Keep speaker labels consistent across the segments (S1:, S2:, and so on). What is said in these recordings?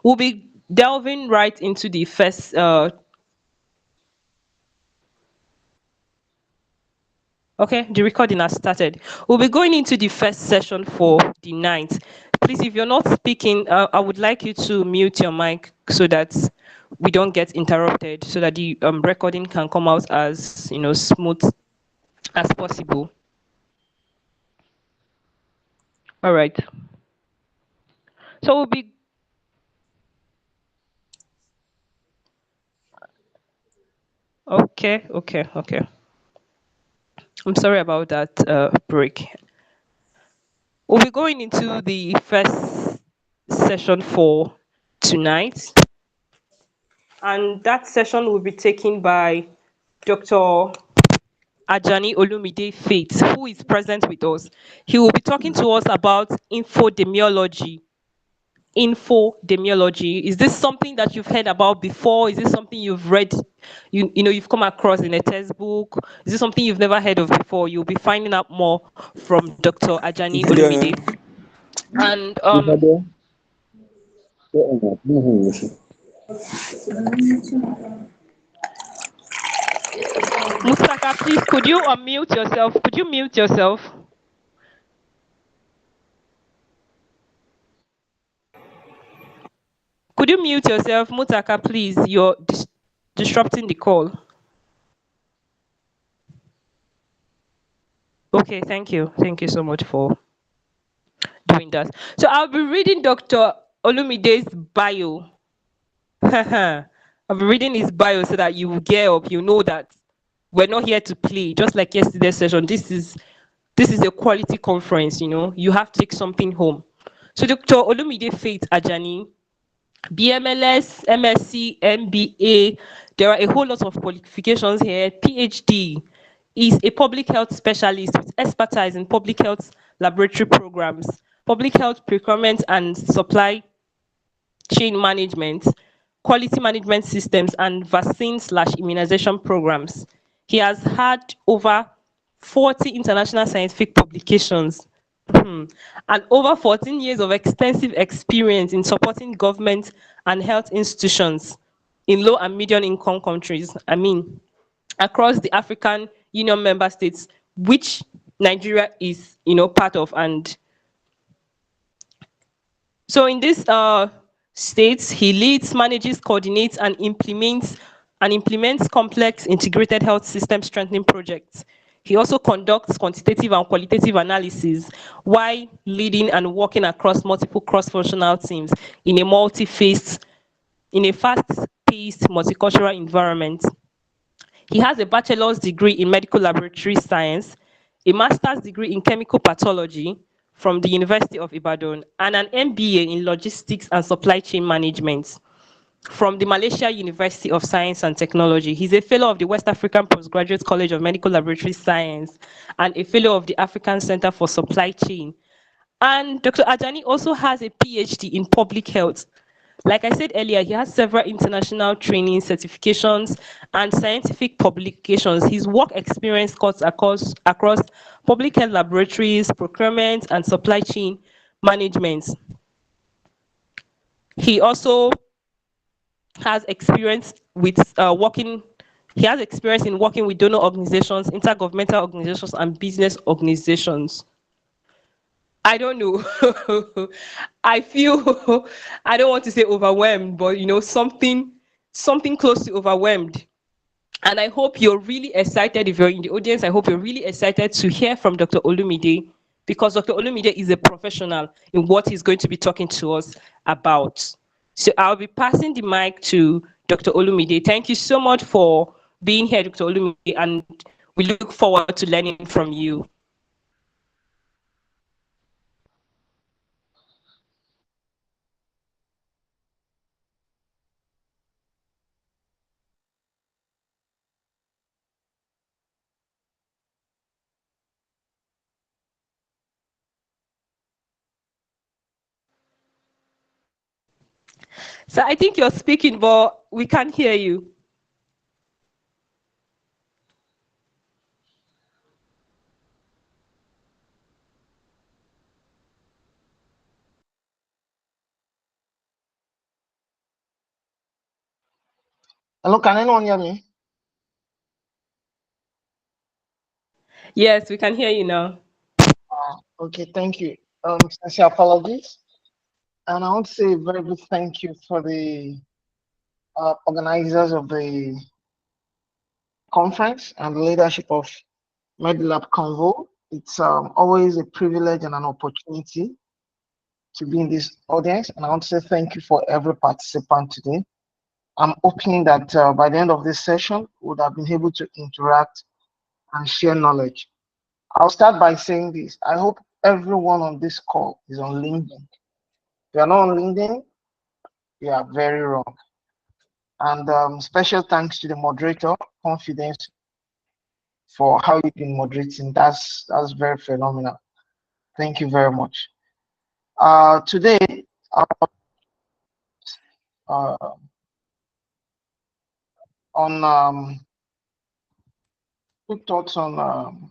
S1: We'll be delving right into the first. Okay, the recording has started. We'll be going into the first session for the night. Please, if you're not speaking, I would like you to mute your mic so that we don't get interrupted, so that the recording can come out as smooth as possible. All right. So we'll be okay. Okay. Okay. I'm sorry about that break. We'll be going into the first session for tonight, and that session will be taken by Dr. Ajani Olumide Faith, who is present with us. He will be talking to us about infodemiology. Infodemiology. Is this something that you've heard about before? Is this something you've read, you've come across in a textbook? Is this something you've never heard of before? You'll be finding out more from Dr. Ajani Olumide. And Mustaka, please, could you unmute yourself? Could you mute yourself? Could you mute yourself, Mutaka, please? You're disrupting the call. Okay, thank you. Thank you so much for doing that. So I'll be reading Dr. Olumide's bio. I'll be reading his bio so that you will get up. You know that we're not here to play. Just like yesterday's session, this is a quality conference. You have to take something home. So Dr. Olumide Faith Ajani, BMLS, MSc, MBA. There are a whole lot of qualifications here. PhD is a public health specialist with expertise in public health laboratory programs, public health procurement and supply chain management, quality management systems, and vaccine/immunization programs. He has had over 40 international scientific publications and over 14 years of extensive experience in supporting government and health institutions in low and medium income countries. I mean, across the African Union member states, which Nigeria is, part of. And so in this states, he leads, manages, coordinates, and implements complex integrated health system strengthening projects. He also conducts quantitative and qualitative analysis while leading and working across multiple cross-functional teams in a in a fast-paced multicultural environment. He has a bachelor's degree in medical laboratory science, a master's degree in chemical pathology from the University of Ibadan, and an MBA in logistics and supply chain management from the Malaysia University of Science and Technology. He's a fellow of the West African Postgraduate College of Medical Laboratory Science and a fellow of the African Center for Supply Chain. And Dr. Ajani also has a PhD in public health. Like I said earlier, he has several international training certifications and scientific publications. His work experience cuts across public health laboratories, procurement, and supply chain management. He also has experience with working he has experience in working with donor organizations, intergovernmental organizations, and business organizations. I don't know. I feel I don't want to say overwhelmed, but something close to overwhelmed. And I hope you're really excited. If you're in the audience, I hope you're really excited to hear from Dr. Olumide, because Dr. Olumide is a professional in what he's going to be talking to us about. So I'll be passing the mic to Dr. Olumide. Thank you so much for being here, Dr. Olumide, and we look forward to learning from you. So I think you're speaking, but we can't hear you.
S2: Hello, can anyone hear me?
S1: Yes, we can hear you now.
S2: Okay, thank you. Sincere apologies. And I want to say a very big thank you for the organizers of the conference and the leadership of MedLabConvo. It's always a privilege and an opportunity to be in this audience. And I want to say thank you for every participant today. I'm hoping that by the end of this session, we would have been able to interact and share knowledge. I'll start by saying this. I hope everyone on this call is on LinkedIn. If you're not on LinkedIn, you are very wrong. And special thanks to the moderator, Confidence, for how you've been moderating. That's very phenomenal. Thank you very much. Today, uh, on quick thoughts on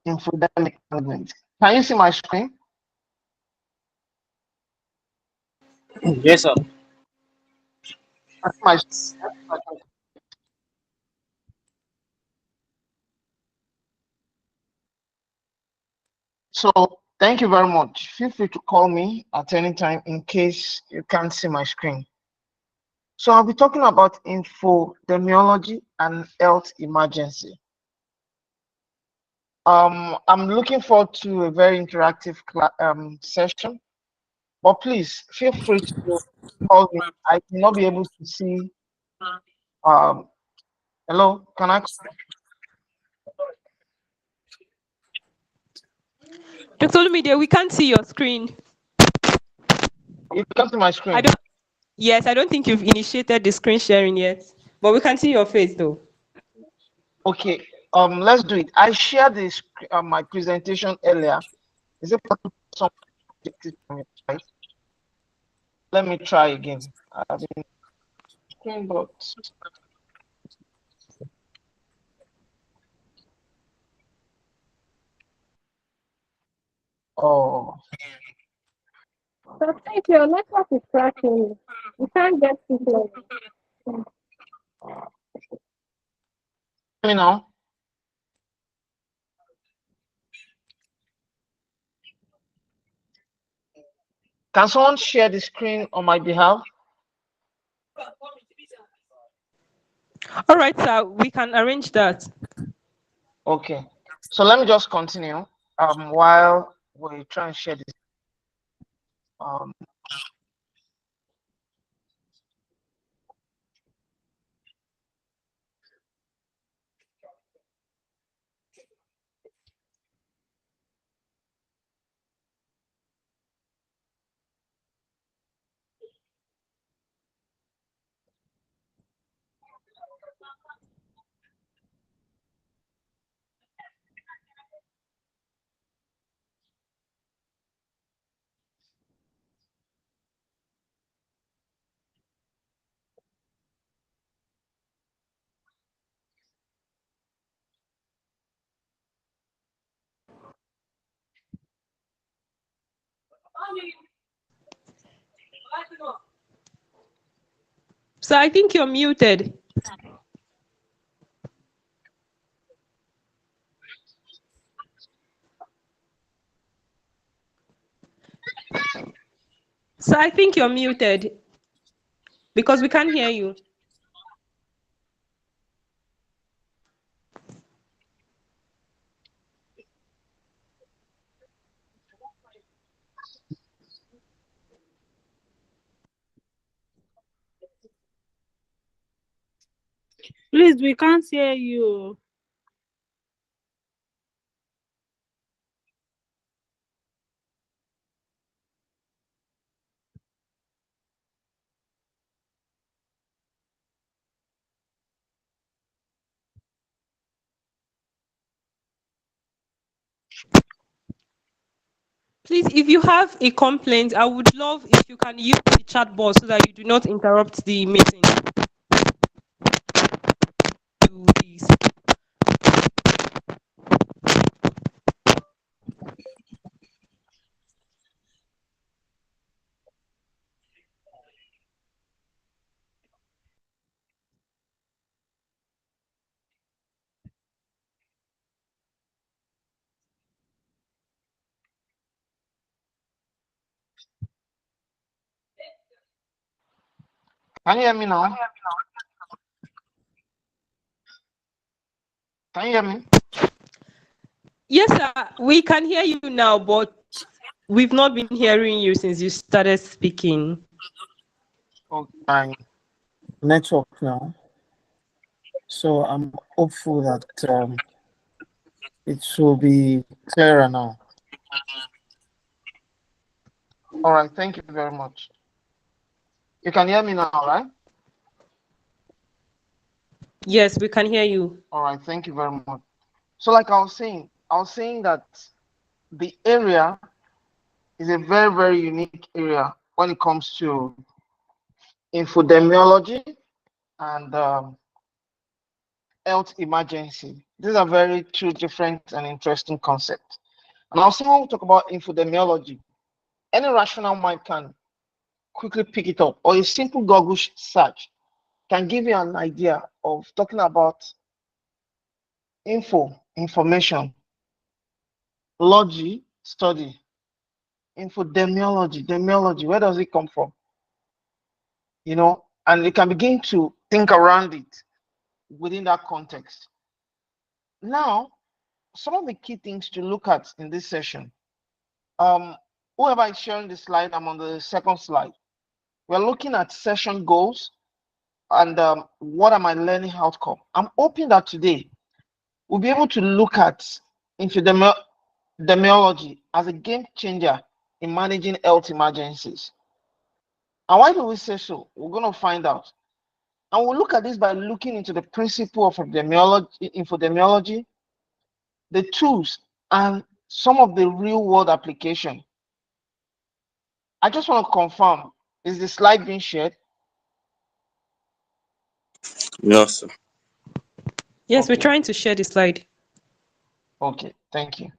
S2: infodemic management. Can you see my screen?
S3: Yes, sir.
S2: My So thank you very much. Feel free to call me at any time in case you can't see my screen. So I'll be talking about infodemiology and health emergency. I'm looking forward to a very interactive session, but please feel free to call me. I will not be able to see. Um, hello, can I?
S1: Dr. Olumide, we can't see your screen.
S2: You come to my
S1: I
S2: screen.
S1: don't. Yes, I don't think you've initiated the screen sharing yet, but we can see your face though.
S2: Okay. Let's do it. I shared this my presentation earlier. Is it possible some right? Let me try again. I've been screen, but oh,
S4: So if your network is crashing, you can't get signal.
S2: uh, me now. Can someone share the screen on my behalf?
S1: All right, sir, we can arrange that.
S2: Okay. So let me just continue. While we try and share this. Um,
S1: So I think you're muted. So I think you're muted because we can't hear you.
S5: Please, we can't hear you.
S1: Please, if you have a complaint, I would love if you can use the chat box so that you do not interrupt the meeting. Do this.
S2: Can you hear me now? Can you hear me?
S1: Yes, sir. We can hear you now, but we've not been hearing you since you started speaking.
S2: Okay.
S6: Network now. So I'm hopeful that it will be clearer now.
S2: All right. Thank you very much. You can hear me now, right?
S1: Yes, we can hear you.
S2: All right. Thank you very much. So, like I was saying that the area is a very, very unique area when it comes to infodemiology and health emergency. These are very two different and interesting concepts. And also, when we talk about infodemiology, any rational mind can quickly pick it up, or a simple Google search can give you an idea of talking about information, logy, study, demiology, where does it come from? You know, and you can begin to think around it within that context. Now, some of the key things to look at in this session. Whoever is sharing the slide, I'm on the second slide. We're looking at session goals and what are my learning outcome. I'm hoping that today we'll be able to look at infodemiology as a game changer in managing health emergencies. And why do we say so? We're going to find out. And we'll look at this by looking into the principle of infodemiology, the tools, and some of the real world application. I just want to confirm, is the slide being shared?
S3: Yes, sir.
S1: Yes, we're
S2: Okay.
S1: trying to share the slide.
S2: Okay, thank you.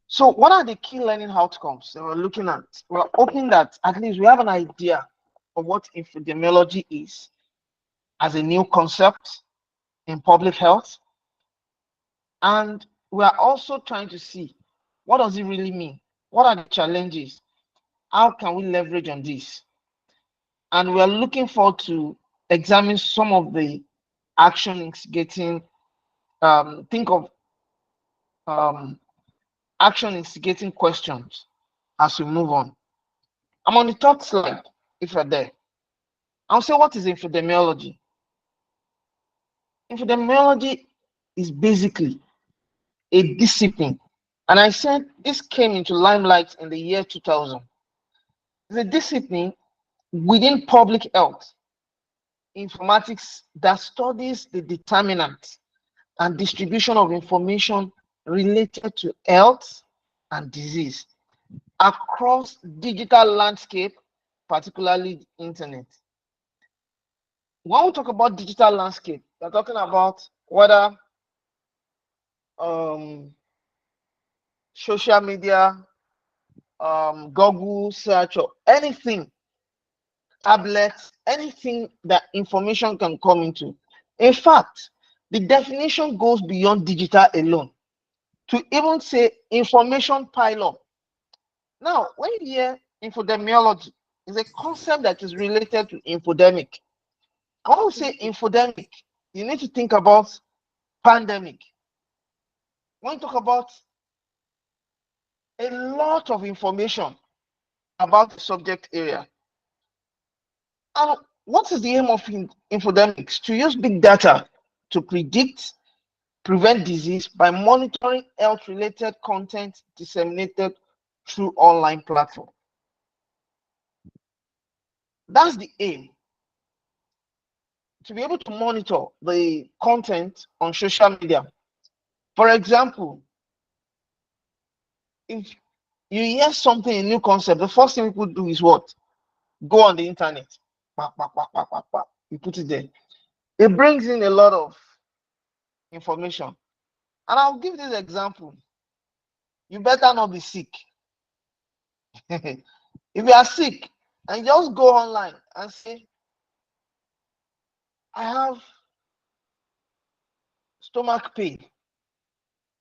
S2: So what are the key learning outcomes that we're looking at? We're hoping that at least we have an idea of what infodemiology is as a new concept in public health. And we are also trying to see what does it really mean? What are the challenges? How can we leverage on this? And we are looking forward to examine some of the action instigating, think of action instigating questions as we move on. I'm on the third slide, if you're there. I'll say, what is infodemiology? Infodemiology is basically a discipline. And I said this came into limelight in the year 2000. It's a discipline within public health informatics that studies the determinants and distribution of information related to health and disease across digital landscape, particularly the internet. When we talk about digital landscape, we're talking about whether social media, Google search, or anything, tablets, anything that information can come into. In fact, the definition goes beyond digital alone to even say information pile-up. Now, when you hear infodemiology, it's a concept that is related to infodemic. When we say infodemic, you need to think about pandemic. When you talk about a lot of information about the subject area. And what is the aim of infodemics? To use big data to predict, prevent disease by monitoring health-related content disseminated through online platform. That's the aim. To be able to monitor the content on social media. For example, if you hear something, a new concept, the first thing people do is what? Go on the internet. You put it there. It brings in a lot of information. And I'll give this example. You better not be sick. If you are sick and just go online and say, I have stomach pain.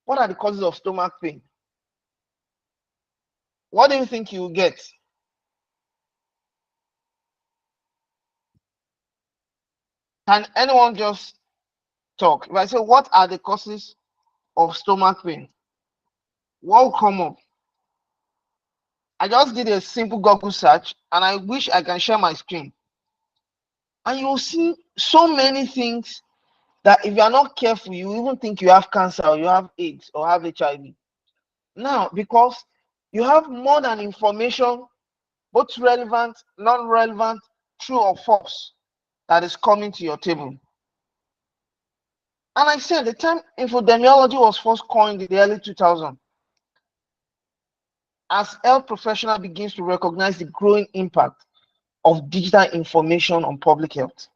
S2: What are the causes of stomach pain? What do you think you will get? Can anyone just talk? If I say, what are the causes of stomach pain? What will come up? I just did a simple Google search, and I wish I can share my screen. And you'll see so many things that if you are not careful, you even think you have cancer or you have AIDS or have HIV. Now, because you have more than information, both relevant, non-relevant, true or false, that is coming to your table. And I said the term infodemiology was first coined in the early 2000s as health professional begins to recognize the growing impact of digital information on public health.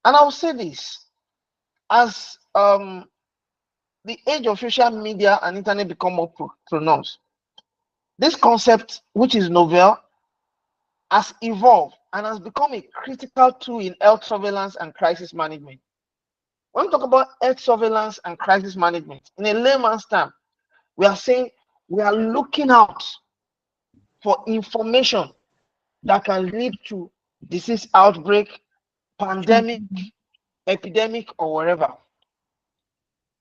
S2: And I'll say this, as the age of social media and internet become more pronounced, this concept, which is novel, has evolved and has become a critical tool in health surveillance and crisis management. When we talk about health surveillance and crisis management, in a layman's term, we are saying we are looking out for information that can lead to disease outbreak, pandemic, epidemic, or whatever.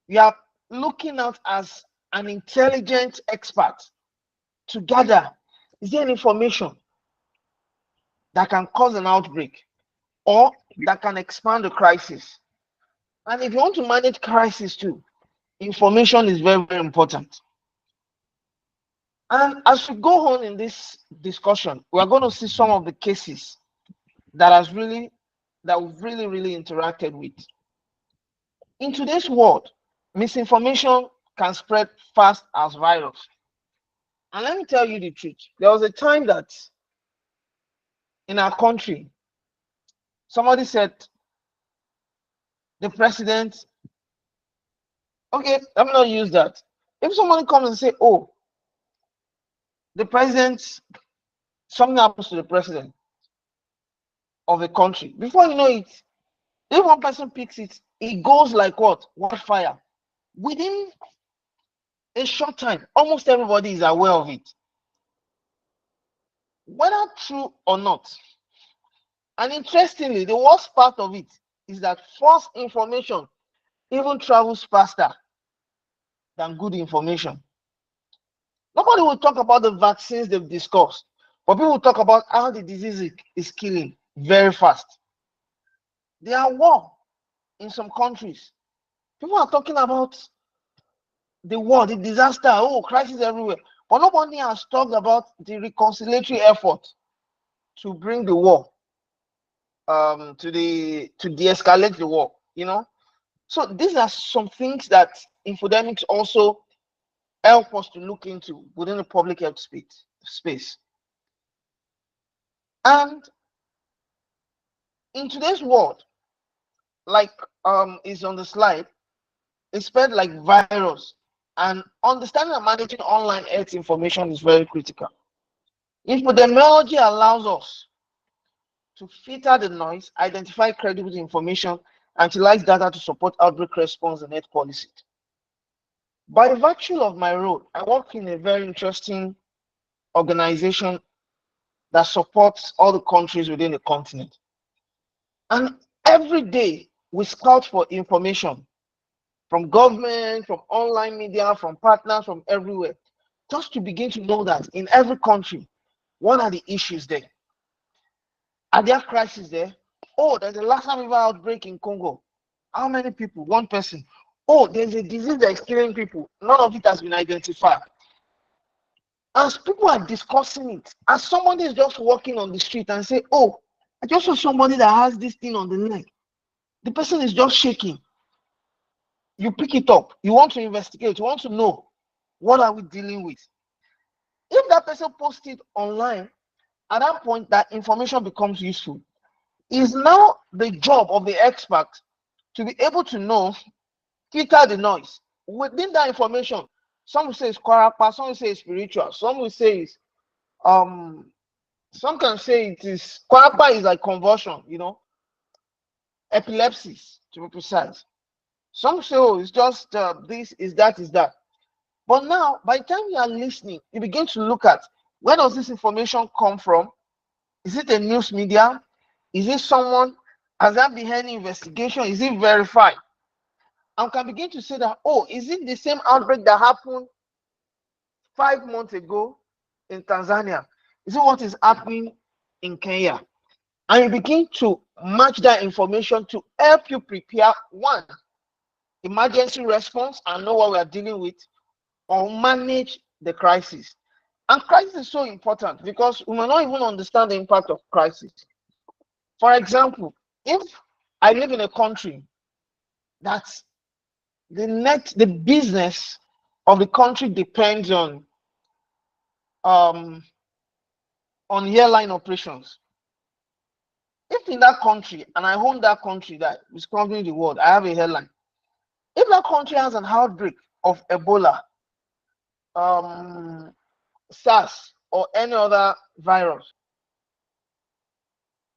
S2: We are looking out as an intelligent expert to gather, is there any information that can cause an outbreak or that can expand the crisis? And if you want to manage crisis too, information is very, very important. And as we go on in this discussion, we are going to see some of the cases that we've really interacted with. In today's world, misinformation can spread fast as virus. And let me tell you the truth. There was a time that in our country, somebody said the president, okay, let me not use that. If somebody comes and say, oh, the president, something happens to the president of a country, before you know it, if one person picks it, it goes like what? Wildfire. Within a short time, almost everybody is aware of it. Whether true or not. And interestingly, the worst part of it is that false information even travels faster than good information. Nobody will talk about the vaccines they've discussed, but people will talk about how the disease is killing very fast. There are war in some countries. People are talking about the war, the disaster, oh, crisis everywhere. But nobody has talked about the reconciliatory effort to bring the war, to de-escalate the war, you know. So these are some things that infodemics also help us to look into within the public health space. And in today's world, like is on the slide, it's spread like virus. And understanding and managing online health information is very critical. Infodemiology allows us to filter the noise, identify credible information, and utilize data to support outbreak response and health policy. By virtue of my role, I work in a very interesting organization that supports all the countries within the continent. And every day we scout for information from government, from online media, from partners, from everywhere, just to begin to know that in every country, what are the issues there? Are there crises there? Oh, there's a Lassa River outbreak in Congo. How many people? One person. Oh, there's a disease that is killing people. None of it has been identified. As people are discussing it, as somebody is just walking on the street and say, oh, I just saw somebody that has this thing on the leg. The person is just shaking. You pick it up. You want to investigate. You want to know, what are we dealing with? If that person posts it online, at that point, that information becomes useful. It's now the job of the expert to be able to know, filter the noise. Within that information, some will say it's kwarapa, some will say it's spiritual, some will say it's some can say it is kwarapa is like convulsion, you know, epilepsy to be precise. Some say, oh, it's just this is that is that. But now, by the time you are listening, you begin to look at, where does this information come from? Is it a news media? Is it someone Has there been any investigation? Is it verified? And can begin to say that, oh, is it the same outbreak that happened 5 months ago in Tanzania? Is it what is happening in Kenya? And you begin to match that information to help you prepare one, emergency response and know what we are dealing with, or manage the crisis. And crisis is so important because we may not even understand the impact of crisis. For example, if I live in a country that's the business of the country depends on airline operations. If in that country, and I own that country that is covering the world, I have a airline. If that country has an outbreak of Ebola, SARS, or any other virus,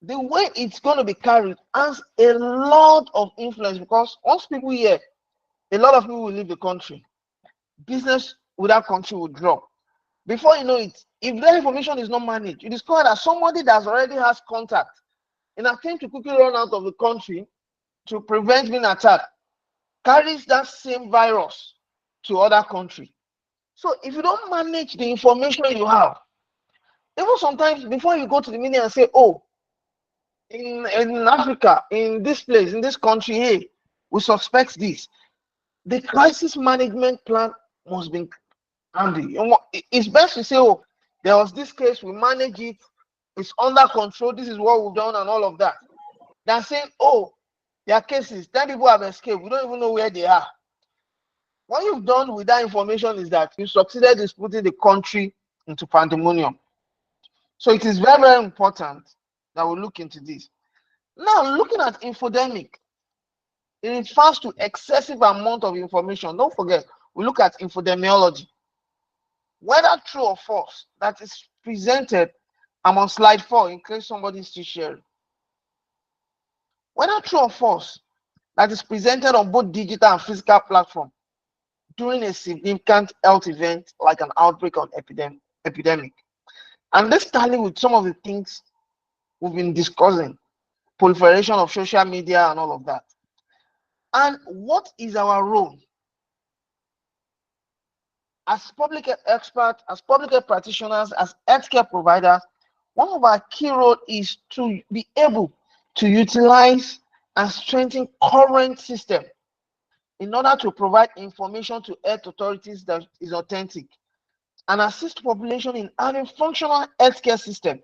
S2: the way it's going to be carried has a lot of influence, because once people hear, a lot of people will leave the country. Business with that country will drop. Before you know it, if that information is not managed, you discover that somebody that already has contact, in attempt to quickly run out of the country to prevent being attacked, carries that same virus to other country. So if you don't manage the information you have, even sometimes before you go to the media and say, oh, in Africa, in this place, in this country, hey, we suspect this, the crisis management plan must be handy. It's best to say, oh, there was this case, we manage it, it's under control, this is what we've done, and all of that. They're saying, oh, there are cases, 10 people have escaped, we don't even know where they are. What you've done with that information is that you succeeded in putting the country into pandemonium. So it is very, very important that we look into this. Now, looking at infodemic, it refers to excessive amount of information. Don't forget, we look at infodemiology. Whether true or false, that is presented. I'm on slide 4 in case somebody's still sharing. Whether true or false, that is presented on both digital and physical platform during a significant health event like an outbreak or epidemic. And this tally with some of the things we've been discussing, proliferation of social media and all of that. And what is our role as public experts, as public health practitioners, as healthcare providers? One of our key roles is to be able to utilize and strengthen current system in order to provide information to health authorities that is authentic and assist population in having functional healthcare system,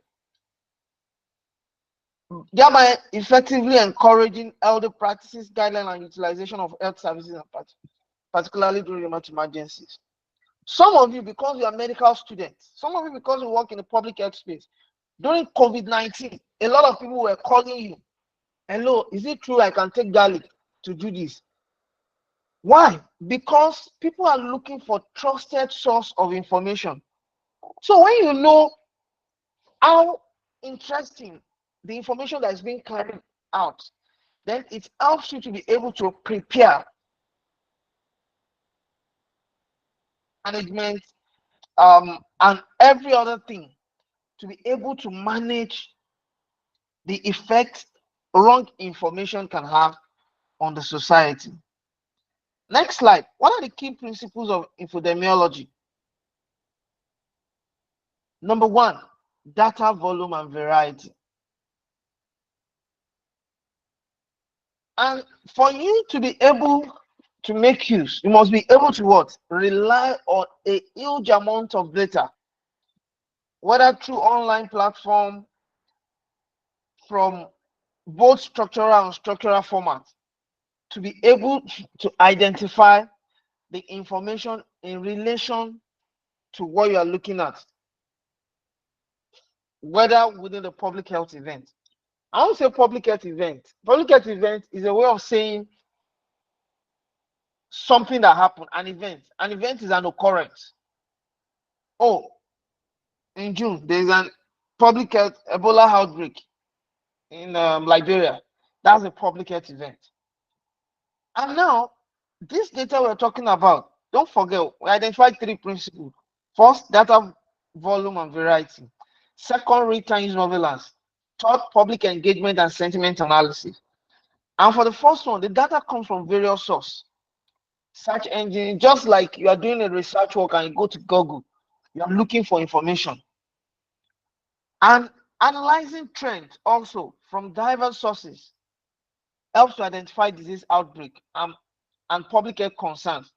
S2: thereby effectively encouraging healthy practices, guidelines, and utilization of health services, particularly during emergencies. Some of you, because you are medical students, some of you, because you work in the public health space, during COVID-19, a lot of people were calling you, hello, is it true I can take garlic to do this? Why? Because people are looking for trusted source of information. So when you know how interesting the information that is being carried out, then it helps you to be able to prepare management and every other thing to be able to manage the effect wrong information can have on the society. Next slide. What are the key principles of infodemiology? Number 1, data volume and variety. And for you to be able to make use, you must be able to what? Rely on a huge amount of data, whether through online platform, from both structural and unstructural formats, to be able to identify the information in relation to what you are looking at, whether within the public health event. I won't say public health event. Public health event is a way of saying something that happened, an event. An event is an occurrence. Oh, in June, there's an public health Ebola outbreak in Liberia. That's a public health event. And now, this data we're talking about, don't forget, we identified 3 principles. First, data volume and variety. Second, real-time surveillance. Third, public engagement and sentiment analysis. And for the first one, the data comes from various sources. Search engine, just like you are doing a research work and you go to Google, you are looking for information. And analyzing trends also from diverse sources helps to identify disease outbreak and public health concerns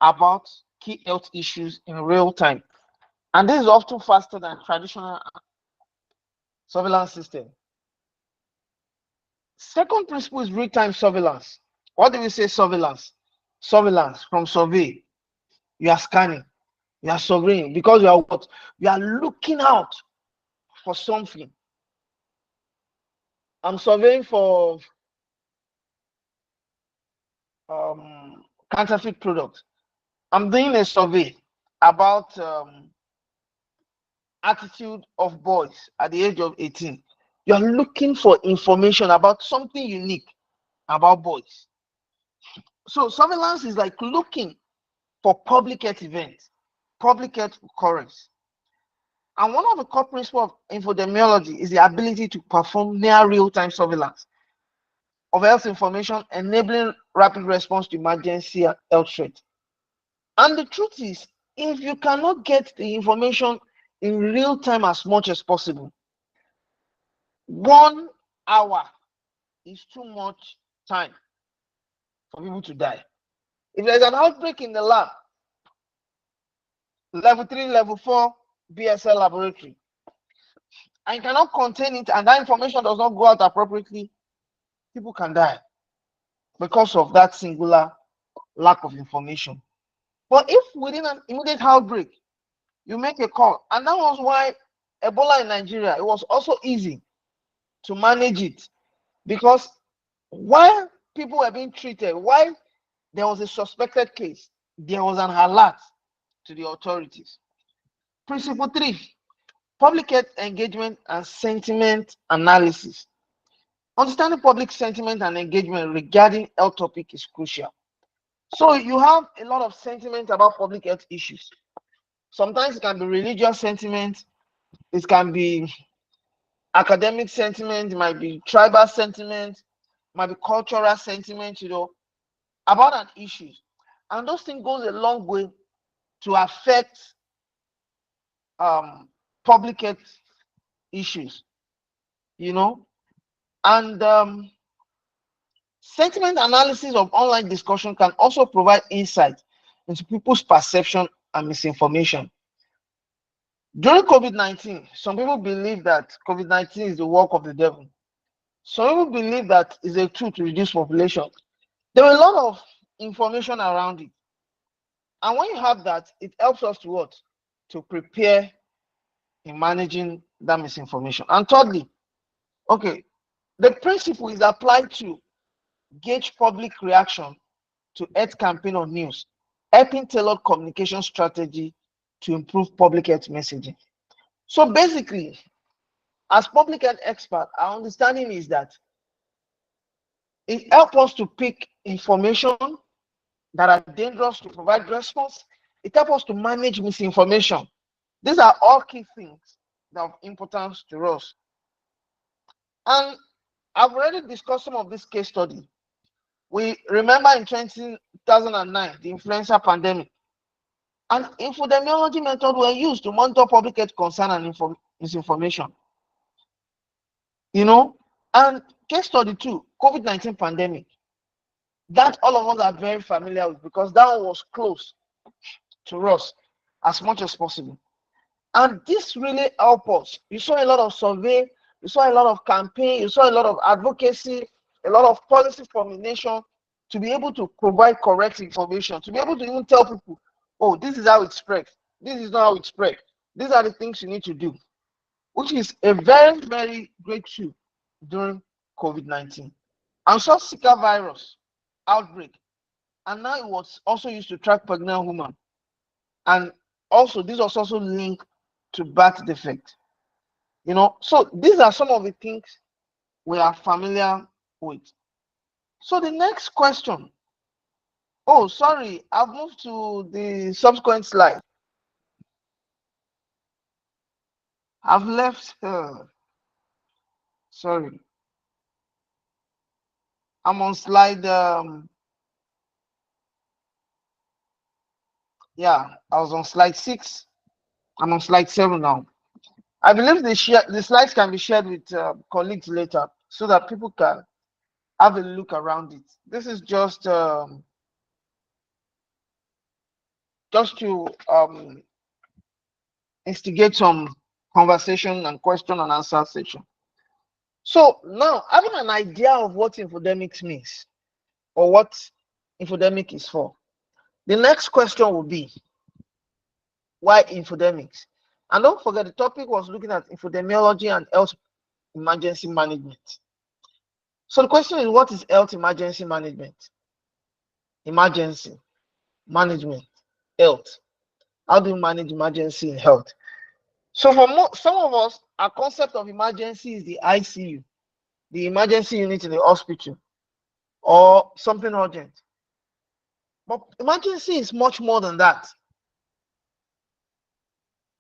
S2: about key health issues in real time. And this is often faster than traditional surveillance system. Second principle is real-time surveillance. What do we say surveillance? Surveillance from survey. You are scanning, you are surveying because you are what? You are looking out for something. I'm surveying for counterfeit products. I'm doing a survey about attitude of boys at the age of 18. You are looking for information about something unique about boys. So surveillance is like looking for public health events, public health occurrence. And one of the core principles of infodemiology is the ability to perform near real-time surveillance of health information, enabling rapid response to emergency health threats. And the truth is, if you cannot get the information in real time as much as possible, 1 hour is too much time for people to die. If there's an outbreak in the lab, level 3, level 4 BSL laboratory, and you cannot contain it, and that information does not go out appropriately, people can die because of that singular lack of information. But if within an immediate outbreak, you make a call, and that was why Ebola in Nigeria, it was also easy to manage it, because while people were being treated, while there was a suspected case, there was an alert to the authorities. Principle 3, public health engagement and sentiment analysis. Understanding public sentiment and engagement regarding health topic is crucial. So you have a lot of sentiment about public health issues. Sometimes it can be religious sentiment, it can be academic sentiment, it might be tribal sentiment, it might be cultural sentiment, about an issue. And those things goes a long way to affect public health issues, and sentiment analysis of online discussion can also provide insight into people's perception and misinformation. During COVID-19, some people believe that COVID-19 is the work of the devil. Some people believe that it's a tool to reduce population. There were a lot of information around it. And when you have that, it helps us to what? To prepare in managing that misinformation. And thirdly, okay, the principle is applied to gauge public reaction to health campaign or news, helping tailored communication strategy to improve public health messaging. So basically, as public health expert, our understanding is that it helps us to pick information that are dangerous to provide response. It helps us to manage misinformation. These are all key things that are of importance to us. And I've already discussed some of this case study. We remember in 2009, the influenza pandemic, and infodemiology methods were used to monitor public health concern and misinformation. And case study 2, COVID-19 pandemic. That all of us are very familiar with because that one was close to us as much as possible. And this really helped us. You saw a lot of survey, you saw a lot of campaign, you saw a lot of advocacy, a lot of policy formulation to be able to provide correct information, to be able to even tell people, oh, this is how it spreads. This is not how it spreads. These are the things you need to do, which is a very, very great tool during COVID-19. And so Zika virus outbreak, and now it was also used to track pregnant women. And also, this was also linked to birth defect. So these are some of the things we are familiar with. So the next question. Oh, sorry, I've moved to the subsequent slide. I've left. Sorry. I'm on slide, yeah, I was on slide 6. I'm on slide 7 now. I believe the slides can be shared with colleagues later so that people can have a look around it. This is just to instigate some conversation and question and answer session. So now, having an idea of what infodemics means or what infodemic is for, the next question will be, why infodemics? And don't forget, the topic was looking at infodemiology and health emergency management. So the question is, what is health emergency management? Emergency management, health. How do you manage emergency in health? So for some of us, our concept of emergency is the ICU, the emergency unit in the hospital, or something urgent. But emergency is much more than that.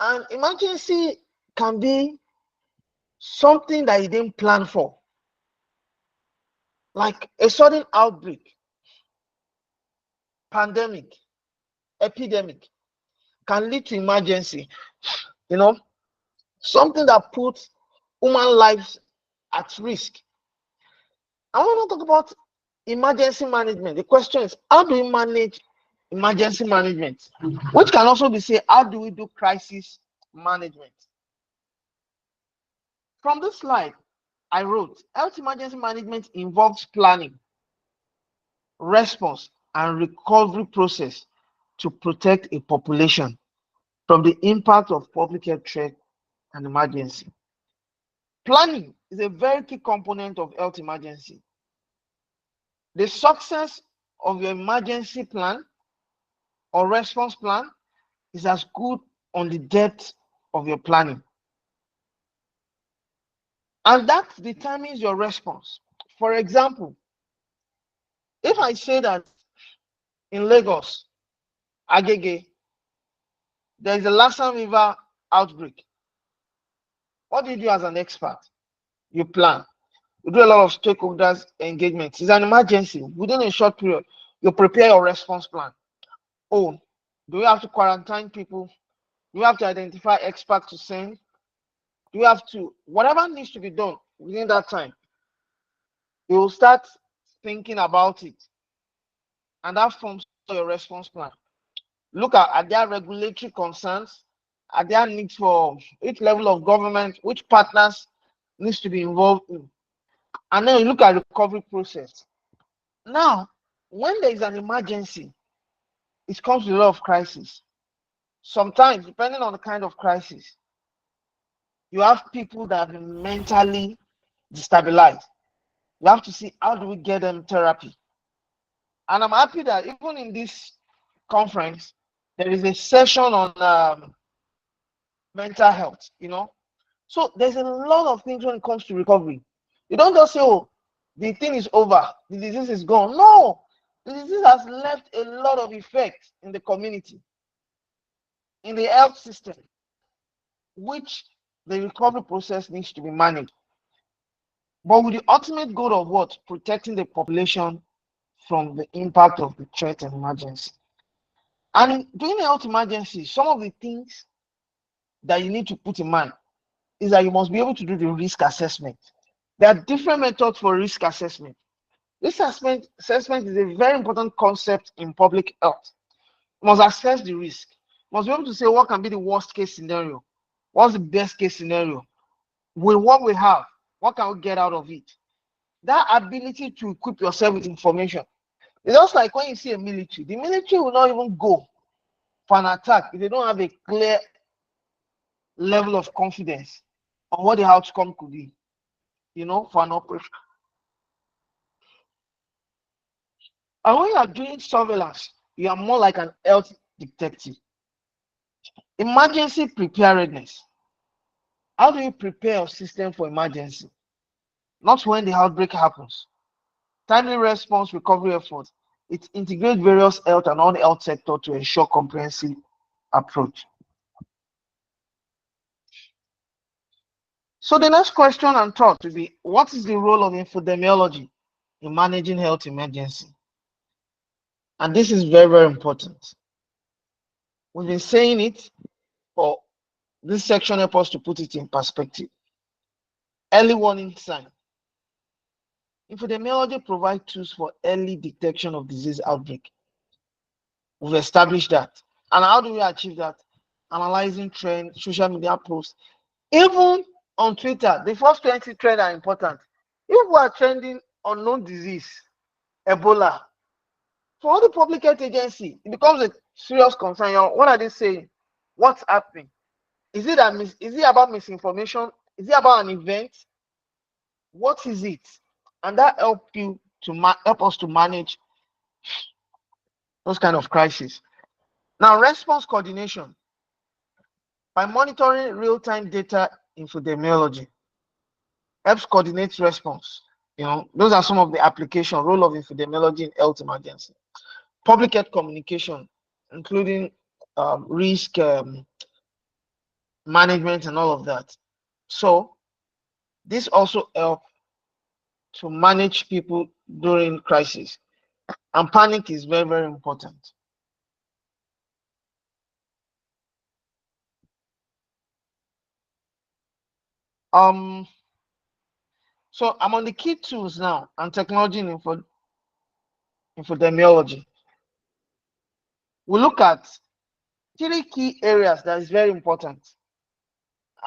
S2: And emergency can be something that you didn't plan for, like a sudden outbreak, pandemic, epidemic, can lead to emergency. You know, something that puts human lives at risk. I want to talk about emergency management. The question is, how do we manage emergency management? Which can also be said, how do we do crisis management? From this slide, I wrote, health emergency management involves planning, response, and recovery process to protect a population from the impact of public health threat and emergency. Planning is a very key component of health emergency. The success of your emergency plan or response plan is as good on the depth of your planning. And that determines your response. For example, if I say that in Lagos, Agege, there is a Lassa River outbreak, what do you do as an expert? You plan. You do a lot of stakeholders engagement. It's an emergency. Within a short period, you prepare your response plan. Oh, do we have to quarantine people? Do we have to identify experts to send? Do we have to, whatever needs to be done within that time, you will start thinking about it. And that forms your response plan. Look at their regulatory concerns, at their needs for which level of government, which partners needs to be involved in. And then you look at the recovery process. Now, when there is an emergency, it comes with a lot of crisis. Sometimes, depending on the kind of crisis, you have people that have been mentally destabilized. You have to see how do we get them therapy. And I'm happy that even in this conference, there is a session on mental health, So there's a lot of things when it comes to recovery. You don't just say, oh, the thing is over, the disease is gone. No, the disease has left a lot of effects in the community, in the health system, which the recovery process needs to be managed. But with the ultimate goal of what? Protecting the population from the impact of the threat and emergency. And during the health emergency, some of the things that you need to put in mind is that you must be able to do the risk assessment. There are different methods for risk assessment. Risk assessment is a very important concept in public health. You must assess the risk. You must be able to say what can be the worst case scenario, what's the best case scenario, with what we have, what can we get out of it. That ability to equip yourself with information. It's just like when you see a military. The military will not even go for an attack if they don't have a clear level of confidence on what the outcome could be, for an operation. And when you are doing surveillance, you are more like an health detective. Emergency preparedness. How do you prepare your system for emergency? Not when the outbreak happens. Timely response recovery efforts. It integrates various health and non-health sectors to ensure comprehensive approach. So the next question and thought will be, what is the role of infodemiology in managing health emergency. And this is very, very important. We've been saying it, but this section helps us to put it in perspective. Early warning sign. Epidemiology provides tools for early detection of disease outbreak. We've established that. And how do we achieve that? Analyzing trends, social media posts. Even on Twitter, the first 20 trends are important. If we are trending unknown disease, Ebola, for all the public health agency, it becomes a serious concern. What are they saying? What's happening? Is it about misinformation? Is it about an event? What is it? And that help us to manage those kind of crises. Now, response coordination by monitoring real-time data infodemiology helps coordinate response. Those are some of the application role of infodemiology in health emergency. Public health communication, including risk management and all of that. So this also helps to manage people during crisis. And panic is very, very important. So I'm on the key tools now and technology in infodemiology. We look at 3 key areas that is very important.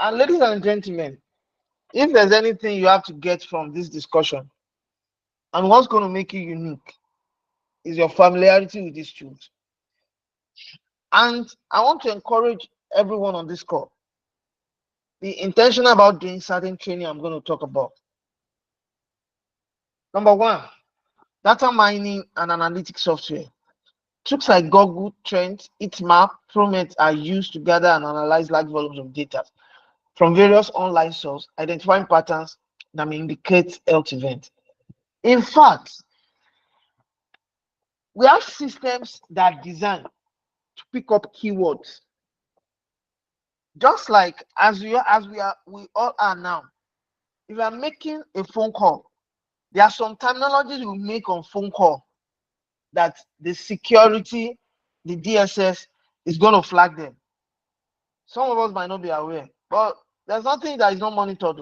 S2: And ladies and gentlemen, if there's anything you have to get from this discussion and what's going to make you unique is your familiarity with these tools. And I want to encourage everyone on this call, be intentional about doing certain training I'm going to talk about. Number 1, data mining and analytics software. Tools like Google Trends, Heatmap, ProMet are used to gather and analyze large volumes of data from various online sources, identifying patterns that may indicate health events. In fact, we have systems that are designed to pick up keywords. Just like we all are now. If you are making a phone call, there are some terminologies we make on phone call that the security, the DSS is going to flag them. Some of us might not be aware, but there's nothing that is not monitored.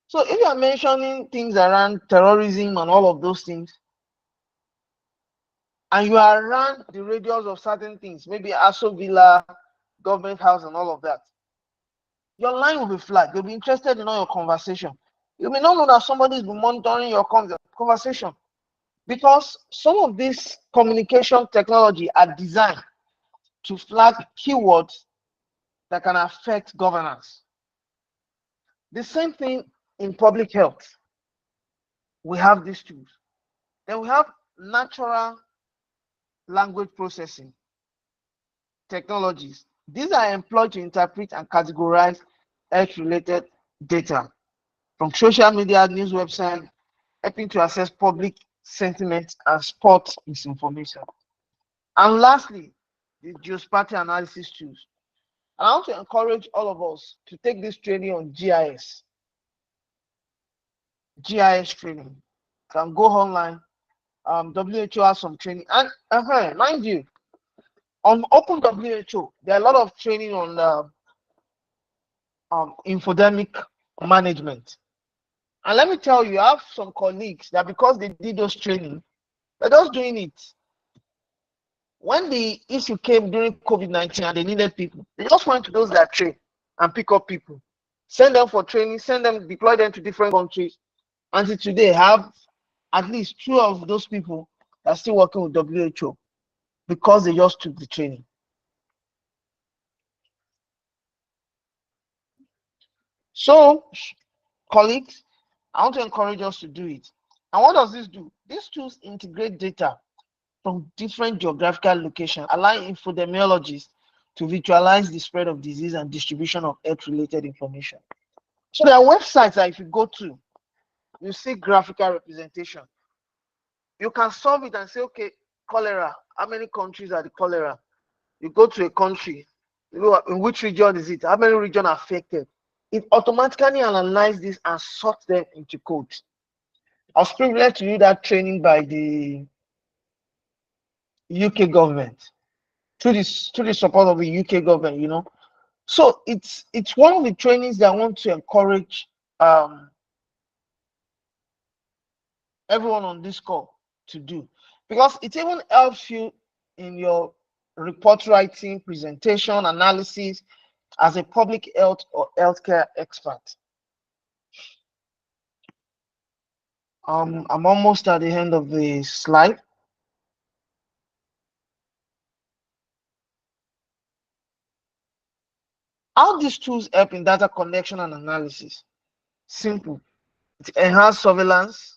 S2: So if you are mentioning things around terrorism and all of those things, and you are around the radius of certain things, maybe Aso Villa, government house and all of that, your line will be flagged. They'll be interested in all your conversation. You may not know that somebody is monitoring your conversation, because some of these communication technology are designed to flag keywords that can affect governance. The same thing in public health. We have these tools. Then we have natural language processing technologies. These are employed to interpret and categorize health-related data from social media, news websites, helping to assess public sentiment and spot misinformation. And lastly, the geospatial analysis tools. And I want to encourage all of us to take this training on GIS. GIS training. You can go online. WHO has some training. And mind you, on Open WHO, there are a lot of training on infodemic management. And let me tell you, I have some colleagues that because they did those training, they're just doing it. When the issue came during COVID-19 and they needed people, they just went to those that train and pick up people, send them for training, deploy them to different countries. Until today, have at least 2 of those people that are still working with WHO because they just took the training. So, colleagues, I want to encourage us to do it. And what does this do? These tools integrate data from different geographical locations, allowing infodemiologists to visualize the spread of disease and distribution of health-related information. So there are websites that if you go to, you see graphical representation. You can solve it and say, okay, cholera, how many countries are the cholera? You go to a country, in which region is it? How many regions are affected? It automatically analyzes this and sorts them into codes. I was privileged to do that training by the UK government through the support of the UK government, you know. So it's one of the trainings that I want to encourage everyone on this call to do, because it even helps you in your report writing, presentation, analysis as a public health or healthcare expert. I'm almost at the end of the slide. How these tools help in data collection and analysis? Simple. It enhances surveillance.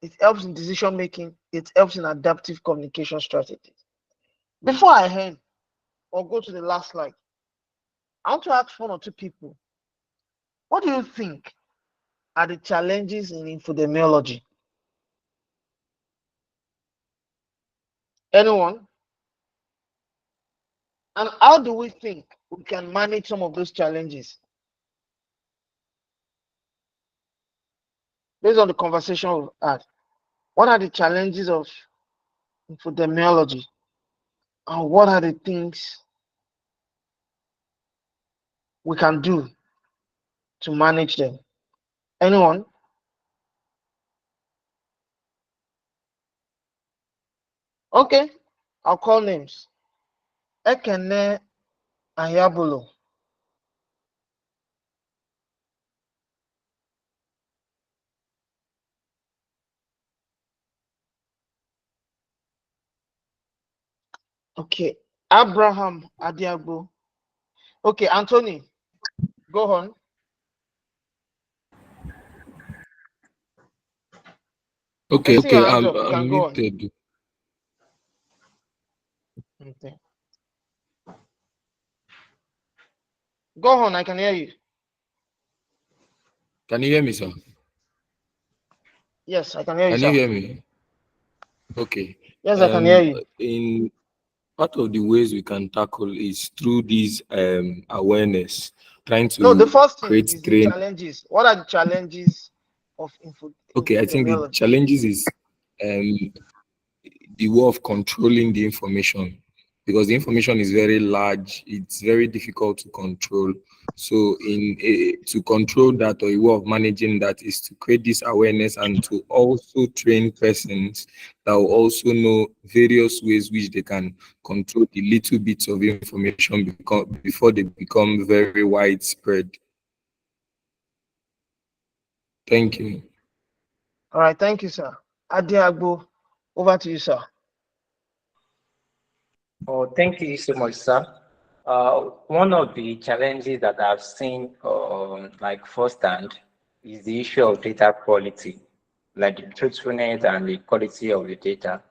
S2: It helps in decision making. It helps in adaptive communication strategies. Before I end or go to the last slide, I want to ask one or two people, what do you think are the challenges in infodemiology? Anyone? And how do we think we can manage some of those challenges? Based on the conversation we've had, what are the challenges of infodemiology? And what are the things we can do to manage them? Anyone? Okay, I'll call names. Ekene Ayabulo. Okay, Abraham Adiagbo. Okay, Anthony, go on.
S7: Okay,
S2: I see your
S7: okay,
S2: hands up. You can
S7: I'm
S2: go on.
S7: muted.
S2: Okay. Go on, I can hear you.
S7: Can you hear me, sir?
S2: Yes, I can hear you,
S7: Can you
S2: sir.
S7: hear me? Okay.
S2: Yes, I can hear you.
S7: In part of the ways we can tackle is through this awareness, trying
S2: No, the
S7: to
S2: first thing
S7: create
S2: is the
S7: train.
S2: challenges. What are the challenges of
S7: Okay, I think the
S2: infodemiology?
S7: challenges is the way of controlling the information, because the information is very large, it's very difficult to control. So to control that, or a way of managing that, is to create this awareness and to also train persons that will also know various ways which they can control the little bits of information before they become very widespread. Thank you.
S2: All right, thank you, sir. Adiagbo, over to you, sir.
S3: Oh, thank you so much, sir. One of the challenges that I've seen, like firsthand, is the issue of data quality, like the truthfulness and the quality of the data.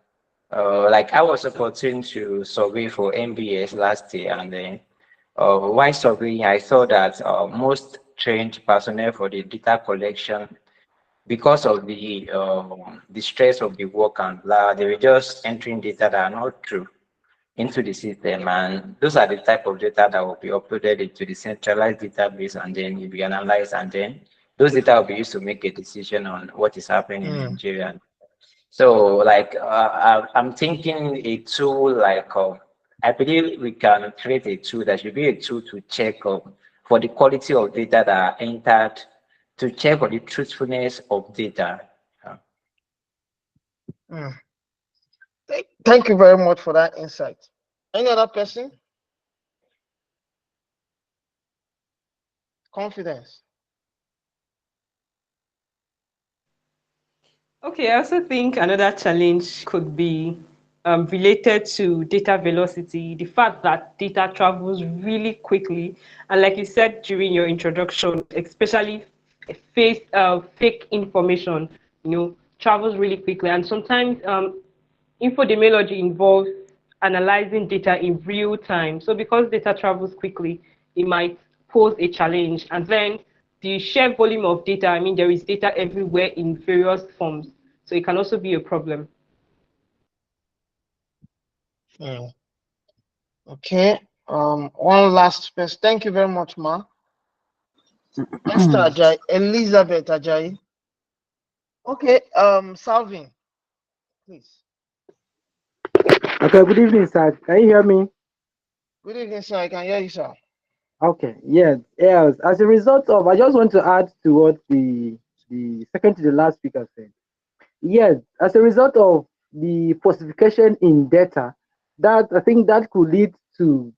S3: Like I was opportune to survey for MBS last year, and then while surveying, I saw that most trained personnel for the data collection, because of the stress of the work and blah, they were just entering data that are not true into the system, and those are the type of data that will be uploaded into the centralized database, and then it will be analyzed, and then those data will be used to make a decision on what is happening in Nigeria. So like I'm thinking a tool like I believe we can create a tool that should be a tool to check for the quality of data that are entered, to check for the truthfulness of data.
S2: Thank you very much for that insight. Any other person? Confidence.
S1: Okay, I also think another challenge could be related to data velocity, the fact that data travels really quickly. And like you said during your introduction, especially fake information, travels really quickly. And sometimes infodemiology involves analyzing data in real time. So because data travels quickly, it might pose a challenge. And then the sheer volume of data, I mean, there is data everywhere in various forms. So it can also be a problem.
S2: Okay. One last person. Thank you very much, Ma. Esther Ajayi, Elizabeth Ajayi. Okay, Salvin, please.
S8: Okay, good evening, sir. Can you hear me?
S2: Good evening, sir. I can hear you, sir.
S8: Okay, yes. As a result of, I just want to add to what the second to the last speaker said. Yes, as a result of the falsification in data, that I think that could lead to,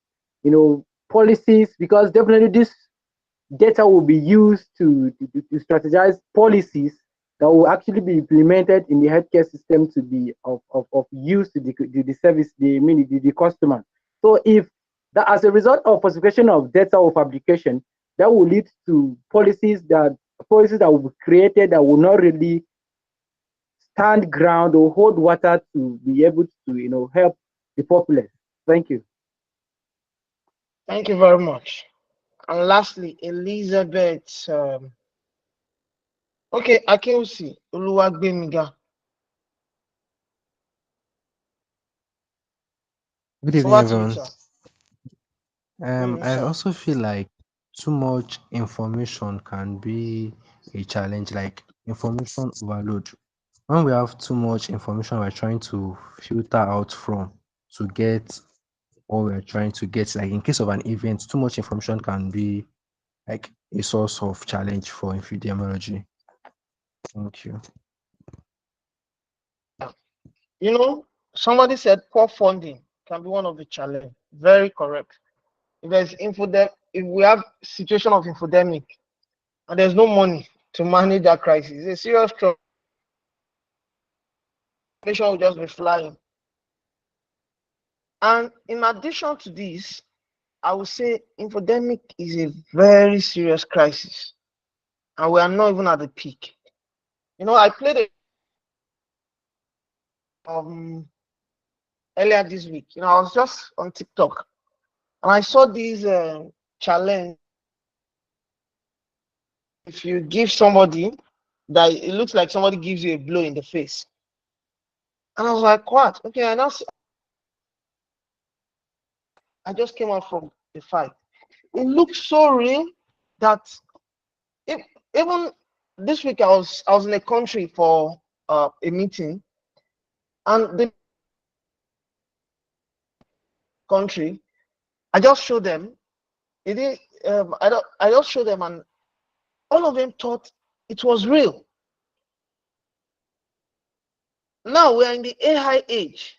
S8: policies, because definitely this data will be used to strategize policies that will actually be implemented in the healthcare system to be of use to the service, the customer. So if that, as a result of falsification of data or fabrication, that will lead to policies that will be created that will not really stand ground or hold water to be able to help the populace. Thank you.
S2: Thank you very much. And lastly, Elizabeth. Okay, Akinwusi Oluwagbemiga.
S9: Good evening,
S2: Over to you,
S9: everyone.
S2: sir. Good evening,
S9: I
S2: sir.
S9: also feel like too much information can be a challenge, like information overload. When we have too much information, we're trying to filter out from to get what we're trying to get. Like in case of an event, too much information can be like a source of challenge for epidemiology. Thank you.
S2: Somebody said poor funding can be one of the challenge. Very correct. If there's if we have situation of infodemic and there's no money to manage that crisis, it's a serious trouble. Nation will just be flying. And in addition to this, I would say infodemic is a very serious crisis, and we are not even at the peak. I played earlier this week. I was just on TikTok, and I saw these challenge. If you give somebody that, it looks like somebody gives you a blow in the face, and I was like, what? Okay, I just came out from the fight. It looked so real that even this week I was in a country for a meeting, and the country, I just showed them. It is I just showed them, and all of them thought it was real. Now we are in the AI age,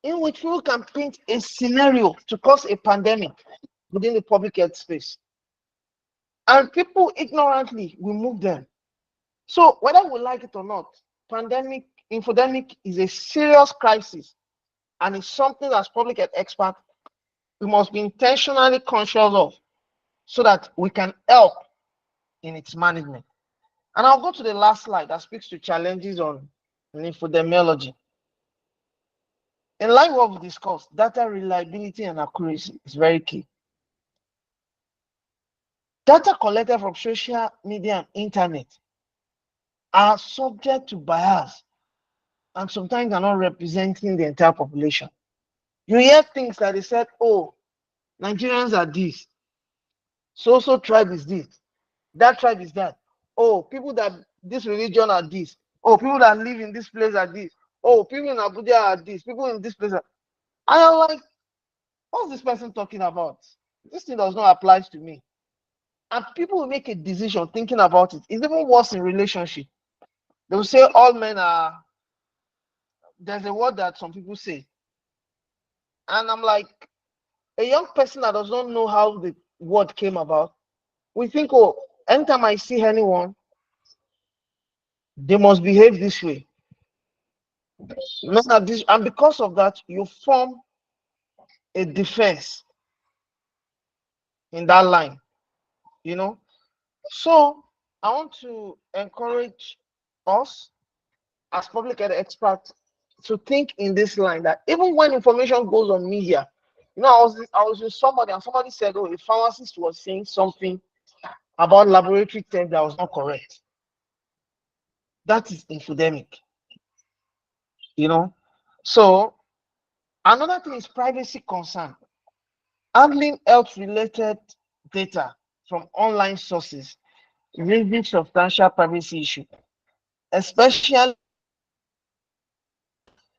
S2: in which people can paint a scenario to cause a pandemic within the public health space, and people ignorantly will move them. So whether we like it or not, infodemic is a serious crisis, and it's something as public health experts we must be intentionally conscious of, so that we can help in its management. And I'll go to the last slide that speaks to challenges on infodemiology. In line with what we discussed, data reliability and accuracy is very key. Data collected from social media and internet are subject to bias and sometimes are not representing the entire population. You hear things that they said, oh, Nigerians are this, so tribe is this, that tribe is that. Oh, people that this religion are this. Oh, people that live in this place are this. Oh, people in Abuja are this. People in this place are. I am like, what's this person talking about? This thing does not apply to me. And people will make a decision thinking about it. It's even worse in relationship. They will say all men are. There's a word that some people say, and I'm like, a young person that does not know how the word came about, we think, oh, anytime I see anyone, they must behave this way. Men are this, and because of that, you form a defense in that line. So I want to encourage us as public health experts to think in this line, that even when information goes on media, I was with somebody, and somebody said, oh, a pharmacist was saying something about laboratory tests that was not correct. That is infodemic. So another thing is privacy concern. Handling health related data from online sources raises substantial privacy issue. especially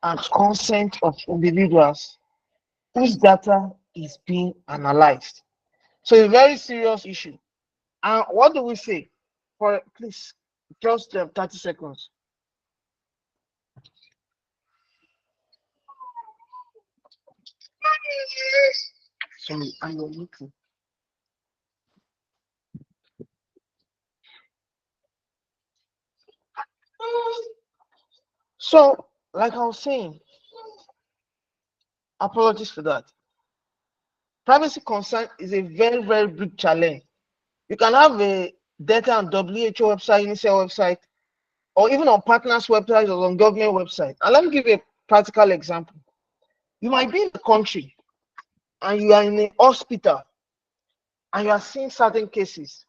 S2: and consent of individuals whose data is being analyzed. So a very serious issue. And what do we say? For please, just 30 seconds. Sorry, I'm looking. So, like I was saying, apologies for that. Privacy concern is a very, very big challenge. You can have a data on WHO website, UNICEF website, or even on partners' websites or on government website. And let me give you a practical example. You might be in a country and you are in a hospital and you are seeing certain cases.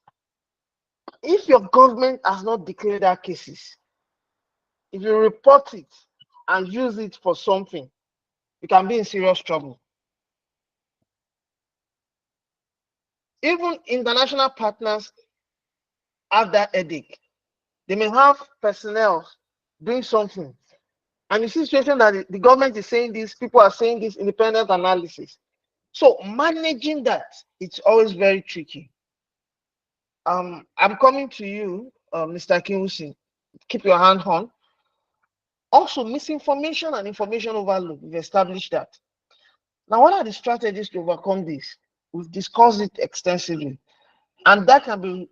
S2: If your government has not declared that cases, if you report it and use it for something, you can be in serious trouble. Even international partners have that headache. They may have personnel doing something, and the situation that the government is saying this, people are saying this independent analysis. So managing that, it's always very tricky. I'm coming to you, Mr. Kinusi. Keep your hand on. Also, misinformation and information overload. We've established that. Now, what are the strategies to overcome this? We've discussed it extensively, and that can be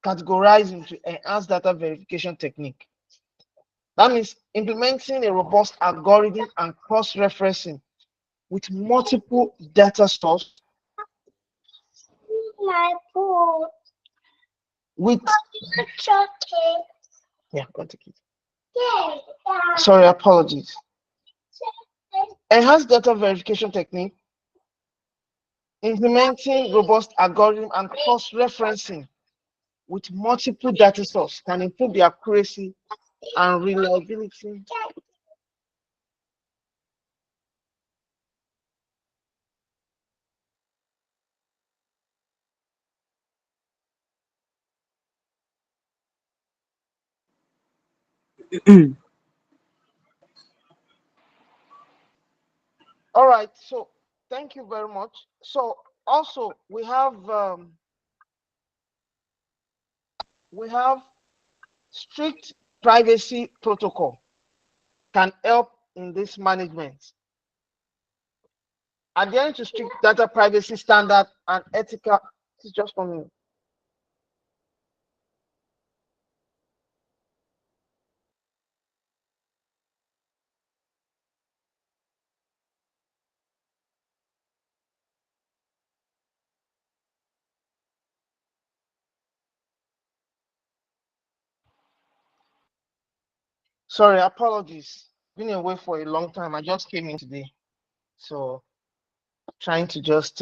S2: categorized into enhanced data verification technique. That means implementing a robust algorithm and cross-referencing with multiple data sources with yeah, got to keep. Sorry, apologies. Enhanced data verification technique, implementing robust algorithm and cross-referencing with multiple data sources can improve the accuracy and reliability. All right, so thank you very much. So also we have strict privacy protocol can help in this management. Adhering to strict data privacy standard and ethical. This is just for me. Sorry, apologies. Been away for a long time. I just came in today, so trying to just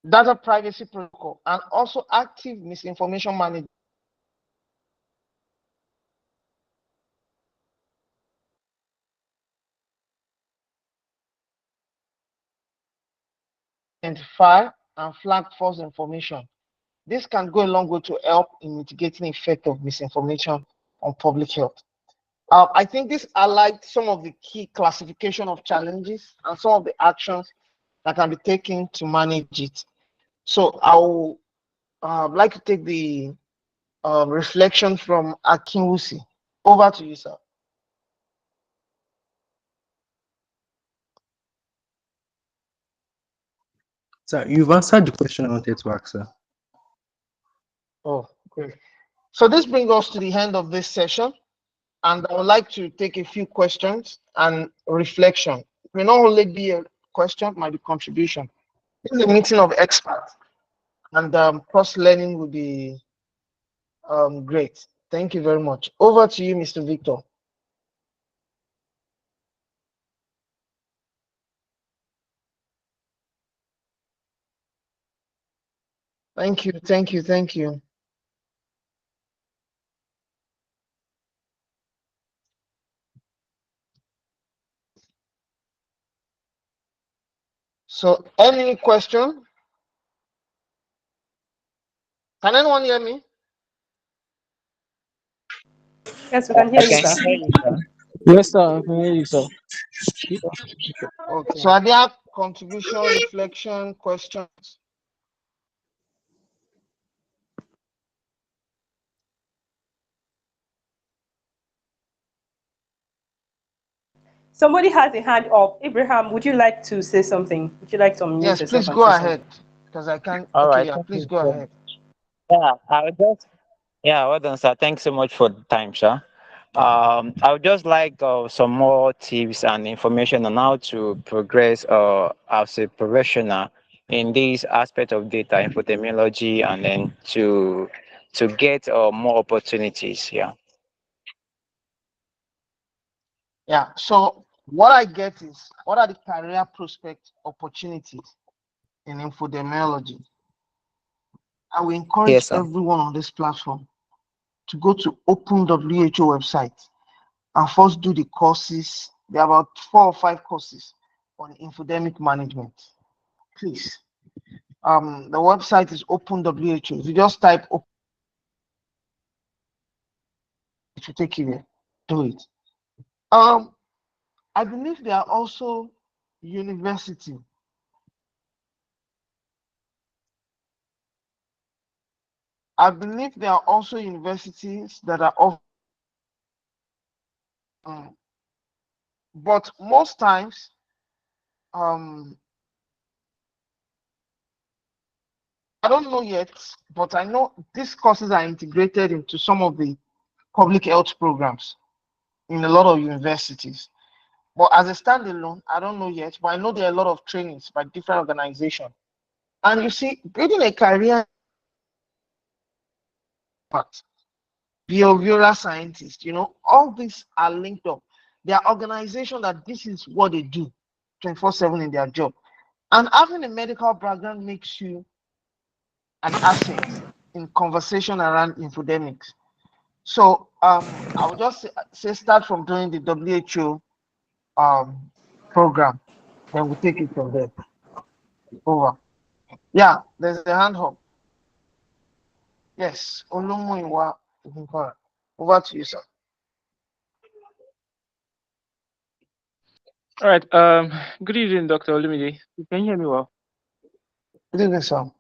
S2: data privacy protocol and also active misinformation management. Identify and flag false information. This can go a long way to help in mitigating the effect of misinformation on public health. I think this highlights some of the key classification of challenges and some of the actions that can be taken to manage it. So I will like to take the reflection from Akinwusi. Over to you, sir.
S9: Sir, you've answered the question I wanted to ask, sir.
S2: Oh, great. So this brings us to the end of this session, and I would like to take a few questions and reflection. It may not only be a question, it might be contribution. This is a meeting of experts, and cross-learning will be great. Thank you very much. Over to you, Mr. Victor. Thank you, thank you, thank you. So any question? Can anyone hear me?
S1: Yes, we can
S3: I
S1: hear you,
S3: can
S1: sir.
S3: hear you, sir.
S9: Yes, sir. I can hear you, sir.
S2: Okay. So are there contribution, reflection, questions?
S1: Somebody has a hand up. Abraham, would you like to say something? Would you like to unmute
S2: Yes,
S1: yourself
S2: please
S1: and
S2: go
S1: say
S2: ahead
S1: something?
S2: because I can't.
S3: All
S2: Okay,
S3: right,
S2: yeah,
S3: thank
S2: please
S3: you
S2: go
S3: so
S2: ahead.
S3: much. Yeah, I would just well done, sir. Thanks so much for the time, sir. I would just like some more tips and information on how to progress as a professional in this aspect of data epidemiology, and then to get more opportunities. Yeah.
S2: Yeah. So what I get is what are the career prospect opportunities in infodemiology? I will encourage
S3: Yes, sir.
S2: everyone on this platform to go to Open WHO website and first do the courses. There are about 4 or 5 courses on infodemic management. Please. The website is Open WHO. If you just type open, it will take you there. Do it. I believe there are also university. I believe there are also universities that are off, but most times, I don't know yet, but I know these courses are integrated into some of the public health programs in a lot of universities. But as a standalone, I don't know yet, but I know there are a lot of trainings by different organizations. And you see, building a career path, behavioral scientist, all these are linked up. There are organizations that this is what they do 24/7 in their job. And having a medical background makes you an asset in conversation around infodemics. So I would just say start from doing the WHO program, then we take it from there. Over. Yeah, there's a hand up. Yes, Olumuyiwa Ogunkora. Over to you, sir.
S10: All right. Good evening, Dr. Olumide. Can you hear me well?
S2: Good evening, sir.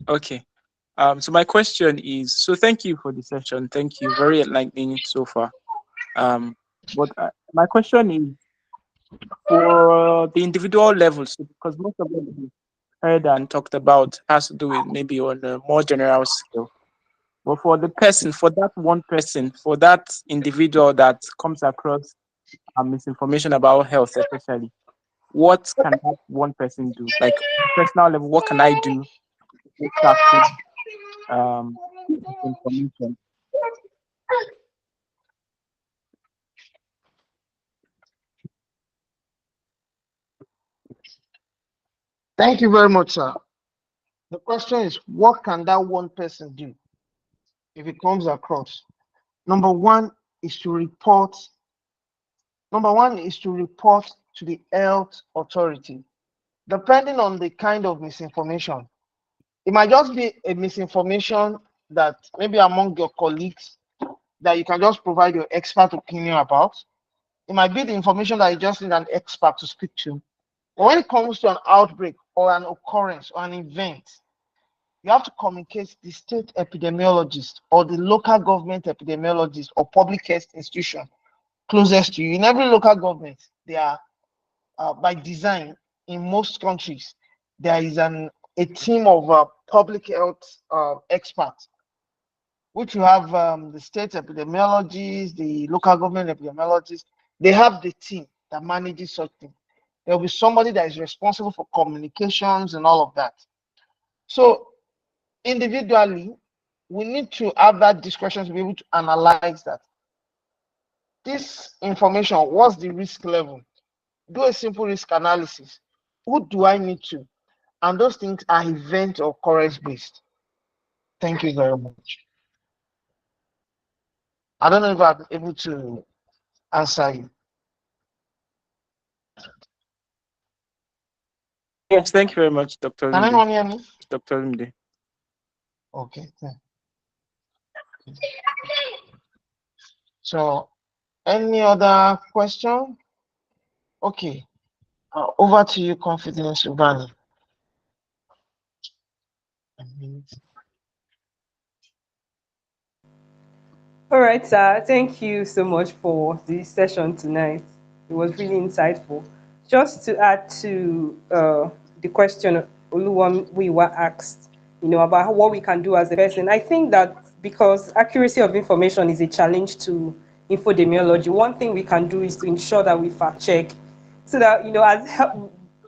S10: Okay. So my question is, so thank you for the session. Thank you. Very enlightening so far. But my question is for the individual levels, because most of what we heard and talked about has to do with maybe on a more general scale. But for the person, for that one person, for that individual that comes across misinformation about health, especially, what can that one person do? Like personal level, what can I do to tackle misinformation?
S2: Thank you very much, sir. The question is, what can that one person do if it comes across? Number one is to report. Number one is to report to the health authority. Depending on the kind of misinformation, it might just be a misinformation that maybe among your colleagues that you can just provide your expert opinion about. It might be the information that you just need an expert to speak to. But when it comes to an outbreak or an occurrence or an event, you have to communicate the state epidemiologist or the local government epidemiologist or public health institution closest to you. In every local government, they are by design in most countries, there is a team of public health experts, which you have the state epidemiologists, the local government epidemiologists. They have the team that manages such things. There will be somebody that is responsible for communications and all of that. So individually, we need to have that discussion to be able to analyze that. This information, what's the risk level? Do a simple risk analysis. Who do I need to? And those things are event or occurrence based. Thank you very much. I don't know if I'm able to answer you.
S10: Yes, thank you very much, Dr.
S2: Can
S10: Olumide.
S2: anyone hear me?
S10: Dr. Olumide.
S2: Okay. So, any other question? Okay. Over to you, Confidence Ubani.
S1: All right, sir. Thank you so much for this session tonight. It was really insightful. Just to add to the question Oluwamiwa asked, about what we can do as a person, I think that because accuracy of information is a challenge to infodemiology, one thing we can do is to ensure that we fact check, so that as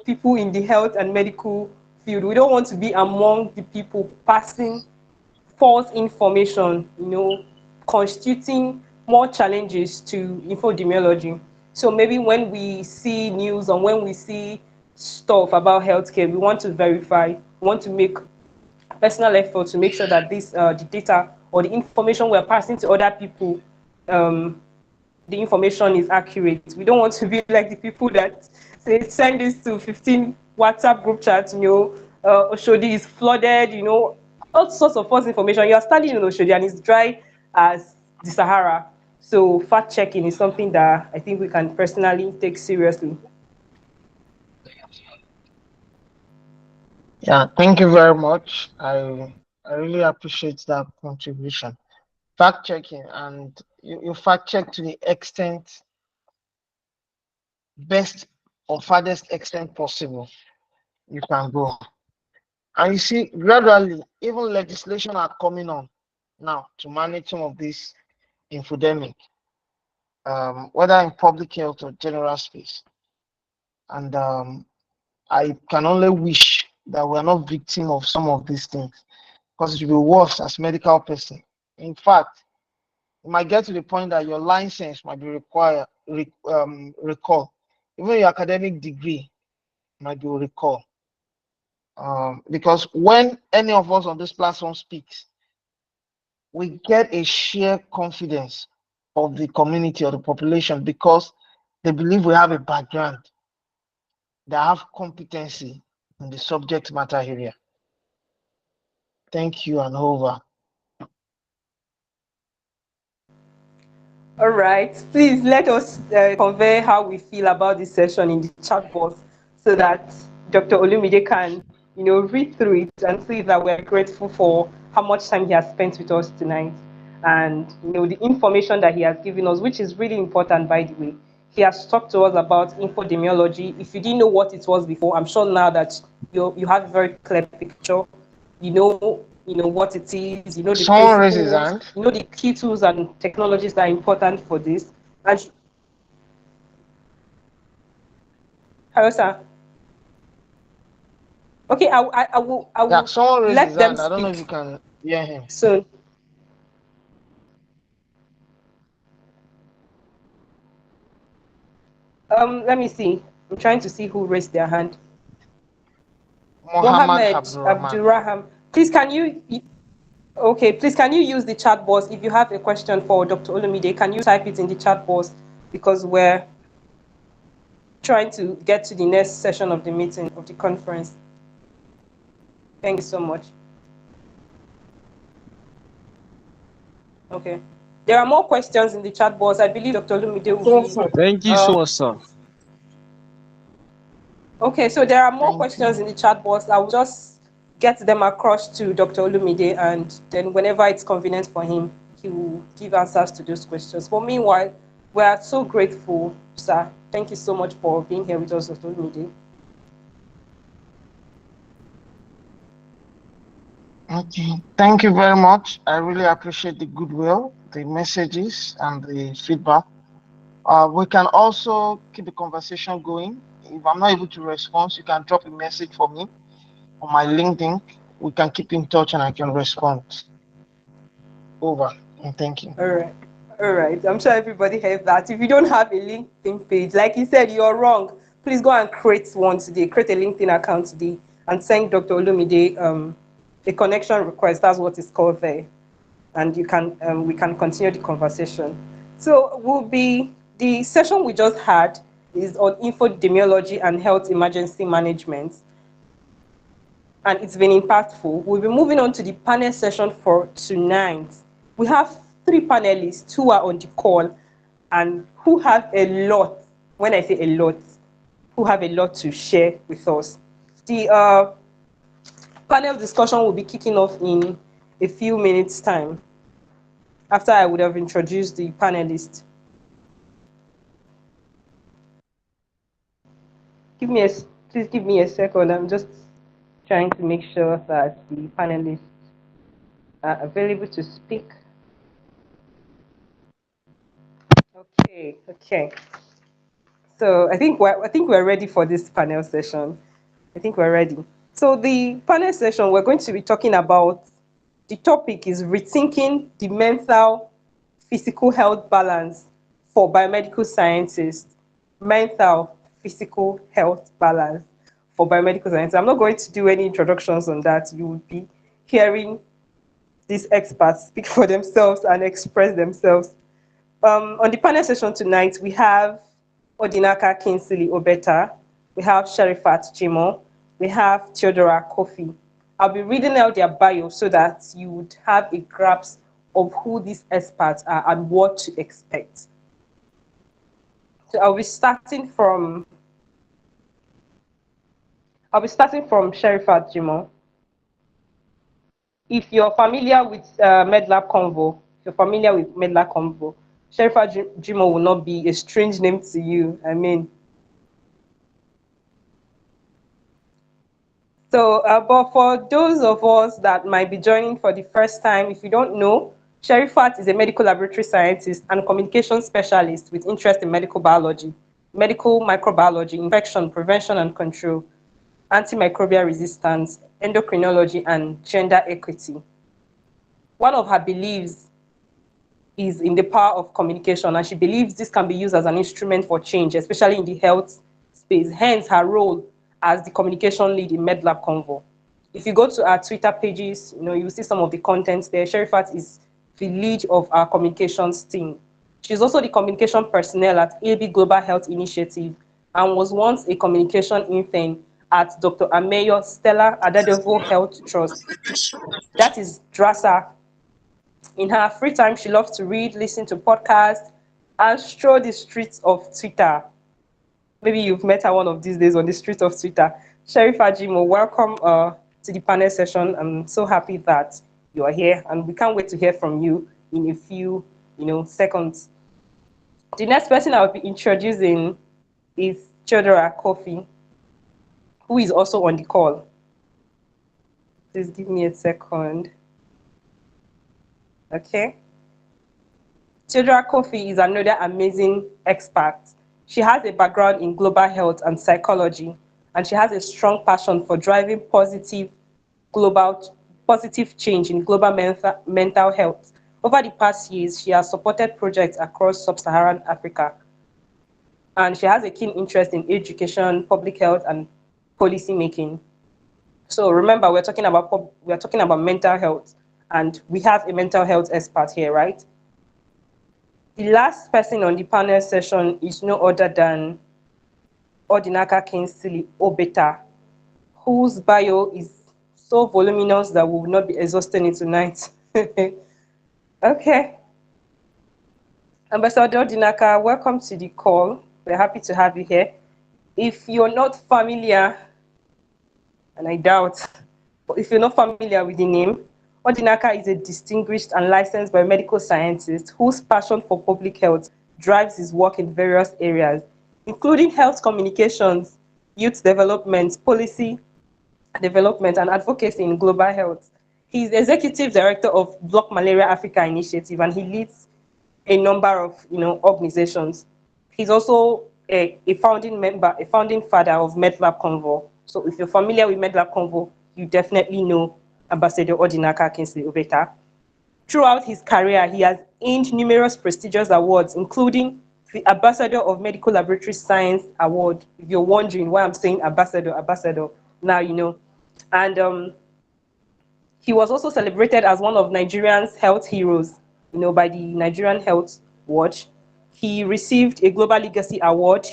S1: people in the health and medical field, we don't want to be among the people passing false information, constituting more challenges to infodemiology. So maybe when we see news or when we see stuff about healthcare, we want to verify, we want to make personal effort to make sure that this the data or the information we're passing to other people, um, the information is accurate. We don't want to be like the people that say send this to 15 WhatsApp group chats, Oshodi is flooded, all sorts of false information. You're standing in Oshodi and it's dry as the Sahara. So fact checking is something that I think we can personally take seriously.
S2: Yeah, thank you very much. I really appreciate that contribution. Fact checking, and you fact check to the extent, best or farthest extent possible you can go. And you see, gradually, even legislation are coming on now to manage some of this infodemic, whether in public health or general space. And I can only wish that we're not victim of some of these things, because it will be worse as medical person. In fact, it might get to the point that your license might be recall. Even your academic degree might be recall. Because when any of us on this platform speaks, we get a sheer confidence of the community or the population, because they believe we have a background, they have competency in the subject matter area. Thank you, and over.
S1: All right, please let us convey how we feel about this session in the chat box, so that Dr. Olumide can, read through it and see that we're grateful for how much time he has spent with us tonight, and the information that he has given us, which is really important, by the way. He has talked to us about infodemiology. If you didn't know what it was before, I'm sure now that you have a very clear picture. What it is, the
S2: Someone raise his
S1: principles,
S2: hand.
S1: the key tools and technologies that are important for this. And hello, sir. Okay, I
S2: Yeah,
S1: will
S2: someone raise his
S1: let them
S2: hand. I don't know if you
S1: speak
S2: can hear him.
S1: soon. Let me see. I'm trying to see who raised their hand.
S2: Mohammed
S1: Mohammed
S2: Abdurrahman.
S1: Abdurrahman. Please, can you? Okay, please, can you use the chat box? If you have a question for Dr. Olumide, can you type it in the chat box? Because we're trying to get to the next session of the meeting, of the conference. Thank you so much. Okay. There are more questions in the chat box. I believe Dr. Olumide will be.
S11: Thank you so much, sir.
S1: Okay, so there are more
S2: Thank
S1: questions
S2: you.
S1: in the chat box. I will just get them across to Dr. Olumide, and then whenever it's convenient for him, he will give answers to those questions. But meanwhile, we are so grateful, sir. Thank you so much for being here with us, Dr. Olumide.
S2: Okay. Thank you very much. I really appreciate the goodwill, the messages, and the feedback. We can also keep the conversation going. If I'm not able to respond, you can drop a message for me on my LinkedIn. We can keep in touch and I can respond. Over. And thank you.
S1: All right. All right. I'm sure everybody heard that. If you don't have a LinkedIn page, like you said, you're wrong. Please go and create one today. Create a LinkedIn account today and send Dr. Olumide a connection request. That's what it's called there. And we can continue the conversation. So the session we just had is on infodemiology and health emergency management. and it's been impactful. We'll be moving on to the panel session for tonight. We have 3 panelists who are on the call and who have a lot, when I say a lot, who have a lot to share with us. The panel discussion will be kicking off in a few minutes' time after I would have introduced the panelists. Please give me a second. I'm just trying to make sure that the panelists are available to speak. Okay. So I think we're ready for this panel session. I think we're ready. So the panel session, we're going to be talking about, the topic is rethinking the mental physical health balance for biomedical scientists. Mental physical health balance for biomedical scientists. I'm not going to do any introductions on that. You will be hearing these experts speak for themselves and express themselves. On the panel session tonight, we have Odinaka Kinsley Obeta, we have Sherifat Jimo, we have Theodora Kofi. I'll be reading out their bio so that you would have a grasp of who these experts are and what to expect. So I'll be starting from Sherifat Jimo. If you're familiar with MedLabConvo, Sherifat Jimo will not be a strange name to you. I mean, so, but for those of us that might be joining for the first time, if you don't know, Sherifat is a medical laboratory scientist and communication specialist with interest in medical biology, medical microbiology, infection prevention and control, antimicrobial resistance, endocrinology, and gender equity. One of her beliefs is in the power of communication, and she believes this can be used as an instrument for change, especially in the health space. Hence, her role as the communication lead in MedLabConvo. If you go to our Twitter pages, you'll see some of the contents there. Sherifat is the lead of our communications team. She's also the communication personnel at AB Global Health Initiative and was once a communication intern at Dr. Ameyo Stella Adadevo Health Trust. That is DRASA. In her free time, she loves to read, listen to podcasts, and stroll the streets of Twitter. Maybe you've met her one of these days on the streets of Twitter. Sherifat Jimo, welcome to the panel session. I'm so happy that you are here, and we can't wait to hear from you in a few, seconds. The next person I'll be introducing is Theodora Kofi, who is also on the call. Please give me a second. Okay. Theodora Kofi is another amazing expert. She has a background in global health and psychology, and she has a strong passion for driving positive change in global mental health. Over the past years, she has supported projects across sub-Saharan Africa, and she has a keen interest in education, public health, and policy making. So remember, we're talking about mental health, and we have a mental health expert here, right? The last person on the panel session is no other than Odinaka Kinsley Obeta, whose bio is so voluminous that we will not be exhausting it tonight. Okay. Ambassador Odinaka, welcome to the call. We're happy to have you here. If you're not familiar, and I doubt, but if you're not familiar with the name, Odinaka is a distinguished and licensed biomedical scientist whose passion for public health drives his work in various areas, including health communications, youth development, policy development, and advocacy in global health. He's executive director of Block Malaria Africa Initiative, and he leads a number of organizations. He's also a founding member, a founding father of MedLabConvo. So if you're familiar with MedLabConvo, you definitely know Ambassador Odinaka Kinsley Obeta. Throughout his career, he has earned numerous prestigious awards, including the Ambassador of Medical Laboratory Science Award. If you're wondering why I'm saying ambassador, now you know. And he was also celebrated as one of Nigerians' health heroes, by the Nigerian Health Watch. He received a Global Legacy Award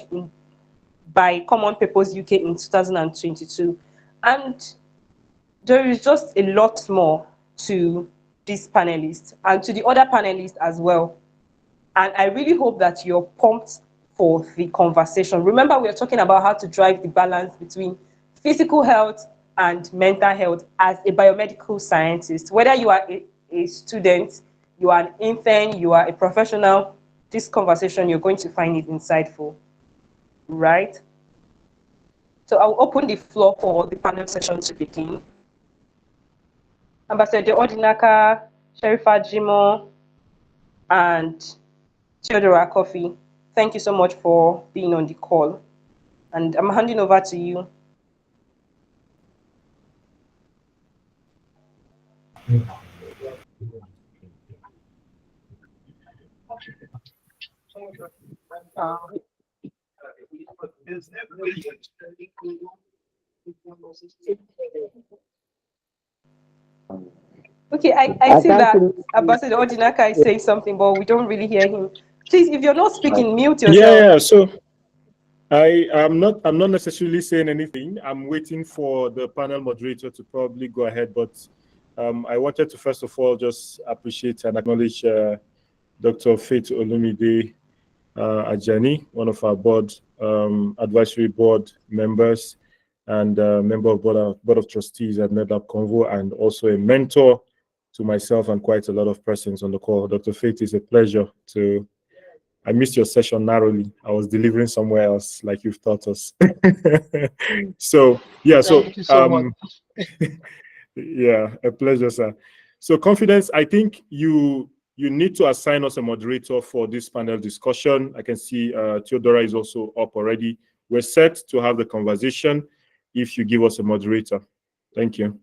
S1: by Common Purpose UK in 2022. And there is just a lot more to this panelist and to the other panelists as well. And I really hope that you're pumped for the conversation. Remember, we're talking about how to drive the balance between physical health and mental health as a biomedical scientist. Whether you are a student, you are an intern, you are a professional, this conversation, you're going to find it insightful, right? So I'll open the floor for the panel session to begin. Ambassador Odinaka, Sherifa Jimo, and Theodora Coffee, thank you so much for being on the call. And I'm handing over to you. Okay, I see that Ambassador Odinaka is saying something, but we don't really hear him. Please, if you're not speaking, mute yourself.
S11: Yeah, so I'm not necessarily saying anything. I'm waiting for the panel moderator to probably go ahead, but I wanted to first of all just appreciate and acknowledge Dr. Faith Olumide Ajani, one of our board advisory board members and member of board of trustees at MedLabConvo, and also a mentor to myself and quite a lot of persons on the call. Dr. Faith, it's a pleasure to. I missed your session narrowly. I was delivering somewhere else, like you've taught us. So yeah,
S2: Thank you so much.
S11: Yeah, a pleasure, sir. So confidence, I think you need to assign us a moderator for this panel discussion. I can see Theodora is also up already. We're set to have the conversation if you give us a moderator. Thank you.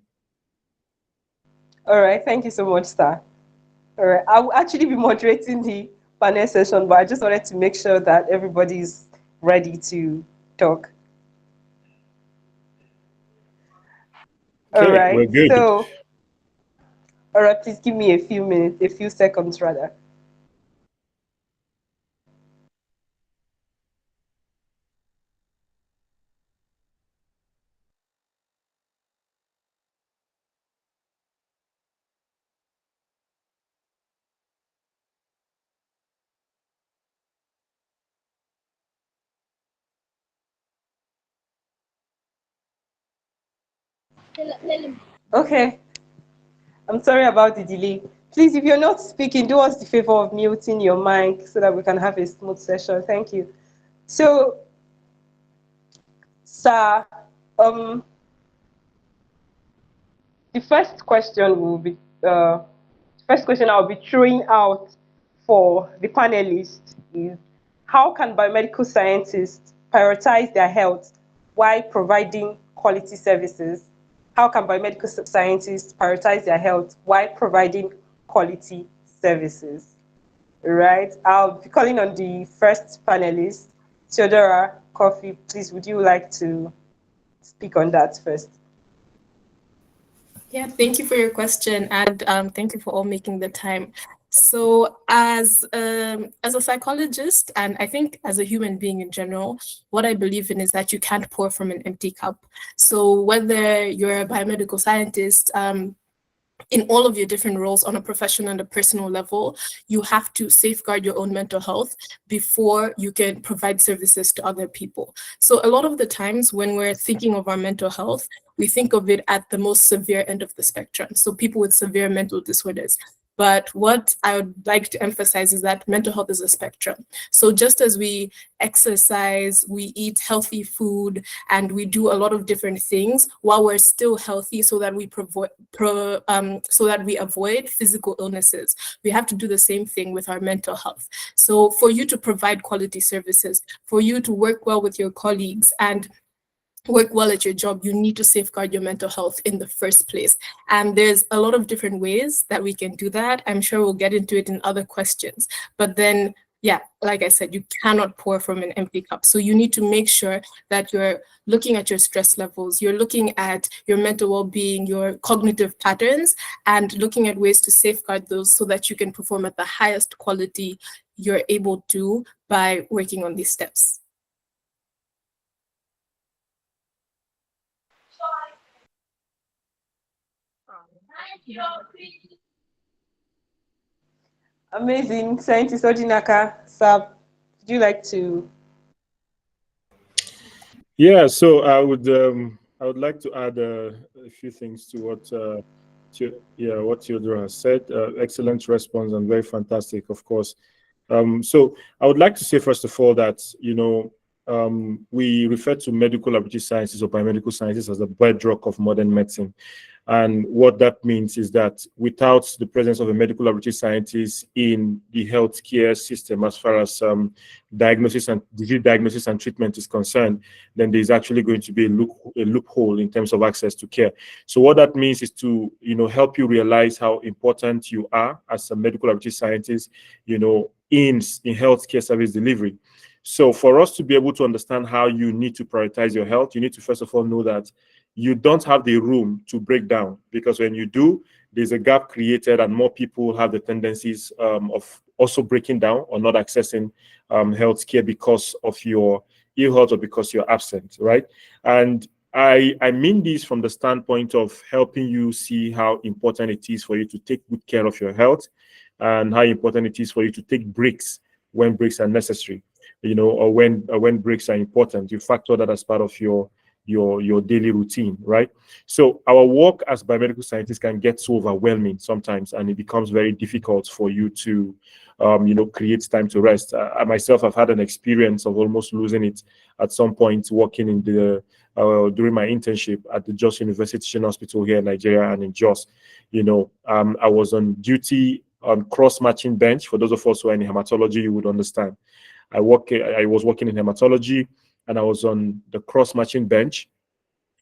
S1: All right, thank you so much, sir. All right, I will actually be moderating the panel session, but I just wanted to make sure that everybody is ready to talk.
S11: Okay,
S1: all right,
S11: we're good.
S1: So, all right, please give me a few minutes, a few seconds rather. Okay, I'm sorry about the delay. Please, if you're not speaking, do us the favor of muting your mic so that we can have a smooth session. Thank you. So, sir, the first question will be first question I'll be throwing out for the panelists is, how can biomedical scientists prioritize their health while providing quality services? How can biomedical scientists prioritize their health while providing quality services? Right. I'll be calling on the first panelist, Theodora Coffee. Please, would you like to speak on that first?
S12: Yeah, thank you for your question, and thank you for all making the time. So as a psychologist, and I think as a human being in general, what I believe in is that you can't pour from an empty cup. So whether you're a biomedical scientist, in all of your different roles on a professional and a personal level, you have to safeguard your own mental health before you can provide services to other people. So a lot of the times when we're thinking of our mental health, we think of it at the most severe end of the spectrum. So people with severe mental disorders. But what I would like to emphasize is that mental health is a spectrum. So just as we exercise, we eat healthy food, and we do a lot of different things while we're still healthy so that we avoid physical illnesses, we have to do the same thing with our mental health. So for you to provide quality services, for you to work well with your colleagues and work well at your job, you need to safeguard your mental health in the first place. And there's a lot of different ways that we can do that. I'm sure we'll get into it in other questions. But then, yeah, like I said, you cannot pour from an empty cup. So you need to make sure that you're looking at your stress levels, you're looking at your mental well-being, your cognitive patterns, and looking at ways to safeguard those so that you can perform at the highest quality you're able to by working on these steps.
S1: Amazing. Scientist Odinaka, Sab, would you like to?
S11: Yeah, so I would like to add a few things to what what Theodora has said. Excellent response and very fantastic, of course. So I would like to say first of all that we refer to medical laboratory sciences or biomedical sciences as the bedrock of modern medicine. And what that means is that without the presence of a medical laboratory scientist in the healthcare system, as far as disease diagnosis and treatment is concerned, then there's actually going to be a loophole in terms of access to care. So what that means is to help you realize how important you are as a medical laboratory scientist, in healthcare service delivery. So for us to be able to understand how you need to prioritize your health, you need to first of all know that you don't have the room to break down, because when you do, there's a gap created and more people have the tendencies of also breaking down or not accessing healthcare because of your ill health or because you're absent, right? And I mean this from the standpoint of helping you see how important it is for you to take good care of your health and how important it is for you to take breaks when breaks are necessary, or when breaks are important. You factor that as part of your daily routine, right? So our work as biomedical scientists can get so overwhelming sometimes, and it becomes very difficult for you to create time to rest. I myself have had an experience of almost losing it at some point working in the during my internship at the Jos University Teaching Hospital here in Nigeria and in Jos. I was on duty on cross-matching bench. For those of us who are in hematology, you would understand. I was working in hematology, and I was on the cross-matching bench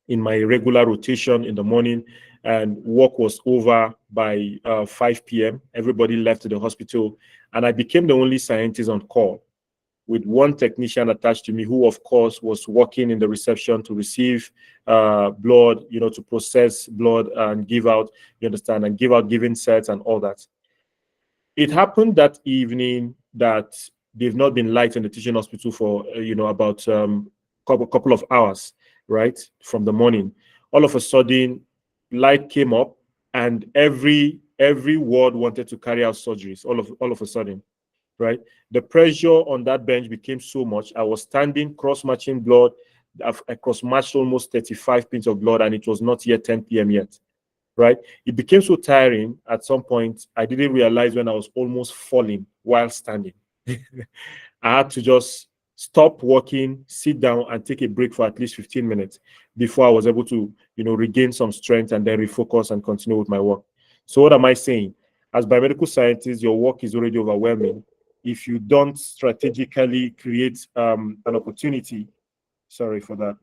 S11: in my regular rotation in the morning, and work was over by 5 p.m. Everybody left the hospital, and I became the only scientist on call with one technician attached to me who, of course, was working in the reception to receive blood, to process blood and give out, and give out giving sets and all that. It happened that evening that they've not been light in the teaching hospital for about couple of hours, right, from the morning. All of a sudden, light came up, and every ward wanted to carry out surgeries. All of a sudden, right? The pressure on that bench became so much. I was standing cross-matching blood. I cross-matched almost 35 pints of blood, and it was not yet 10 p.m. yet. Right? It became so tiring at some point, I didn't realize when I was almost falling while standing. I had to just stop working, sit down, and take a break for at least 15 minutes before I was able to, regain some strength and then refocus and continue with my work. So what am I saying? As biomedical scientists, your work is already overwhelming. If you don't strategically create an opportunity, sorry for that.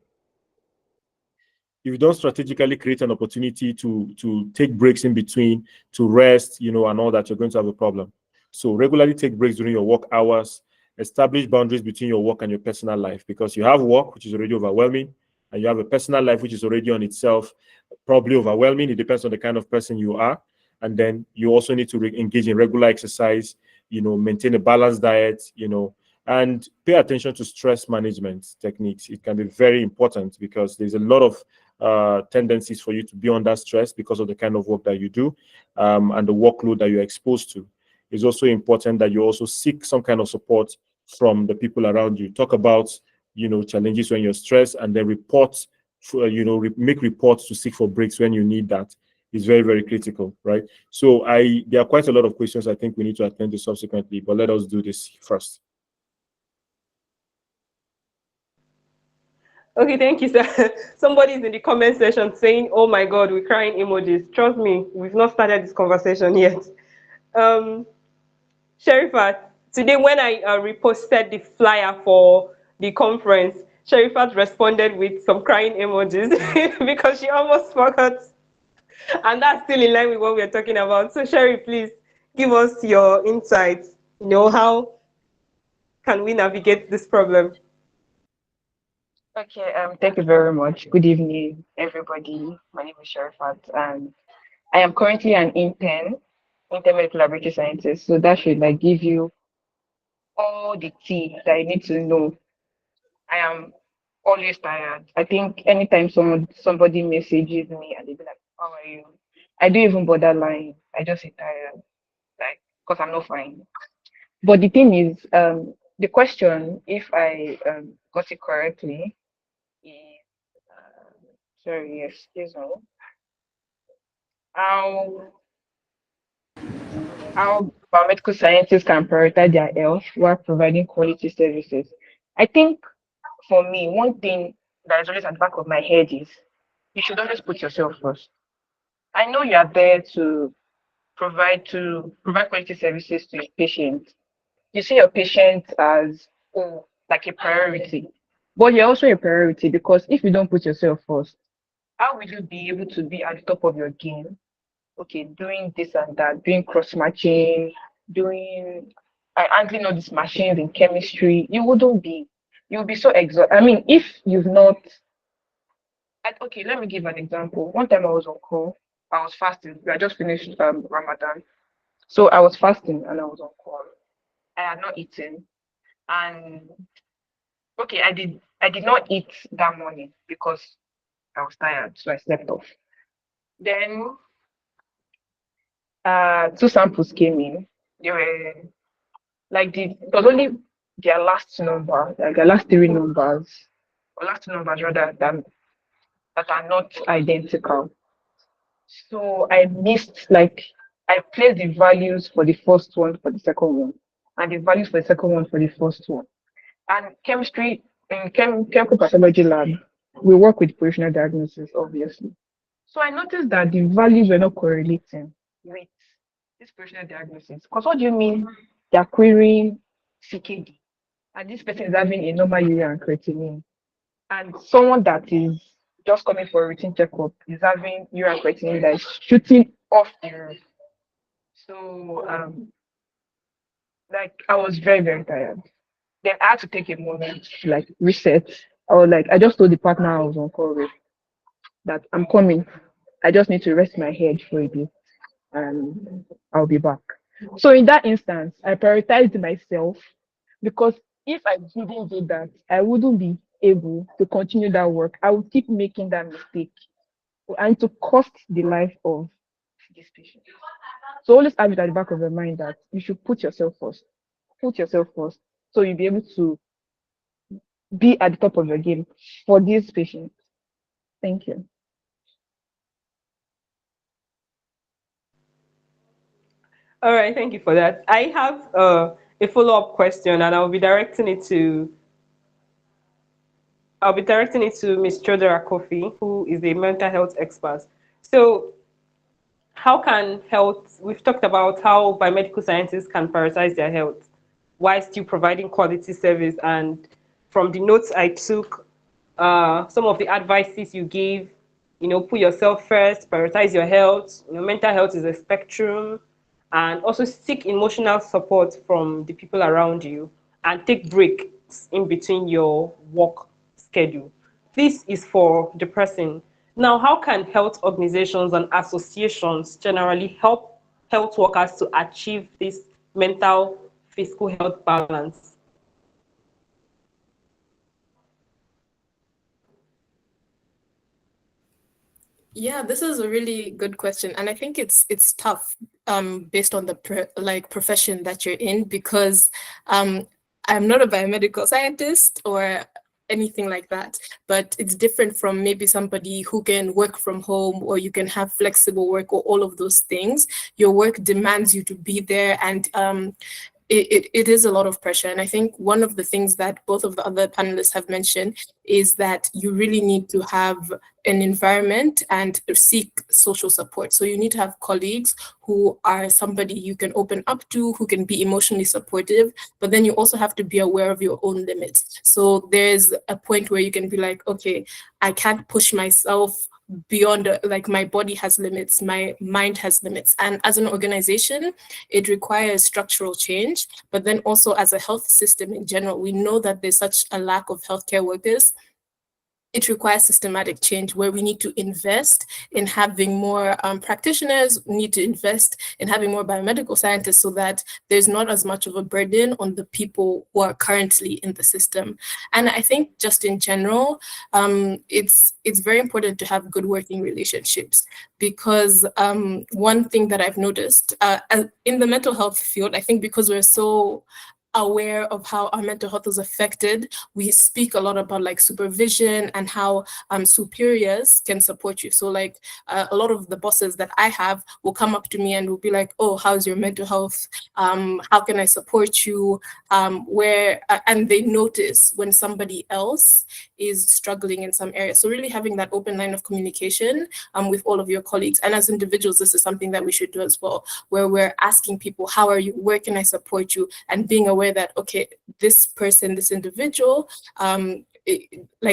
S11: If you don't strategically create an opportunity to take breaks in between, to rest, and all that, you're going to have a problem. So regularly take breaks during your work hours. Establish boundaries between your work and your personal life, because you have work, which is already overwhelming, and you have a personal life, which is already on itself probably overwhelming. It depends on the kind of person you are. And then you also need to engage in regular exercise, maintain a balanced diet, and pay attention to stress management techniques. It can be very important because there's a lot of tendencies for you to be under stress because of the kind of work that you do and the workload that you're exposed to. It's also important that you also seek some kind of support from the people around you. Talk about, challenges when you're stressed, and then report, make reports to seek for breaks when you need that. Is very, very critical, right? So there are quite a lot of questions I think we need to attend to subsequently, but let us do this first.
S1: Okay, thank you, sir. Somebody's in the comment section saying, "Oh my God, we're crying emojis." Trust me, we've not started this conversation yet. Sherifat, today when I reposted the flyer for the conference, Sherifat responded with some crying emojis because she almost forgot. And that's still in line with what we're talking about. So Sherry, please give us your insights. How can we navigate this problem?
S13: Okay, thank you very much. Good evening, everybody. My name is Sherifat, and I am currently an intern medical laboratory scientist. So that should give you all the tea that you need to know. I am always tired. I think anytime somebody messages me and they be like, "How are you?" I don't even bother lying. I just say tired, like, because I'm not fine. But the thing is, the question, if I got it correctly, is sorry, excuse me, how how biomedical scientists can prioritize their health while providing quality services. I think for me, one thing that is always at the back of my head is you should always put yourself first. I know you are there to provide quality services to your patient. You see your patient as like a priority, but you're also a priority because if you don't put yourself first, how will you be able to be at the top of your game? Okay, doing this and that, doing cross matching, doing handling all these machines in chemistry. You wouldn't be. You'll be so exhausted. I mean, if you've not. Okay, let me give an example. One time I was on call. I was fasting. We had just finished Ramadan, so I was fasting and I was on call. I had not eaten, and okay, I did not eat that morning because I was tired, so I slept off. Then two samples came in. They were like it was only their last number, like their last three numbers, or last two numbers rather than that are not identical. So I missed like I placed the values for the first one for the second one, and the values for the second one for the first one. And chemistry in chemical pathology lab, we work with positional diagnosis, obviously. So I noticed that the values were not correlating with this positional diagnosis. Because what do you mean they're querying CKD and this person is having a normal urea and creatinine, and someone that is just coming for a routine checkup is having urea and creatinine that is shooting off the roof. So like I was very, very tired. Then I had to take a moment to like reset. Or like I just told the partner I was on call with that I'm coming. I just need to rest my head for a bit and I'll be back. So in that instance, I prioritized myself because if I didn't do that, I wouldn't be able to continue that work. I would keep making that mistake and to cost the life of this patient. So always have it at the back of your mind that you should put yourself first. Put yourself first so you'll be able to be at the top of your game for these patients. Thank you.
S1: All right, thank you for that. I have a follow-up question, and I'll be directing it to Ms. Chodera Kofi, who is a mental health expert. So, how can health? We've talked about how biomedical scientists can prioritize their health while still providing quality service. And from the notes I took, some of the advices you gave, put yourself first, prioritize your health. Mental health is a spectrum, and also seek emotional support from the people around you, and take breaks in between your work schedule. This is for the person. Now, how can health organizations and associations generally help health workers to achieve this mental physical health balance?
S12: Yeah, this is a really good question, and I think it's tough based on the profession that you're in, because I'm not a biomedical scientist or anything like that, but it's different from maybe somebody who can work from home, or you can have flexible work, or all of those things. Your work demands you to be there, and it is a lot of pressure. And I think one of the things that both of the other panelists have mentioned is that you really need to have an environment and seek social support. So you need to have colleagues who are somebody you can open up to, who can be emotionally supportive, but then you also have to be aware of your own limits. So there's a point where you can be like, okay, I can't push myself beyond, like, my body has limits, my mind has limits. And as an organization, it requires structural change, but then also as a health system in general, we know that there's such a lack of healthcare workers. it requires systematic change where we need to invest in having more practitioners, we need to invest in having more biomedical scientists so that there's not as much of a burden on the people who are currently in the system. And I think just in general, it's very important to have good working relationships, because one thing that I've noticed in the mental health field, I think because we're so aware of how our mental health is affected, we speak a lot about like supervision and how superiors can support you. So like a lot of the bosses that I have will come up to me and will be like, oh, how's your mental health? How can I support you? And they notice when somebody else is struggling in some area. So really having that open line of communication with all of your colleagues. And as individuals, this is something that we should do as well, where we're asking people, how are you? Where can I support you? And being aware that, okay, this person, this individual,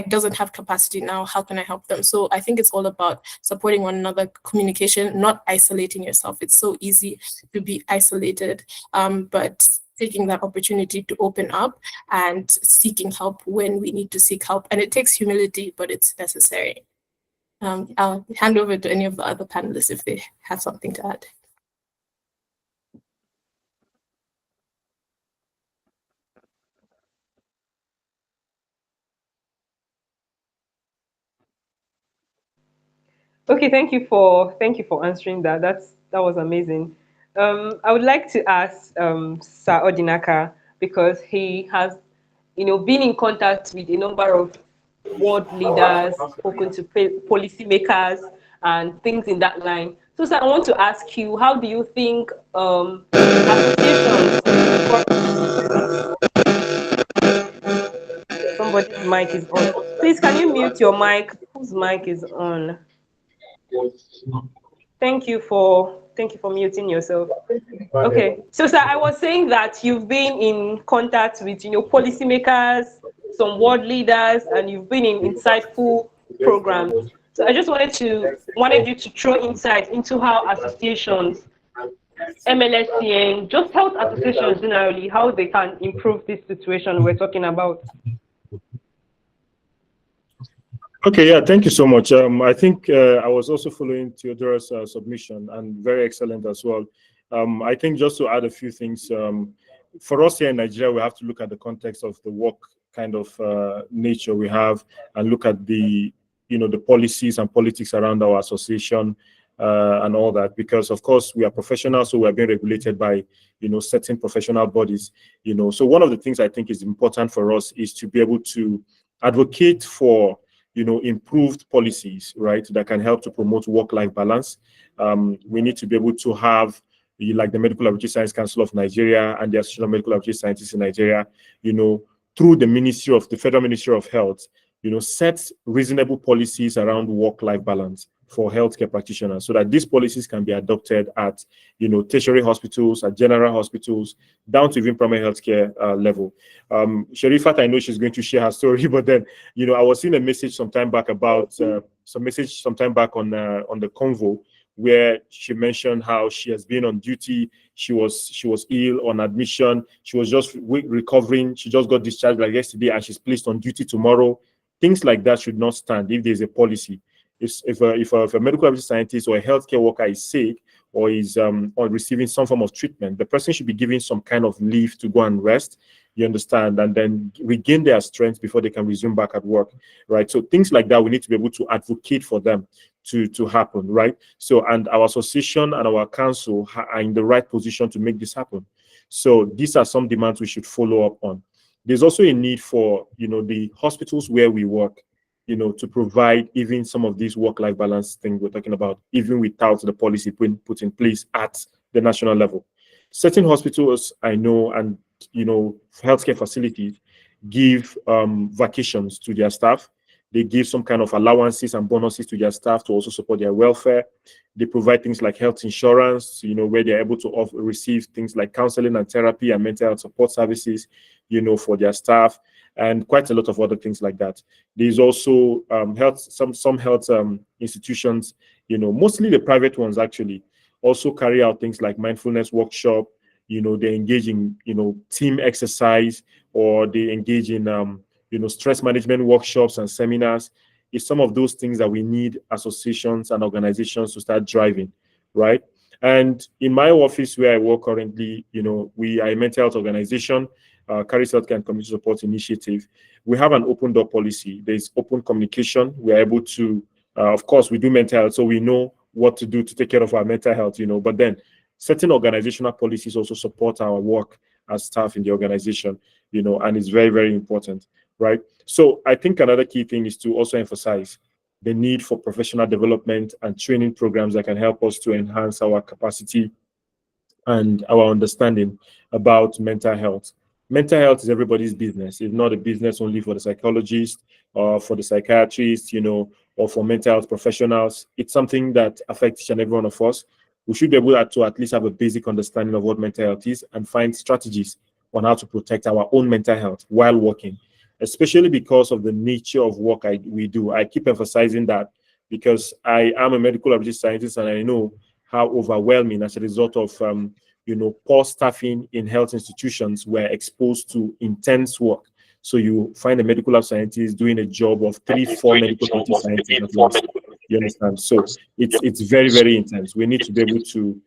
S12: doesn't have capacity now, how can I help them? So I think it's all about supporting one another, communication, not isolating yourself. It's so easy to be isolated, but taking that opportunity to open up and seeking help when we need to seek help. And it takes humility, but it's necessary. I'll hand over to any of the other panelists if they have something to add.
S1: Okay, thank you for answering that. That was amazing. I would like to ask Sir Odinaka, because he has, been in contact with a number of world leaders, spoken to policymakers, and things in that line. So, sir, I want to ask you, how do you think associations? Somebody's mic is on. Please, can you mute your mic? Whose mic is on? Thank you for muting yourself. Okay, so sir, I was saying that you've been in contact with policymakers, some world leaders, and you've been in insightful programs. So I just wanted you to throw insight into how associations, MLSCN, just health associations generally, how they can improve this situation we're talking about.
S11: Okay, yeah, thank you so much. I think I was also following Theodora's submission, and very excellent as well. I think just to add a few things, for us here in Nigeria, we have to look at the context of the work kind of nature we have, and look at the policies and politics around our association and all that, because of course we are professionals, so we are being regulated by certain professional bodies. So one of the things I think is important for us is to be able to advocate for improved policies, right, that can help to promote work-life balance. We need to be able to have, like the Medical Laboratory Science Council of Nigeria and the Association of Medical Laboratory Scientists in Nigeria, through the Federal Ministry of Health, set reasonable policies around work-life balance for healthcare practitioners, so that these policies can be adopted at, tertiary hospitals, at general hospitals, down to even primary healthcare level. Sherifat, I know she's going to share her story, but then, I was seeing a message sometime back about on the Convo, where she mentioned how she has been on duty. She was ill on admission. She was just recovering. She just got discharged like yesterday, and she's placed on duty tomorrow. Things like that should not stand if there's a policy. If a medical scientist or a healthcare worker is sick or is or receiving some form of treatment, the person should be given some kind of leave to go and rest, you understand, and then regain their strength before they can resume back at work, right? So things like that, we need to be able to advocate for them to happen, right? So, and our association and our council are in the right position to make this happen. So these are some demands we should follow up on. There's also a need for, the hospitals where we work, to provide even some of these work-life balance things we're talking about, even without the policy put in place at the national level. Certain hospitals I know, and healthcare facilities give vacations to their staff. They give some kind of allowances and bonuses to their staff to also support their welfare. They provide things like health insurance, where they're able to receive things like counseling and therapy and mental health support services, for their staff, and quite a lot of other things like that. There's also some health institutions, mostly the private ones actually, also carry out things like mindfulness workshop. They engage in team exercise, or they engage in stress management workshops and seminars. is some of those things that we need associations and organizations to start driving, right? And in my office where I work currently, we are a mental health organization, carries healthcare and community support initiative. We have an open door policy. There's open communication. We're able to, of course, we do mental health, so we know what to do to take care of our mental health, but then certain organizational policies also support our work as staff in the organization, and it's very, very important, right? So I think another key thing is to also emphasize the need for professional development and training programs that can help us to enhance our capacity and our understanding about mental health. Mental health is everybody's business. It's not a business only for the psychologist or for the psychiatrist, or for mental health professionals. It's something that affects each and every one of us. We should be able to at least have a basic understanding of what mental health is and find strategies on how to protect our own mental health while working, especially because of the nature of work we do. I keep emphasizing that because I am a medical laboratory scientist, and I know how overwhelming as a result of poor staffing in health institutions were exposed to intense work. So you find a medical lab scientist doing a job of 3-4 medical laboratory scientists at once. You understand? So it's very, very intense. We need to be able to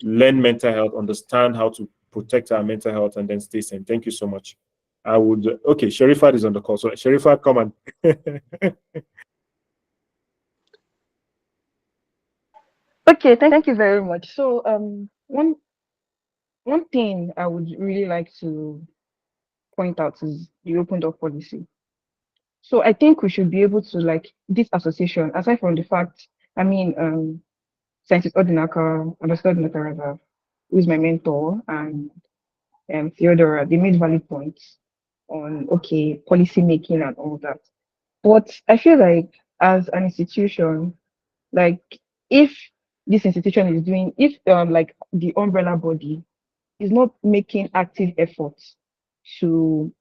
S11: learn mental health, understand how to protect our mental health, and then stay sane. Thank you so much. Okay, Sharifat is on the call. So Sharifat, come on.
S13: Okay, thank you very much. So one thing I would really like to point out is the open door policy. So I think we should be able to, like, this association, aside from the fact, Scientist Odinaka, understood Odinaka, who is my mentor, and Theodora, they made valid points on policy making and all that. But I feel like as an institution, like, if this institution is doing, if like the umbrella body is not making active efforts to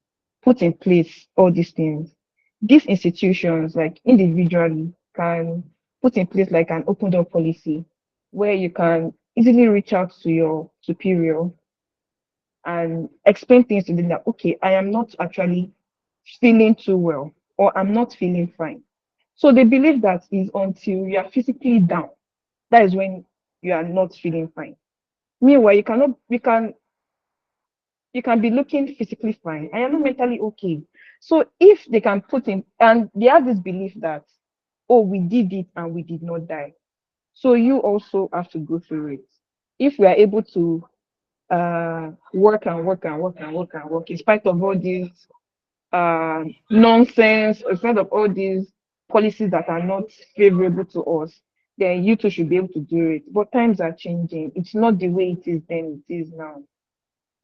S13: put in place all these things, these institutions, like, individually can put in place like an open door policy where you can easily reach out to your superior and explain things to them that, okay, I am not actually feeling too well, or I'm not feeling fine. So they believe that is until you are physically down, that is when you are not feeling fine. Meanwhile, you can be looking physically fine and you're not mentally okay. So if they can put in, and they have this belief that, oh, we did it and we did not die, so you also have to go through it. If we are able to work and work and work and work and work in spite of all these nonsense, in spite of all these policies that are not favorable to us, then you too should be able to do it. But times are changing. It's not the way it is then, it is now.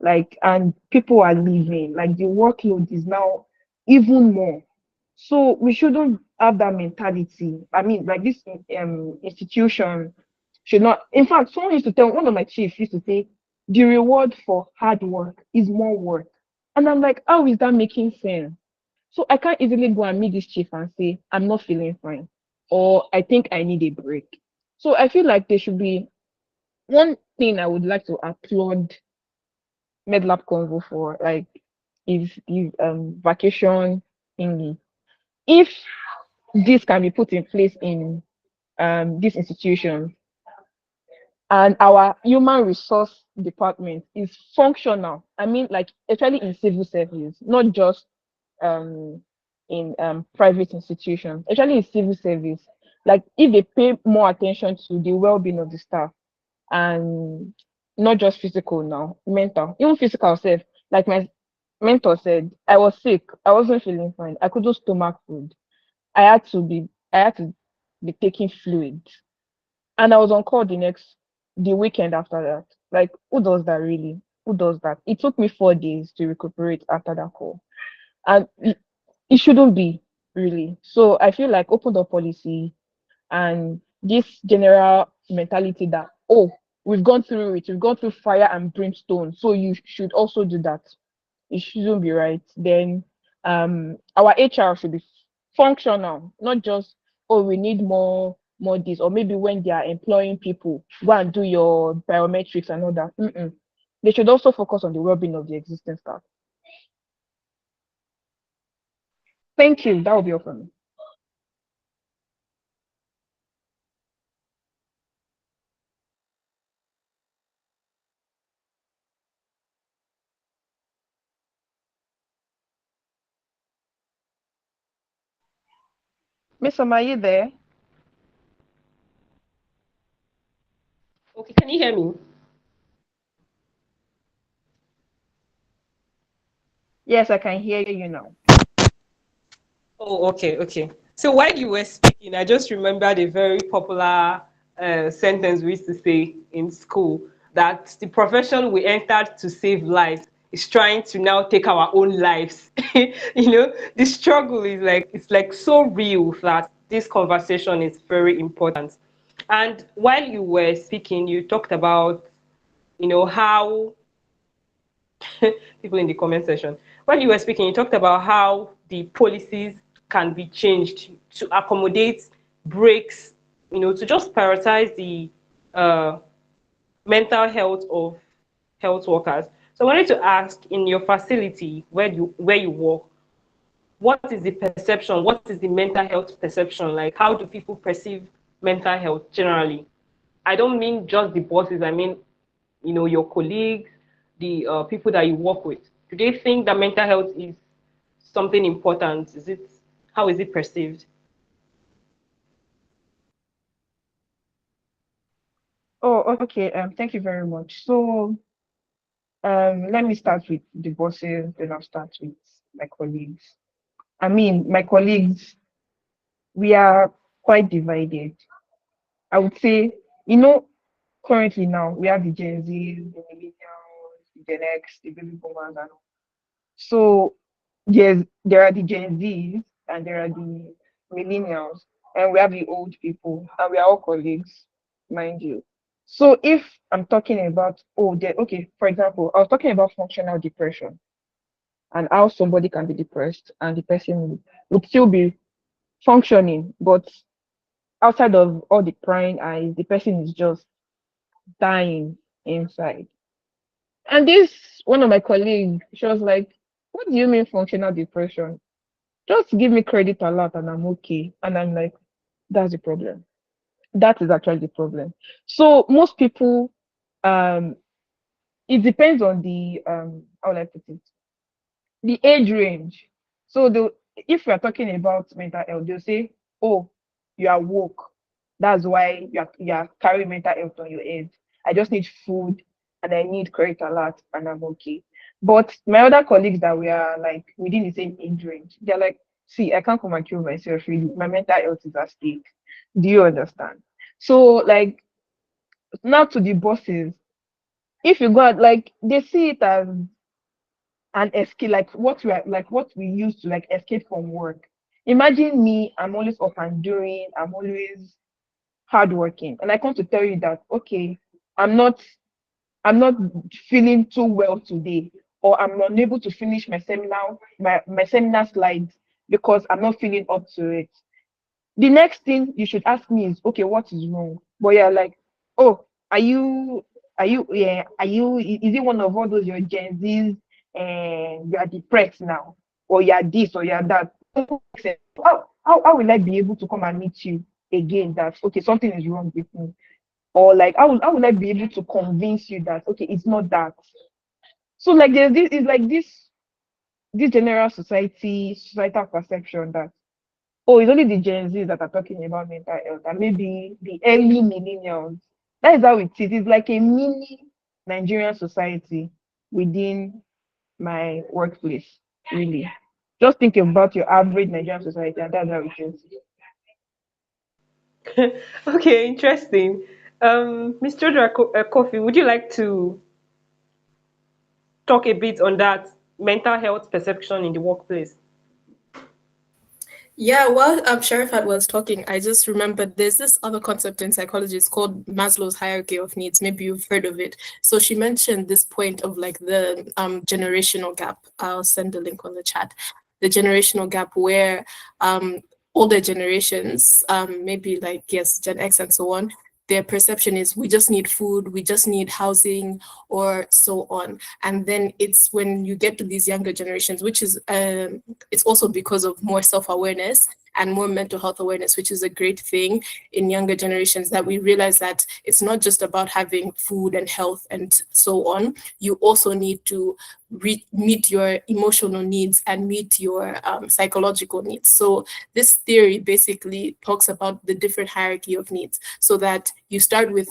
S13: Like, and people are leaving, like, the workload is now even more. So we shouldn't have that mentality. Like, this institution should not, in fact, someone used to tell, one of my chiefs used to say, the reward for hard work is more work. And I'm like, how is that making sense? So I can't easily go and meet this chief and say, I'm not feeling fine, or I think I need a break. So I feel like there should be one thing I would like to applaud MedLabConvo for, like, is the vacation thingy. If this can be put in place in this institution, and our human resource department is functional, like, especially in civil service, not just in private institutions, especially in civil service, like, if they pay more attention to the well-being of the staff, and not just physical now, mental, even physical self. Like my mentor said, I was sick, I wasn't feeling fine, I could do stomach food, I had to be taking fluids, and I was on call the weekend after that. Like, who does that really? Who does that? It took me 4 days to recuperate after that call. And it shouldn't be, really. So I feel like open door policy and this general mentality that, oh, we've gone through it, we've gone through fire and brimstone, so you should also do that. It shouldn't be right. Then our HR should be functional, not just, oh, we need more this, or maybe when they are employing people, go and do your biometrics and all that. They should also focus on the well-being of the existing staff. Thank you. That will be all for me. Miss Am, are you there?
S1: Okay, can you hear me?
S13: Yes, I can hear you now.
S1: Oh, okay, okay. So while you were speaking, I just remembered a very popular sentence we used to say in school, that the profession we entered to save lives is trying to now take our own lives. The struggle is like, it's like so real that this conversation is very important. And while you were speaking, you talked about, how people in the comment section. When you were speaking, you talked about how the policies can be changed to accommodate breaks, to just prioritize the uh, mental health of health workers. So I wanted to ask, in your facility where you work, what is the perception? What is the mental health perception? Like, how do people perceive mental health generally? I don't mean just the bosses. I mean, your colleagues, the people that you work with. Do they think that mental health is something important? How is it perceived?
S13: Oh, okay. Thank you very much. So, let me start with the bosses, then I'll start with my colleagues. I mean, my colleagues, we are quite divided. I would say, currently now we have the Gen Zs, the millennials, the Gen X, the baby boomers, and all. So there are the Gen Zs and there are the millennials, and we have the old people, and we are all colleagues, mind you. So if I'm talking about, okay, for example, I was talking about functional depression and how somebody can be depressed and the person would still be functioning, but outside of all the crying eyes, the person is just dying inside. And this one of my colleagues, she was like, "What do you mean functional depression? Just give me credit a lot and I'm okay." And I'm like, that's the problem. That is actually the problem. So most people, um, it depends on the how will I put it, the age range. So if we are talking about mental health, they'll say, "Oh, you are woke. That's why you are carrying mental health on your head. I just need food and I need credit alert and I'm okay." But my other colleagues that we are like within the same age range, they're like, "See, I can't come and kill myself. Really, my mental health is at stake." Do you understand? So like now to the bosses, if you got like they see it as and escape, like what we use to like escape from work. Imagine me, I'm always up and doing, I'm always hardworking, and I come to tell you that okay, i'm not I'm not feeling too well today, or I'm unable to finish my seminar slides because I'm not feeling up to it. The next thing you should ask me is, okay, what is wrong? But you're like, oh, are you, yeah, is it one of all those your Gen Zs and you are depressed now, or you are this, or you are that? How will I be able to come and meet you again that, okay, something is wrong with me? Or like, how will I be able to convince you that, okay, it's not that? So like, there's this, it's like this general societal perception that, oh, it's only the Gen Zs that are talking about mental health, and maybe the early millennials. That is how it is. It's like a mini Nigerian society within my workplace, really. Just think about your average Nigerian society, and that's how it is.
S1: Okay, interesting. Mr. Kofi, would you like to talk a bit on that mental health perception in the workplace?
S12: Yeah, while Sharifat was talking, I just remembered there's this other concept in psychology. It's called Maslow's hierarchy of needs. Maybe you've heard of it. So she mentioned this point of like the generational gap. I'll send the link on the chat. The generational gap where older generations, maybe like, yes, Gen X and so on, their perception is we just need food, we just need housing, or so on. And then it's when you get to these younger generations, which is it's also because of more self-awareness, and more mental health awareness, which is a great thing in younger generations, that we realize that it's not just about having food and health and so on. You also need to meet your emotional needs and meet your psychological needs. So this theory basically talks about the different hierarchy of needs, so that you start with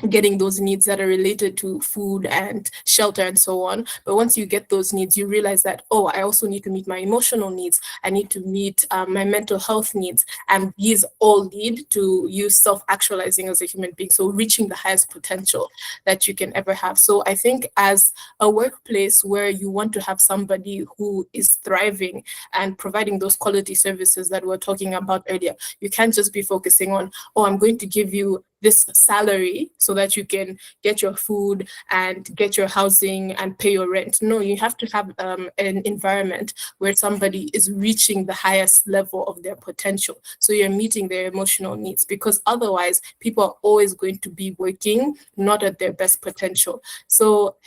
S12: getting those needs that are related to food and shelter and so on. But once you get those needs, you realize that, oh, I also need to meet my emotional needs. I need to meet my mental health needs. And these all lead to you self-actualizing as a human being. So reaching the highest potential that you can ever have. So I think as a workplace where you want to have somebody who is thriving and providing those quality services that we were talking about earlier, you can't just be focusing on, oh, I'm going to give you this salary so that you can get your food and get your housing and pay your rent. No, you have to have an environment where somebody is reaching the highest level of their potential. So you're meeting their emotional needs, because otherwise people are always going to be working not at their best potential. So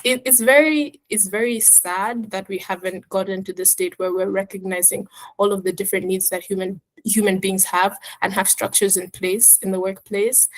S12: it's very sad that we haven't gotten to the state where we're recognizing all of the different needs that human beings have and have structures in place in the workplace.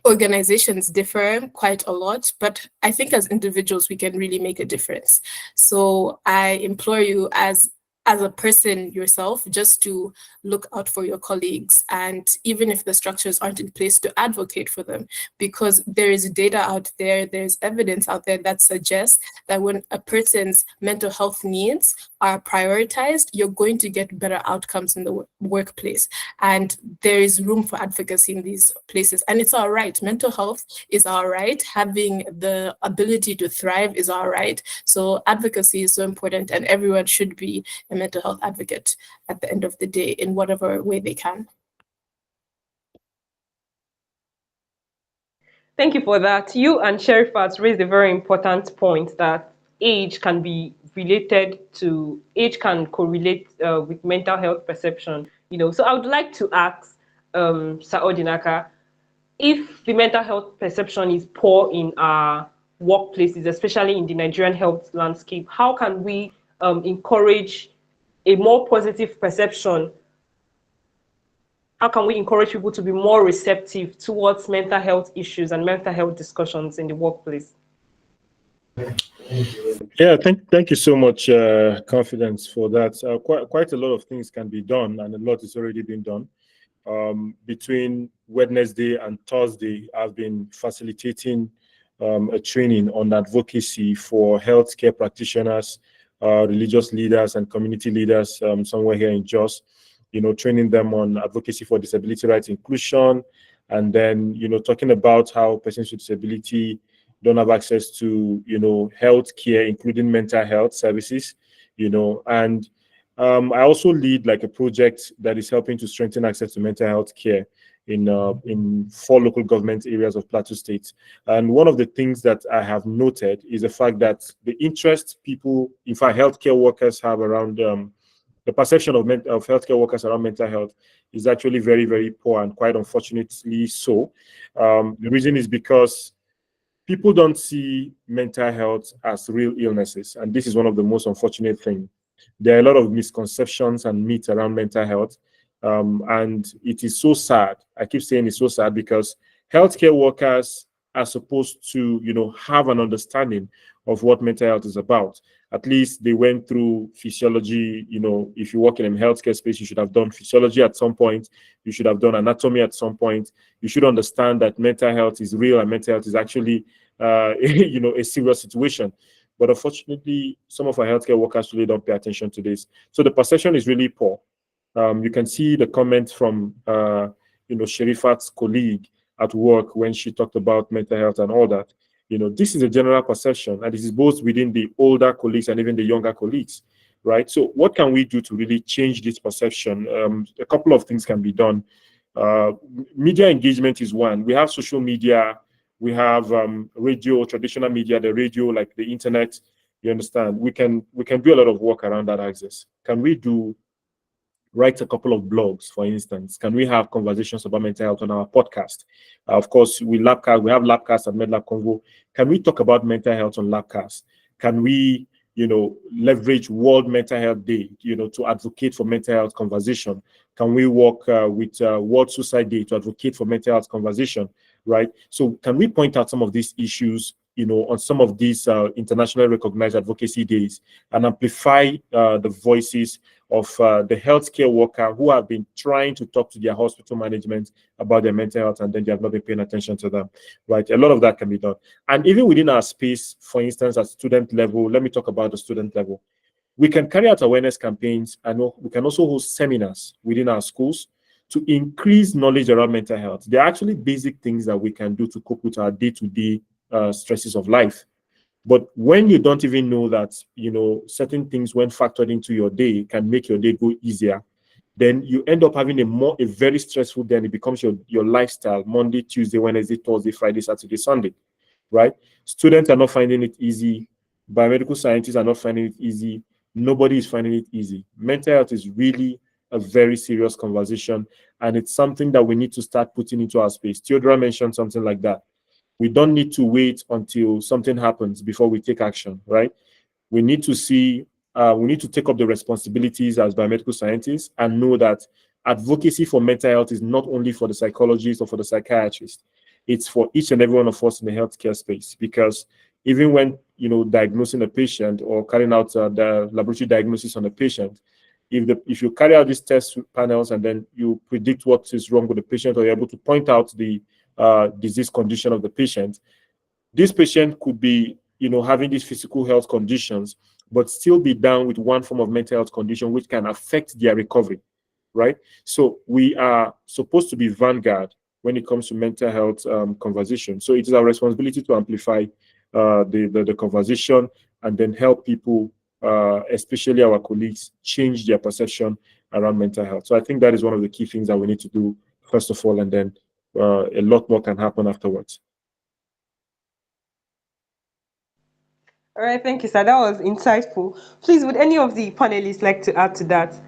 S12: Organizations differ quite a lot, but I think as individuals, we can really make a difference. So I implore you as a person yourself, just to look out for your colleagues, and even if the structures aren't in place, to advocate for them, because there is data out there, there's evidence out there that suggests that when a person's mental health needs are prioritized, you're going to get better outcomes in the workplace. And there is room for advocacy in these places. And it's all right. Mental health is all right. Having the ability to thrive is all right. So advocacy is so important, and everyone should be a mental health advocate at the end of the day in whatever way they can.
S1: Thank you for that. You and Sherifat raised a very important point that age can correlate with mental health perception. So I would like to ask Sir Odinaka, if the mental health perception is poor in our workplaces, especially in the Nigerian health landscape, how can we encourage a more positive perception? How can we encourage people to be more receptive towards mental health issues and mental health discussions in the workplace?
S11: Yeah, thank you so much, Confidence, for that. Quite a lot of things can be done, and a lot is already been done. Between Wednesday and Thursday, I've been facilitating a training on advocacy for healthcare practitioners, religious leaders, and community leaders somewhere here in Jos. Training them on advocacy for disability rights inclusion, and then talking about how persons with disability don't have access to health care, including mental health services. And I also lead like a project that is helping to strengthen access to mental health care in 4 local government areas of Plateau State. And one of the things that I have noted is the fact that the interest people, in fact, healthcare workers have around the perception of healthcare workers around mental health is actually very, very poor, and quite unfortunately so. The reason is because people don't see mental health as real illnesses, and this is one of the most unfortunate things. There are a lot of misconceptions and myths around mental health, and it is so sad. I keep saying it's so sad because healthcare workers are supposed to, have an understanding of what mental health is about. At least they went through physiology. If you work in a healthcare space, you should have done physiology at some point. You should have done anatomy at some point. You should understand that mental health is real, and mental health is actually, a serious situation. But unfortunately, some of our healthcare workers really don't pay attention to this. So the perception is really poor. You can see the comment from, Sherifat's colleague at work when she talked about mental health and all that. This is a general perception, and this is both within the older colleagues and even the younger colleagues, right? So what can we do to really change this perception? A couple of things can be done. Media engagement is one. We have social media, we have radio, traditional media, the radio, like the internet. You understand? We can do a lot of work around that access. Can we write a couple of blogs, for instance? Can we have conversations about mental health on our podcast? Of course, we have LabCast at MedLabConvo. Can we talk about mental health on LabCast? Can we leverage World Mental Health Day, to advocate for mental health conversation? Can we work with World Suicide Day to advocate for mental health conversation, right? So can we point out some of these issues, on some of these internationally recognized advocacy days, and amplify the voices of the healthcare worker who have been trying to talk to their hospital management about their mental health, and then they have not been paying attention to them, right? A lot of that can be done. And even within our space, for instance, at student level, let me talk about the student level. We can carry out awareness campaigns, and we can also host seminars within our schools to increase knowledge around mental health. There are actually basic things that we can do to cope with our day-to-day stresses of life. But when you don't even know that, certain things when factored into your day can make your day go easier, then you end up having a very stressful day, and it becomes your lifestyle, Monday, Tuesday, Wednesday, Thursday, Friday, Saturday, Sunday, right? Students are not finding it easy. Biomedical scientists are not finding it easy. Nobody is finding it easy. Mental health is really a very serious conversation, and it's something that we need to start putting into our space. Theodora mentioned something like that. We don't need to wait until something happens before we take action, right? We need to take up the responsibilities as biomedical scientists and know that advocacy for mental health is not only for the psychologist or for the psychiatrist. It's for each and every one of us in the healthcare space, because even when, diagnosing a patient or carrying out the laboratory diagnosis on a patient, if you carry out these test panels and then you predict what is wrong with the patient, or you're able to point out the disease condition of the patient, this patient could be, having these physical health conditions, but still be down with one form of mental health condition which can affect their recovery, right? So we are supposed to be vanguard when it comes to mental health conversation. So it is our responsibility to amplify the conversation, and then help people, especially our colleagues, change their perception around mental health. So I think that is one of the key things that we need to do first of all, and then a lot more can happen afterwards.
S1: All right, thank you, sir. That was insightful. Please, would any of the panelists like to add to that?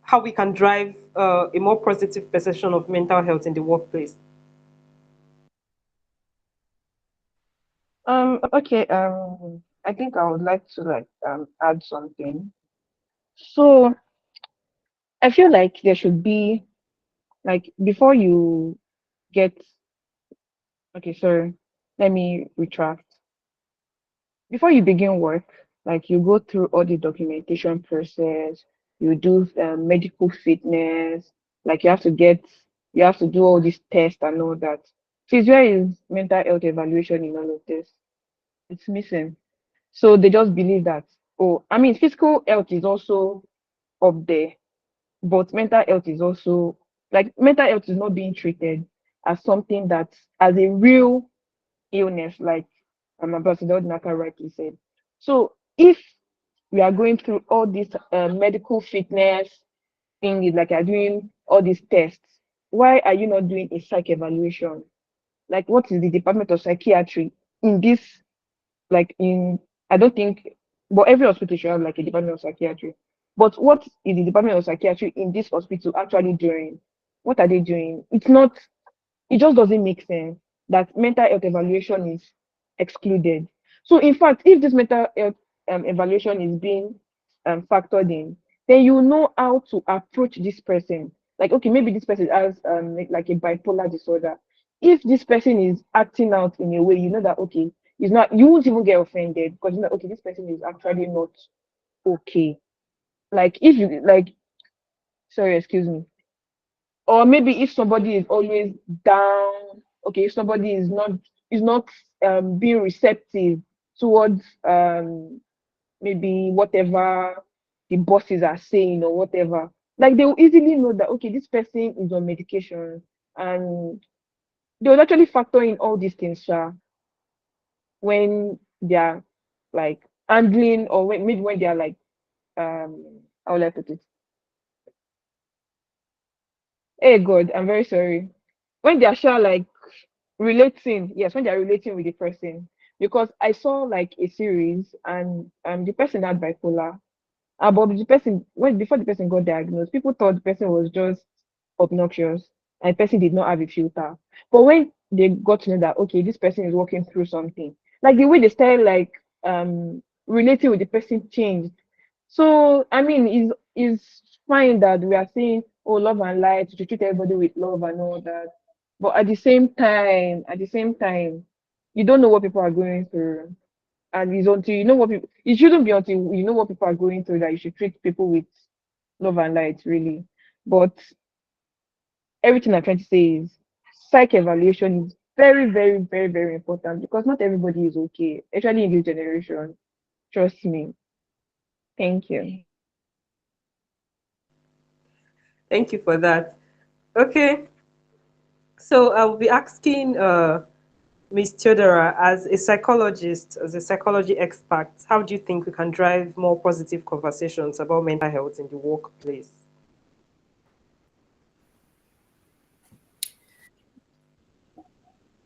S1: How we can drive a more positive perception of mental health in the workplace?
S13: Okay. I think I would like to add something. So I feel like there should be, before you get, okay, sorry, let me retract. Before you begin work, you go through all the documentation process, you do medical fitness, like you have to do all these tests and all that. Please, where is mental health evaluation in all of this? It's missing. So they just believe that, oh, I mean, physical health is also up there, but mental health is also, mental health is not being treated as something that, as a real illness, like Ambassador Naka rightly said. So if we are going through all this medical fitness thing, like you're doing all these tests, why are you not doing a psych evaluation? Like, what is the Department of Psychiatry in this? In, I don't think, but every hospital should have a Department of Psychiatry. But what is the Department of Psychiatry in this hospital actually doing? What are they doing? It's not, it just doesn't make sense that mental health evaluation is excluded. So in fact, if this mental health evaluation is being factored in, then you know how to approach this person. Like, okay, maybe this person has a bipolar disorder. If this person is acting out in a way, you know that, okay, it's not, you won't even get offended, because you know, okay, this person is actually not okay. Like, if you sorry, excuse me. Or maybe if somebody is always down, okay, if somebody is not being receptive towards maybe whatever the bosses are saying or whatever, like they will easily know that, okay, this person is on medication, and they will actually factor in all these things, when they are handling, or maybe when they are how will I put it? Hey God, I'm very sorry. When they are relating, yes, when they are relating with the person. Because I saw a series, and the person had bipolar. But the person, when before the person got diagnosed, people thought the person was just obnoxious, and the person did not have a filter. But when they got to know that, okay, this person is working through something, like the way they started relating with the person changed. So I mean, it's fine that we are saying, oh, love and light, to treat everybody with love and all that. But at the same time, you don't know what people are going through. And it's until you know what people, it shouldn't be until you know what people are going through that you should treat people with love and light, really. But everything I'm trying to say is psych evaluation is very, very, very, very important because not everybody is okay, especially in this generation. Trust me. Thank you.
S1: Thank you for that. Okay, so I'll be asking Ms. Theodora, as a psychologist, as a psychology expert, how do you think we can drive more positive conversations about mental health in the workplace?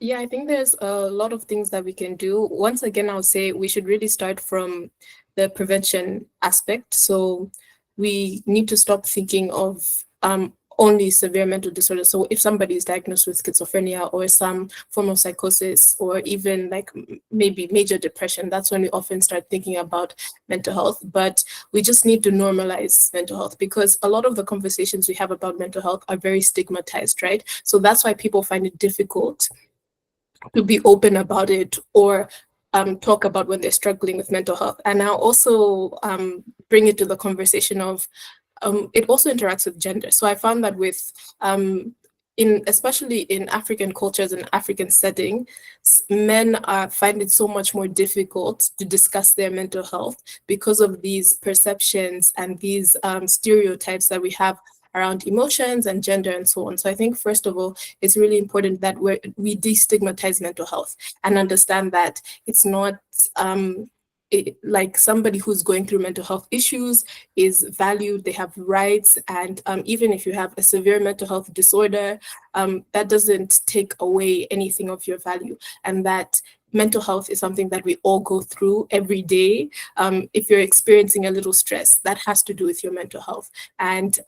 S12: Yeah, I think there's a lot of things that we can do. Once again, I'll say we should really start from the prevention aspect. So we need to stop thinking of only severe mental disorder. So if somebody is diagnosed with schizophrenia or some form of psychosis or even like maybe major depression, that's when we often start thinking about mental health. But we just need to normalize mental health because a lot of the conversations we have about mental health are very stigmatized, right? So that's why people find it difficult to be open about it or talk about when they're struggling with mental health. And I'll also bring it to the conversation of it also interacts with gender. So I found that with especially in African cultures and African setting, men find it so much more difficult to discuss their mental health because of these perceptions and these stereotypes that we have around emotions and gender and so on. So I think first of all, it's really important that we destigmatize mental health and understand that it's not like somebody who's going through mental health issues is valued, they have rights, and even if you have a severe mental health disorder, that doesn't take away anything of your value, and that mental health is something that we all go through every day. If you're experiencing a little stress, that has to do with your mental health. And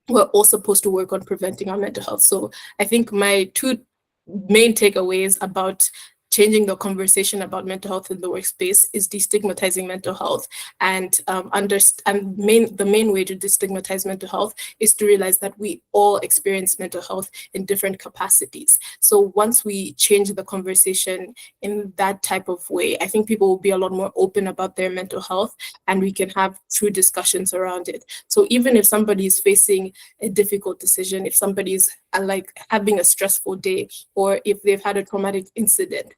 S12: we're all supposed to work on preventing our mental health. So I think my two main takeaways about changing the conversation about mental health in the workspace is destigmatizing mental health, and the main way to destigmatize mental health is to realize that we all experience mental health in different capacities. So once we change the conversation in that type of way, I think people will be a lot more open about their mental health and we can have true discussions around it. So even if somebody is facing a difficult decision, if somebody is like having a stressful day, or if they've had a traumatic incident,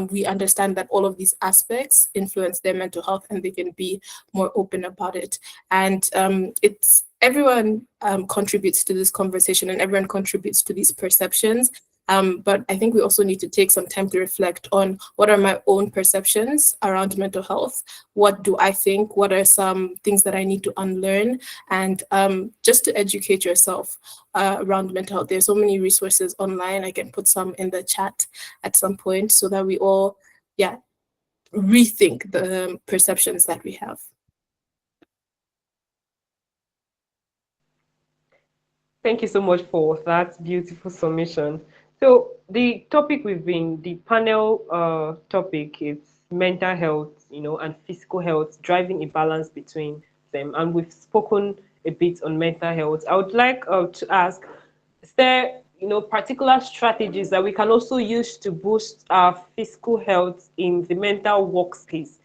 S12: we understand that all of these aspects influence their mental health and they can be more open about it. And it's everyone contributes to this conversation and everyone contributes to these perceptions. But I think we also need to take some time to reflect on what are my own perceptions around mental health. What do I think? What are some things that I need to unlearn? And just to educate yourself around mental health. There's so many resources online. I can put some in the chat at some point so that we all, rethink the perceptions that we have.
S1: Thank you so much for that beautiful summation. So the panel topic is mental health, and physical health, driving a balance between them. And we've spoken a bit on mental health. I would like to ask, is there, particular strategies that we can also use to boost our physical health in the mental workspace?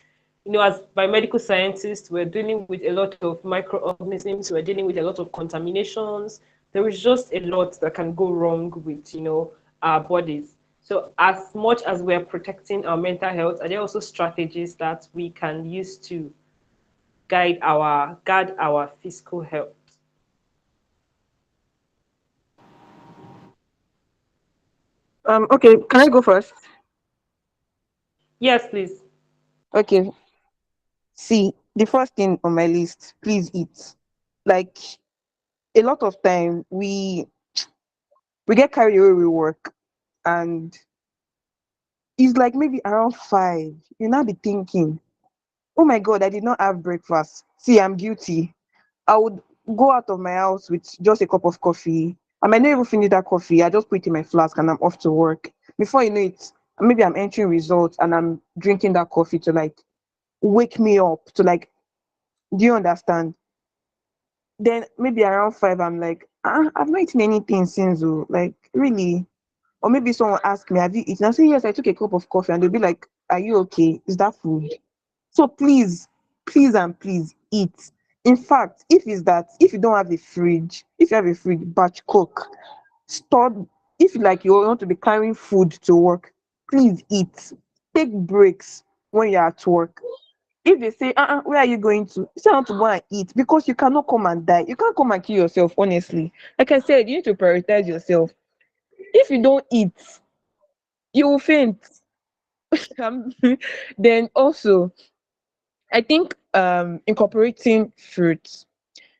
S1: As biomedical scientists, we're dealing with a lot of microorganisms, we're dealing with a lot of contaminations. There is just a lot that can go wrong with, our bodies. So as much as we're protecting our mental health, are there also strategies that we can use to guard our physical health?
S13: Okay, can I go first?
S1: Yes, please.
S13: Okay. See, the first thing on my list, please eat. Like a lot of time we get carried away with work, and it's like maybe around 5. You now be thinking, oh my god, I did not have breakfast. See, I'm guilty. I would go out of my house with just a cup of coffee. I might not even finish that coffee. I just put it in my flask and I'm off to work. Before you know it, maybe I'm entering results and I'm drinking that coffee to like wake me up to like, do you understand? Then maybe around 5, I'm like, I've not eaten anything since, oh, like really. Or maybe someone ask me, have you eaten? I say, yes, I took a cup of coffee, and they'll be like, are you okay? Is that food? So please, please and please eat. In fact, if you don't have a fridge, if you have a fridge, batch cook, store. If like you want to be carrying food to work, please eat. Take breaks when you're at work. If they say, where are you going to? You say, I want to go and eat, because you cannot come and die. You can't come and kill yourself, honestly. Like I said, you need to prioritize yourself. If you don't eat, you will faint. Um, then also, I think incorporating fruits.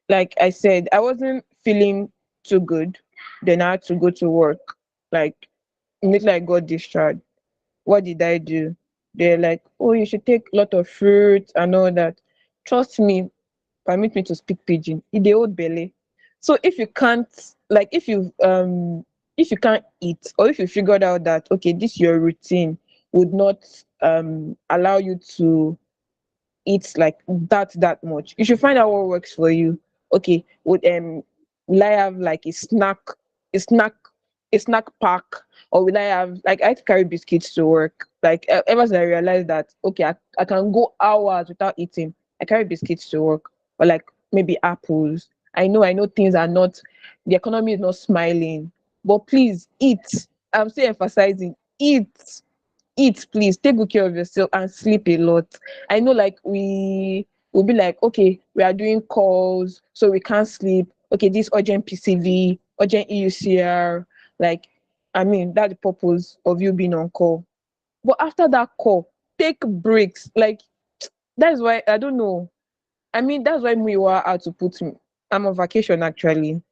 S13: Like I said, I wasn't feeling too good. Then I had to go to work. Like immediately I got discharged. What did I do? They're like, oh, you should take a lot of fruit and all that. Trust me, permit me to speak pidgin. It dey hold belly. So if you can't, like if you can't eat, or if you figured out that okay, this your routine would not allow you to eat like that much, you should find out what works for you. Okay, will I have like a snack a snack pack, or will I have like I had to carry biscuits to work. Like ever since I realized that okay, I can go hours without eating, I carry biscuits to work, or like maybe apples. I know things are not, the economy is not smiling, but please eat. I'm still emphasizing, eat, please. Take good care of yourself and sleep a lot. I know like we will be like, okay, we are doing calls, so we can't sleep. Okay, this urgent PCV, urgent EUCR, like I mean that's the purpose of you being on call. But after that call, take breaks. Like that's why I don't know. I mean, that's why Muiwa had to put me. I'm on vacation actually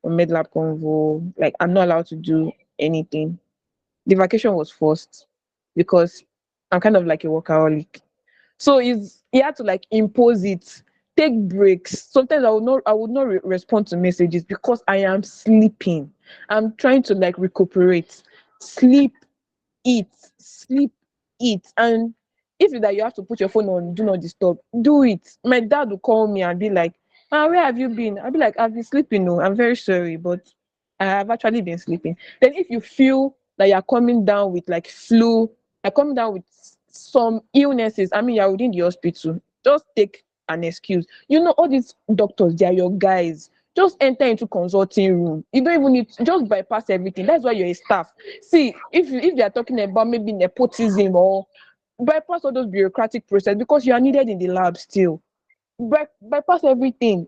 S13: on MedLabConvo. Like I'm not allowed to do anything. The vacation was forced because I'm kind of like a workaholic. So he had to like impose it. Take breaks. Sometimes I would not respond to messages because I am sleeping. I'm trying to like recuperate. Sleep, eat, sleep, eat. And if it's that you have to put your phone on do not disturb, do it. My dad will call me and be like, where have you been? I'll be like, I've been sleeping. No, I'm very sorry, but I have actually been sleeping. Then if you feel that you're coming down with like flu, you're coming down with some illnesses, I mean, you're within the hospital, just take an excuse. You know, all these doctors, they are your guys. Just enter into consulting room. You don't even need to just bypass everything. That's why you're a staff. See, if they are talking about maybe nepotism or bypass all those bureaucratic process because you are needed in the lab still. Bypass everything.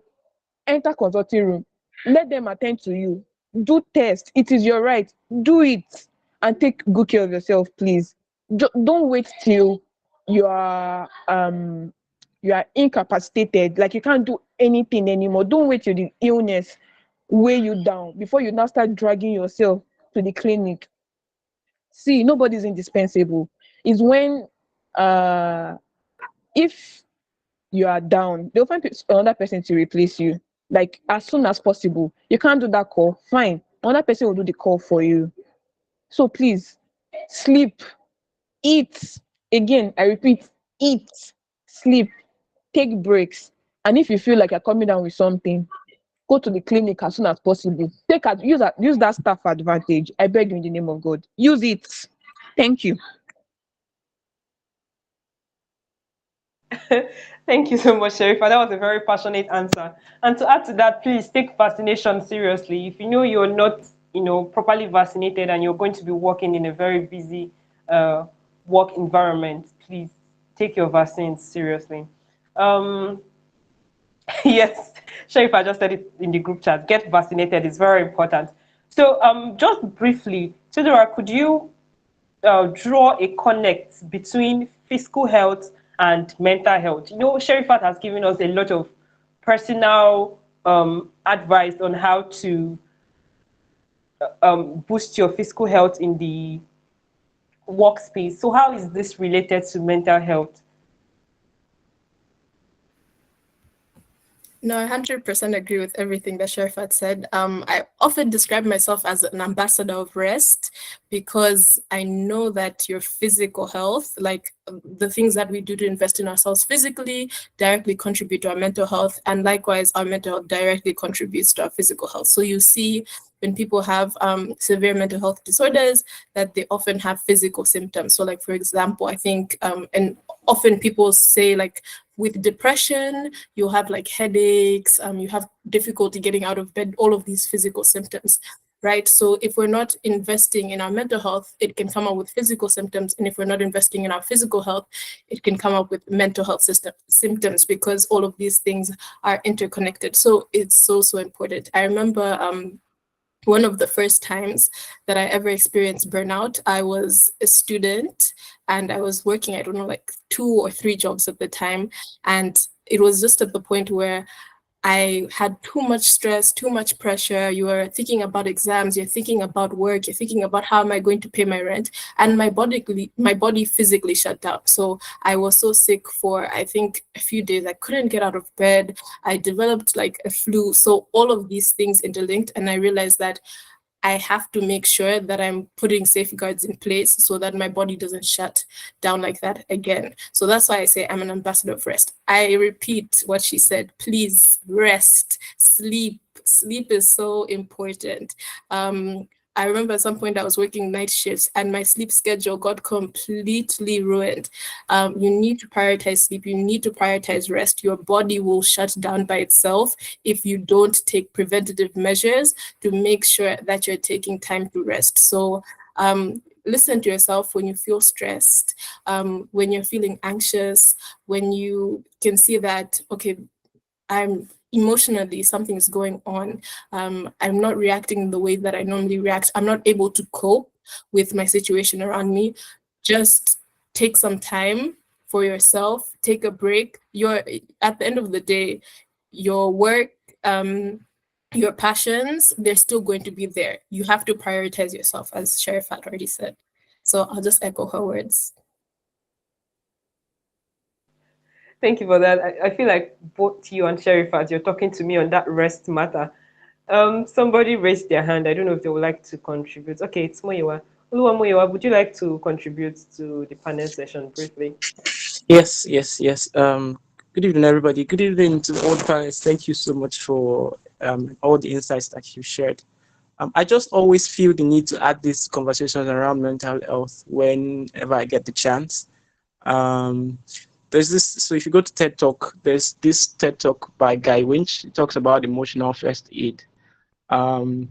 S13: Enter consulting room. Let them attend to you. Do test. It is your right. Do it and take good care of yourself, please. Don't wait till you are incapacitated, like you can't do anything anymore. Don't wait till the illness weigh you down before you now start dragging yourself to the clinic. See, nobody's indispensable. It's when uh if you are down, they'll find another person to replace you like as soon as possible. You can't do that call, fine, another person will do the call for you. So please, sleep, eat. Again, I repeat, eat, sleep, take breaks. And if you feel like you're coming down with something, go to the clinic as soon as possible. Use that staff advantage. I beg you in the name of God. Use it. Thank you.
S1: Thank you so much, Sherifa. That was a very passionate answer. And to add to that, please take vaccination seriously. If you know you're not, properly vaccinated and you're going to be working in a very busy uh, work environment, please take your vaccines seriously. Um, yes, Sherifa just said it in the group chat. Get vaccinated is very important. So, just briefly, Chidora, could you draw a connect between physical health and mental health? Sherifat has given us a lot of personal advice on how to boost your physical health in the workspace. So how is this related to mental health?
S12: No, I 100% agree with everything that Sharifat said. I often describe myself as an ambassador of rest because I know that your physical health, like the things that we do to invest in ourselves physically, directly contribute to our mental health, and likewise, our mental health directly contributes to our physical health. So you see, when people have severe mental health disorders, that they often have physical symptoms. So, like for example, I think, and often people say like, with depression, you'll have like headaches, you have difficulty getting out of bed, all of these physical symptoms, right? So if we're not investing in our mental health, it can come up with physical symptoms. And if we're not investing in our physical health, it can come up with mental health symptoms, because all of these things are interconnected. So it's so, so important. I remember one of the first times that I ever experienced burnout, I was a student and I was working, I don't know, like 2 or 3 jobs at the time. And it was just at the point where I had too much stress, too much pressure. You are thinking about exams, you're thinking about work, you're thinking about how am I going to pay my rent, and my body physically shut down. So I was so sick for, I think, a few days. I couldn't get out of bed. I developed like a flu. So all of these things interlinked, and I realized that I have to make sure that I'm putting safeguards in place so that my body doesn't shut down like that again. So that's why I say I'm an ambassador of rest. I repeat what she said, please rest, sleep. Sleep is so important. I remember at some point I was working night shifts and my sleep schedule got completely ruined. You need to prioritize sleep. You need to prioritize rest. Your body will shut down by itself if you don't take preventative measures to make sure that you're taking time to rest. So listen to yourself when you feel stressed, when you're feeling anxious, when you can see that, okay, I'm emotionally, something is going on. I'm not reacting the way that I normally react. I'm not able to cope with my situation around me. Just take some time for yourself, take a break. At the end of the day, your work, your passions, they're still going to be there. You have to prioritize yourself, as Sharifat already said. So I'll just echo her words.
S1: Thank you for that. I feel like both you and Sherifat, you're talking to me on that rest matter. Somebody raised their hand. I don't know if they would like to contribute. Okay, it's Moyewa. Oluwa Moyewa, would you like to contribute to the panel session briefly?
S10: Yes, yes, yes. Good evening, everybody. Good evening to all the panelists. Thank you so much for all the insights that you shared. I just always feel the need to add these conversations around mental health whenever I get the chance. There's this, so if you go to TED Talk, there's this TED Talk by Guy Winch. He talks about emotional first aid. Every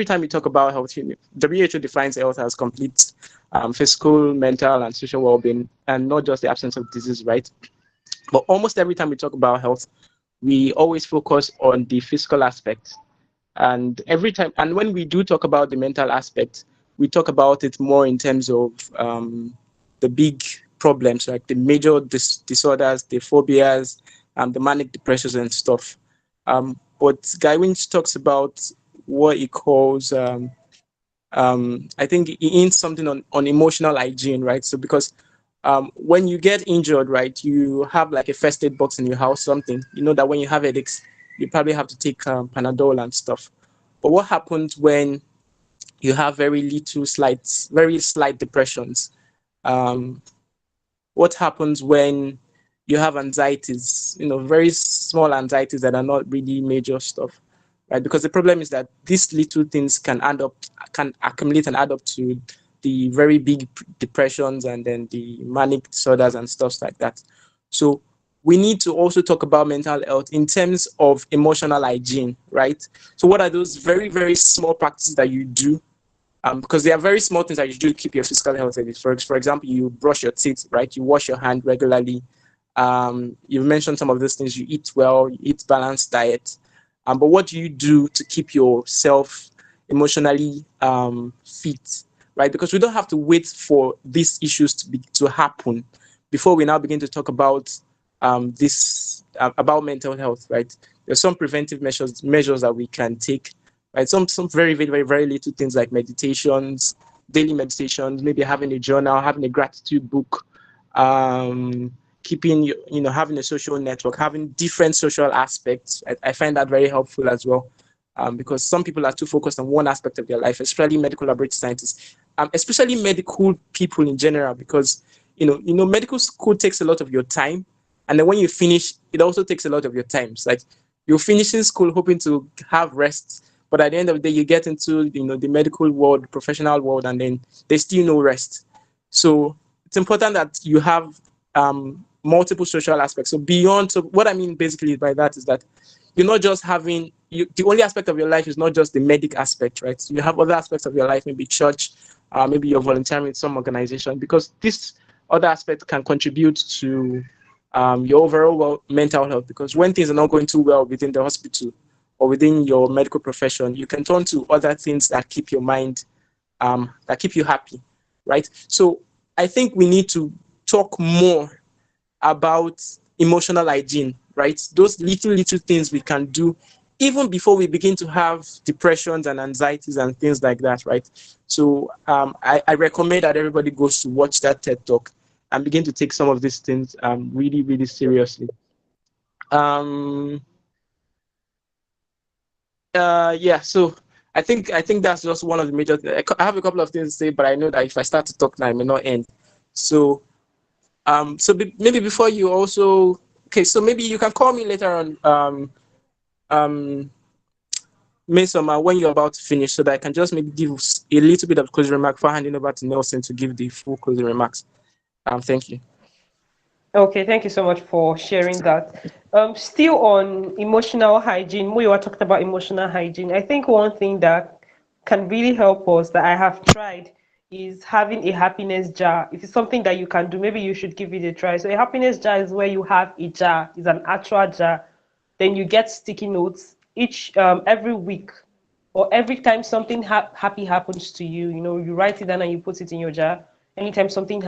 S10: time you talk about health, WHO defines health as complete physical, mental, and social well-being, and not just the absence of disease, right? But almost every time we talk about health, we always focus on the physical aspect. And when we do talk about the mental aspect, we talk about it more in terms of the big problems, like the major disorders, the phobias, the manic depressions and stuff. But Guy Winch talks about what he calls, I think he hints something on emotional hygiene, right? So because when you get injured, right, you have like a first aid box in your house, something, that when you have headaches, you probably have to take Panadol and stuff. But what happens when you have very slight depressions? What happens when you have anxieties, very small anxieties that are not really major stuff, right? Because the problem is that these little things can accumulate and add up to the very big depressions and then the manic disorders and stuff like that. So we need to also talk about mental health in terms of emotional hygiene, right? So what are those very, very small practices that you do? Because there are very small things that you do to keep your physical health. For example, you brush your teeth, right? You wash your hand regularly. You've mentioned some of those things. You eat well, you eat balanced diet. But what do you do to keep yourself emotionally fit, right? Because we don't have to wait for these issues to happen before we now begin to talk about about mental health, right? There's some preventive measures that we can take, right? Some very, very, very, very little things like meditations, daily meditations, maybe having a journal, having a gratitude book, keeping, having a social network, having different social aspects. I find that very helpful as well. Because some people are too focused on one aspect of their life, especially medical laboratory scientists, especially medical people in general, because medical school takes a lot of your time, and then when you finish, it also takes a lot of your time. It's like you're finishing school hoping to have rest, but at the end of the day, you get into the medical world, professional world, and then there's still no rest. So it's important that you have multiple social aspects. So what I mean basically by that is that you're not just having the only aspect of your life is not just the medic aspect, right? So you have other aspects of your life, maybe church, maybe you're volunteering with some organization, because this other aspect can contribute to your overall mental health. Because when things are not going too well within the hospital or within your medical profession, you can turn to other things that keep your mind, that keep you happy, right? So I think we need to talk more about emotional hygiene, right? Those little things we can do even before we begin to have depressions and anxieties and things like that, right? So I recommend that everybody goes to watch that TED Talk and begin to take some of these things really, really seriously. Yeah, so I think that's just one of the major things. I have a couple of things to say, but I know that if I start to talk now, I may not end. So maybe before you also, okay, so maybe you can call me later on, Mesoma, when you're about to finish, so that I can just maybe give a little bit of closing remark before handing over to Nelson to give the full closing remarks. Thank you.
S1: Okay, thank you so much for sharing that. Still on emotional hygiene, we were talking about emotional hygiene. I think one thing that can really help us that I have tried is having a happiness jar. If it's something that you can do, maybe you should give it a try. So a happiness jar is where you have a jar, it's an actual jar. Then you get sticky notes each every week or every time something happy happens to you, you write it down and you put it in your jar. Anytime something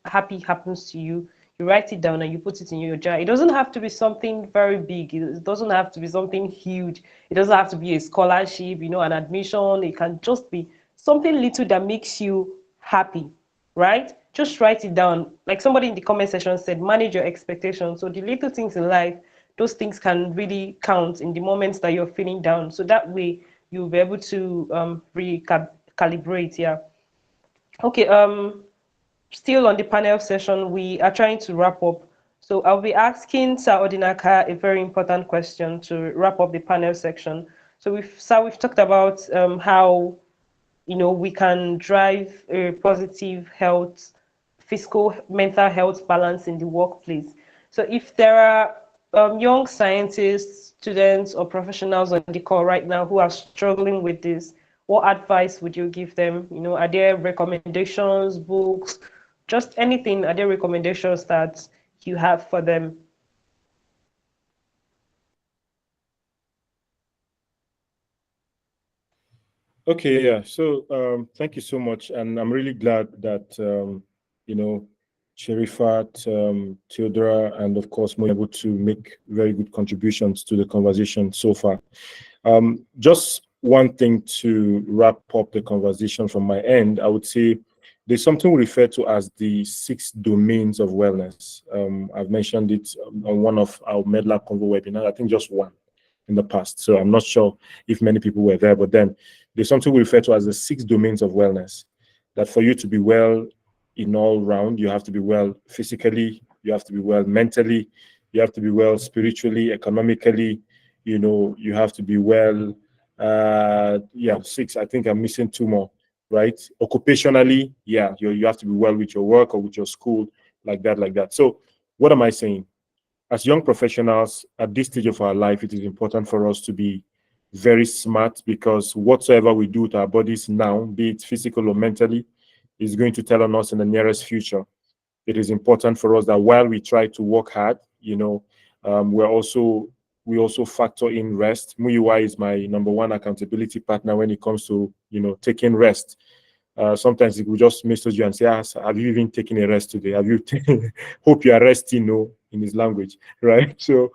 S1: happy happens to you, you write it down and you put it in your jar. It doesn't have to be something very big. It doesn't have to be something huge. It doesn't have to be a scholarship, an admission. It can just be something little that makes you happy, right? Just write it down. Like somebody in the comment section said, manage your expectations. So the little things in life, those things can really count in the moments that you're feeling down. So that way you'll be able to recalibrate. Yeah. Okay. Still on the panel session, we are trying to wrap up. So I'll be asking Sir Odinaka a very important question to wrap up the panel section. So we've talked about how we can drive a positive health, physical, mental health balance in the workplace. So if there are young scientists, students, or professionals on the call right now who are struggling with this, what advice would you give them? Are there recommendations, books, just anything? Are there recommendations that you have for them?
S11: Okay, yeah. So thank you so much, and I'm really glad that Sherifat, Theodora, and of course, Mo able to make very good contributions to the conversation so far. Just one thing to wrap up the conversation from my end, I would say there's something we refer to as the 6 domains of wellness. I've mentioned it on one of our MedLabConvo webinars, I think just one in the past. So I'm not sure if many people were there, but then there's something we refer to as the 6 domains of wellness. That for you to be well in all round, you have to be well physically, you have to be well mentally, you have to be well spiritually, economically, you have to be well. 6. I think I'm missing 2 more, right? Occupationally, you have to be well with your work or with your school, like that. So what am I saying? As young professionals at this stage of our life, it is important for us to be very smart, because whatsoever we do to our bodies now, be it physical or mentally, is going to tell on us in the nearest future. It is important for us that while we try to work hard, we also factor in rest. Muyiwa is my number one accountability partner when it comes to taking rest. Sometimes it will just message you and say, have you even taken a rest today? Have you hope you are resting, in his language, right? So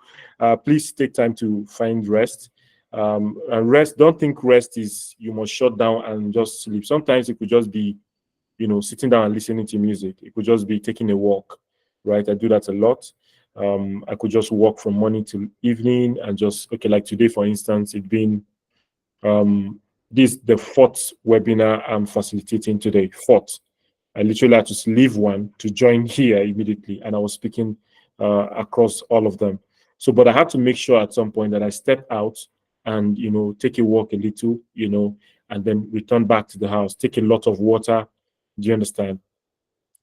S11: please take time to find rest. And rest, don't think rest is you must shut down and just sleep. Sometimes it could just be, sitting down and listening to music. It could just be taking a walk. right? I do that a lot. I could just work from morning till evening and just, okay, like today, for instance, it's been the fourth webinar I'm facilitating today, fourth. I literally had to leave one to join here immediately, and I was speaking across all of them. So, but I had to make sure at some point that I step out and, take a walk a little, and then return back to the house, take a lot of water. Do you understand?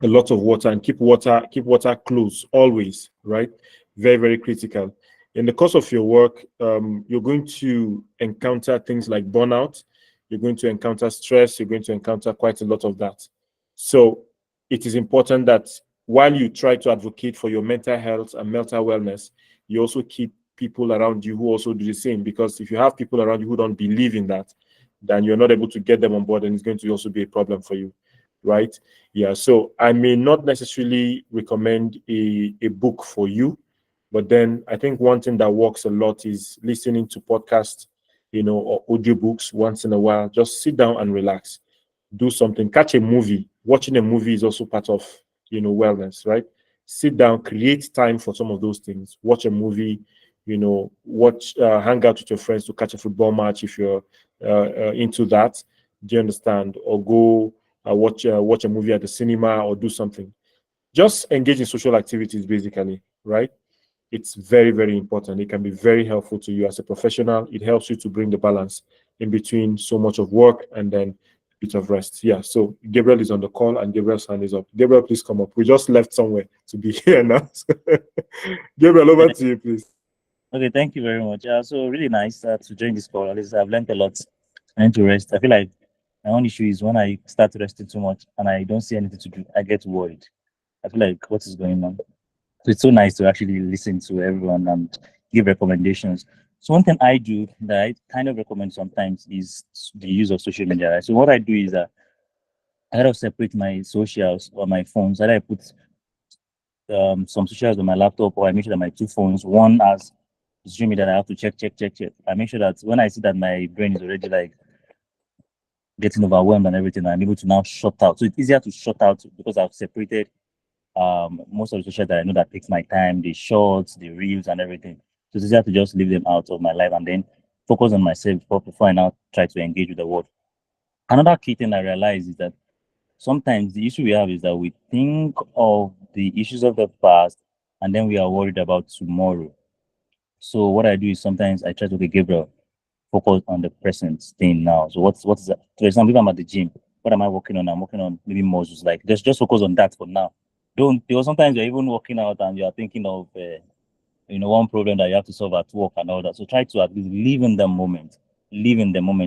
S11: A lot of water, and keep water close always, right? Very, very critical. In the course of your work, you're going to encounter things like burnout. You're going to encounter stress. You're going to encounter quite a lot of that. So it is important that while you try to advocate for your mental health and mental wellness, you also keep people around you who also do the same. Because if you have people around you who don't believe in that, then you're not able to get them on board, and it's going to also be a problem for you, right? Yeah, so I may not necessarily recommend a book for you, but then I think one thing that works a lot is listening to podcasts, or audiobooks once in a while. Just sit down and relax. Do something, catch a movie. Watching a movie is also part of, wellness, right? Sit down, create time for some of those things. Watch a movie, hang out with your friends to catch a football match if you're into that. Do you understand? Or go watch a movie at the cinema, or do something. Just engage in social activities, basically, right? It's very, very important. It can be very helpful to you as a professional. It helps you to bring the balance in between so much of work and then a bit of rest. Yeah, so Gabriel is on the call, and Gabriel's hand is up. Gabriel, please come up. We just left somewhere to be here now. Gabriel, over to you, please.
S14: Okay, thank you very much. So really nice to join this call. At least I've learned a lot. I need to rest. I feel like my only issue is when I start resting too much and I don't see anything to do, I get worried. I feel like, what is going on? So it's so nice to actually listen to everyone and give recommendations. So one thing I do that I kind of recommend sometimes is the use of social media. Right? So what I do is that I kind of separate my socials or my phones. Either I put some socials on my laptop, or I make sure that my two phones, one has social media that I have to check. I make sure that when I see that my brain is already like getting overwhelmed and everything, I'm able to now shut out. So it's easier to shut out because I've separated most of the social that I know that takes my time, the shorts, the reels, and everything. So it's easier to just leave them out of my life and then focus on myself before I now try to engage with the world. Another key thing I realize is that sometimes the issue we have is that we think of the issues of the past and then we are worried about tomorrow. So what I do is sometimes I try to, okay, Gabriel, focus on the present thing now. So what is that? For example, if I'm at the gym, what am I working on? I'm working on maybe muscles. Like just focus on that for now. Don't, because sometimes you're even working out and you're thinking of one problem that you have to solve at work and all that. So try to at least live in the moment,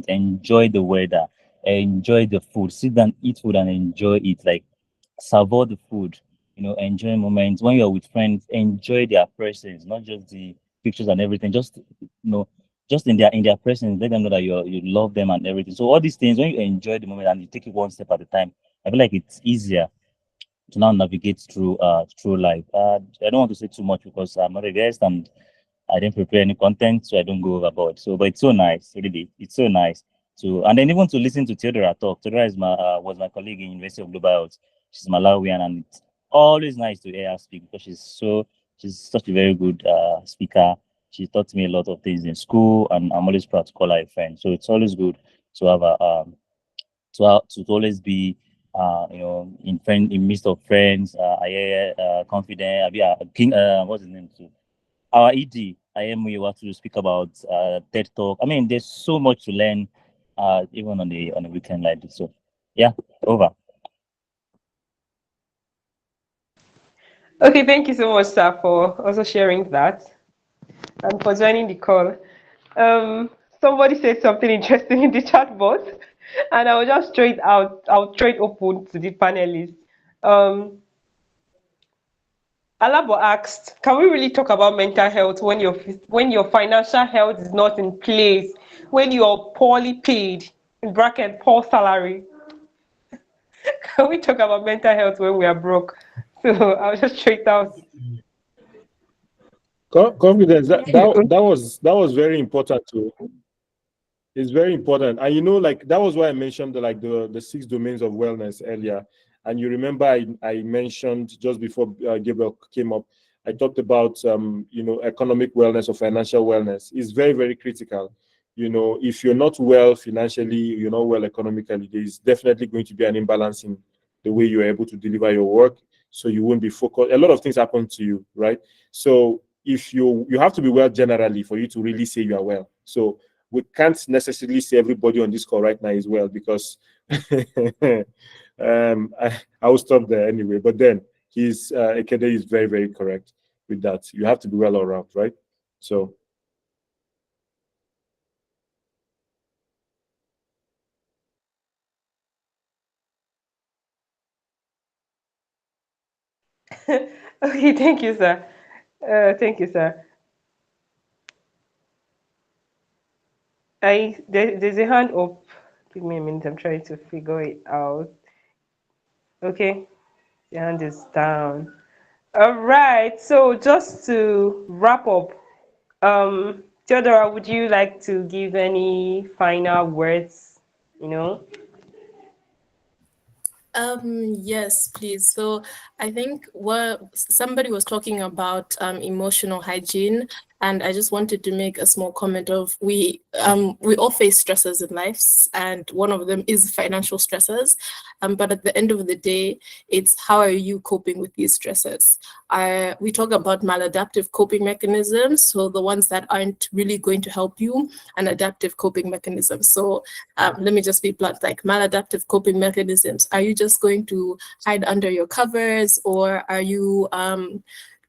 S14: enjoy the weather, enjoy the food, sit down, eat food and enjoy it. Like savor the food, enjoy moments. When you're with friends, enjoy their presence, not just the pictures and everything. Just in their presence, let them know that you love them and everything. So all these things, when you enjoy the moment and you take it one step at a time, I feel like it's easier to now navigate through life. I don't want to say too much because I'm not a guest and I didn't prepare any content, so I don't go overboard. So, but it's so nice, really. It's so nice to, and then even to listen to Theodora talk. Theodora is was my colleague in University of Global Health. She's Malawian, and it's always nice to hear her speak because she's such a very good speaker. She taught me a lot of things in school, and I'm always proud to call her a friend. So it's always good to have a to always be in midst of friends. Confident. I be King. What's his name too? Our ED. I am we want to speak about TED Talk. I mean, there's so much to learn, even on the weekend like this. So, yeah, over.
S1: Okay, thank you so much, sir, for also sharing that and for joining the call. Somebody said something interesting in the chat box, and I will just throw it out. I'll throw it open to the panelists. Alabo asked, "Can we really talk about mental health when your financial health is not in place, when you're poorly paid, in bracket poor salary? Can we talk about mental health when we are broke?" So I'll just throw it out.
S11: Confidence. That was very important too. It's very important, and like that was why I mentioned the 6 domains of wellness earlier. And you remember I mentioned just before Gabriel came up, I talked about economic wellness or financial wellness is very, very critical. If you're not well financially, you're not well economically, there's definitely going to be an imbalance in the way you're able to deliver your work. So you won't be focused. A lot of things happen to you, right? So if you have to be well generally for you to really say you are well. So we can't necessarily say everybody on this call right now is well, because I will stop there anyway. But then Ekede is very, very correct with that. You have to be well around, right? So
S1: Okay, thank you, sir. Thank you, sir. There's a hand up. Give me a minute. I'm trying to figure it out. Okay, the hand is down. All right. So just to wrap up, Theodora, would you like to give any final words? You know.
S12: Yes, please. So I think what somebody was talking about emotional hygiene, and I just wanted to make a small comment of we all face stresses in lives, and one of them is financial stresses. But at the end of the day, it's how are you coping with these stresses? We talk about maladaptive coping mechanisms, so the ones that aren't really going to help you, and adaptive coping mechanisms. So let me just be blunt, like maladaptive coping mechanisms. Are you just going to hide under your covers, or are you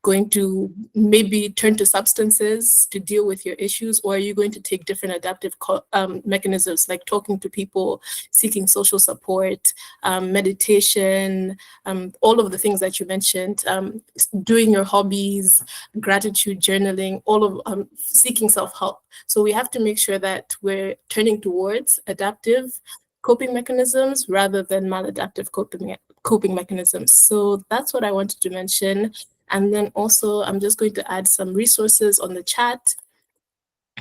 S12: going to maybe turn to substances to deal with your issues, or are you going to take different adaptive mechanisms like talking to people, seeking social support, meditation, all of the things that you mentioned, doing your hobbies, gratitude journaling, all of seeking self-help. So we have to make sure that we're turning towards adaptive coping mechanisms rather than maladaptive coping mechanisms. So that's what I wanted to mention. And then also, I'm just going to add some resources on the chat.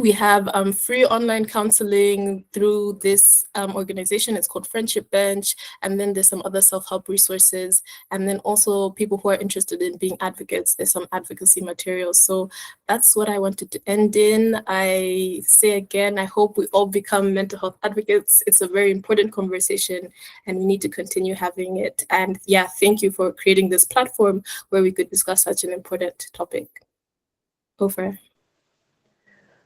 S12: We have free online counseling through this organization. It's called Friendship Bench. And then there's some other self-help resources. And then also people who are interested in being advocates, there's some advocacy materials. So that's what I wanted to end in. I say again, I hope we all become mental health advocates. It's a very important conversation and we need to continue having it. And yeah, thank you for creating this platform where we could discuss such an important topic. Over.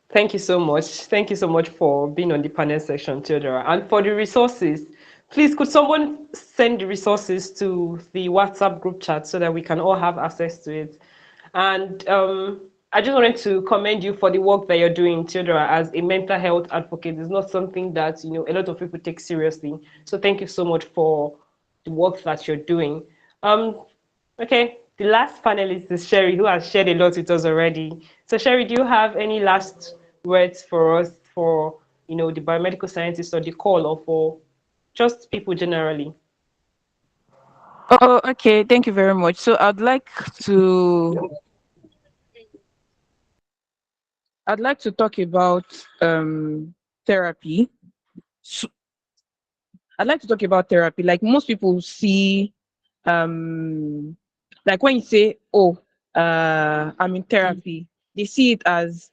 S1: Thank you so much. Thank you so much for being on the panel section, Theodora. And for the resources, please, could someone send the resources to the WhatsApp group chat so that we can all have access to it? And I just wanted to commend you for the work that you're doing, Theodora, as a mental health advocate. It's not something that, a lot of people take seriously. So thank you so much for the work that you're doing. Okay, the last panelist is Sherry, who has shared a lot with us already. So Sherry, do you have any last words for us for, the biomedical scientists or the call, or for just people generally?
S13: Oh, okay. Thank you very much. So I'd like to talk about therapy. So, I'd like to talk about therapy. Like most people see, like when you say, "Oh, I'm in therapy," they see it as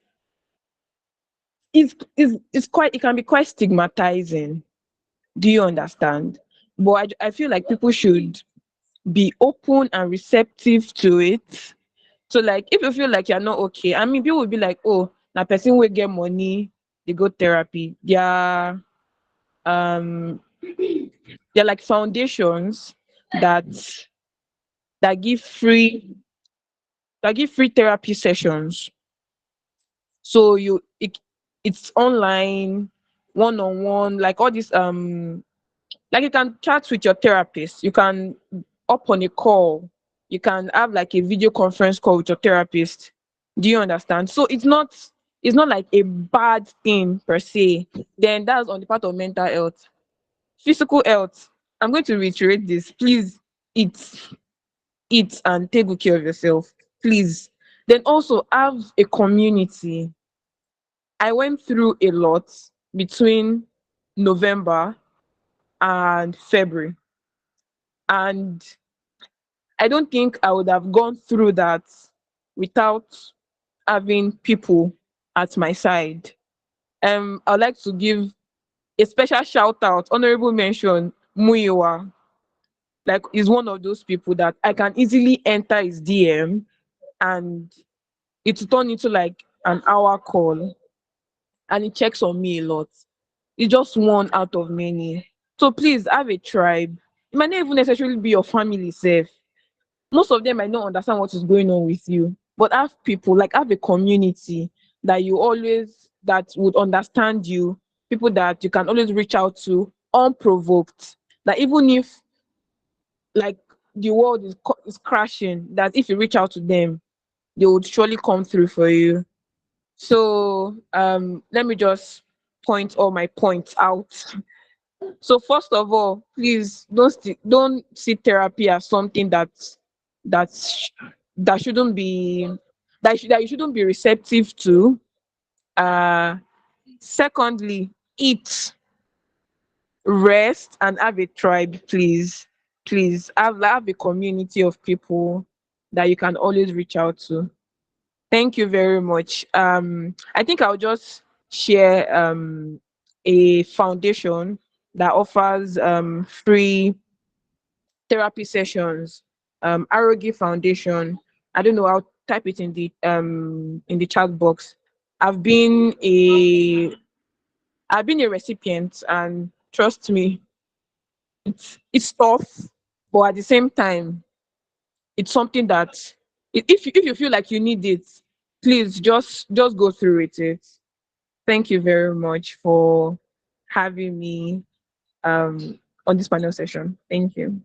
S13: it's quite. It can be quite stigmatizing. Do you understand? But I feel like people should be open and receptive to it. So like if you feel like you're not okay, I mean people will be like, oh, now person will get money, they go therapy. Um they're like foundations that that give free that give free therapy sessions. So it's online, one on one, like all this like you can chat with your therapist, you can up on a call, you can have like a video conference call with your therapist. Do you understand? So it's not like a bad thing per se. Then that's on the part of mental health. Physical health, I'm going to reiterate this. Please eat, eat and take good care of yourself. Please. Then also have a community. I went through a lot between November and February.
S15: And I don't think I would have gone through that without having people at my side. I'd like to give a special shout out, honorable mention, Muiwa. Like, is one of those people that I can easily enter his DM and it will turn into like an hour call, and he checks on me a lot. It's just one out of many. So please have a tribe. It might not even necessarily be your family safe. Most of them might not understand what is going on with you, but have people, like have a community that you always, that would understand you, people that you can always reach out to unprovoked. That even if like the world is crashing, that if you reach out to them, they would surely come through for you. So let me just point all my points out. So first of all, please don't see therapy as something that's that shouldn't be that you shouldn't be receptive to. Uh, Secondly, eat, rest, and have a tribe. Please have a community of people that you can always reach out to. Thank you very much. I think I'll just share a foundation that offers free therapy sessions. Arogi Foundation. I don't know. I'll type it in the chat box. I've been a I've been a recipient, and trust me, it's tough, but at the same time, it's something that if you feel like you need it, please just go through with it. Thank you very much for having me on this panel session. Thank you.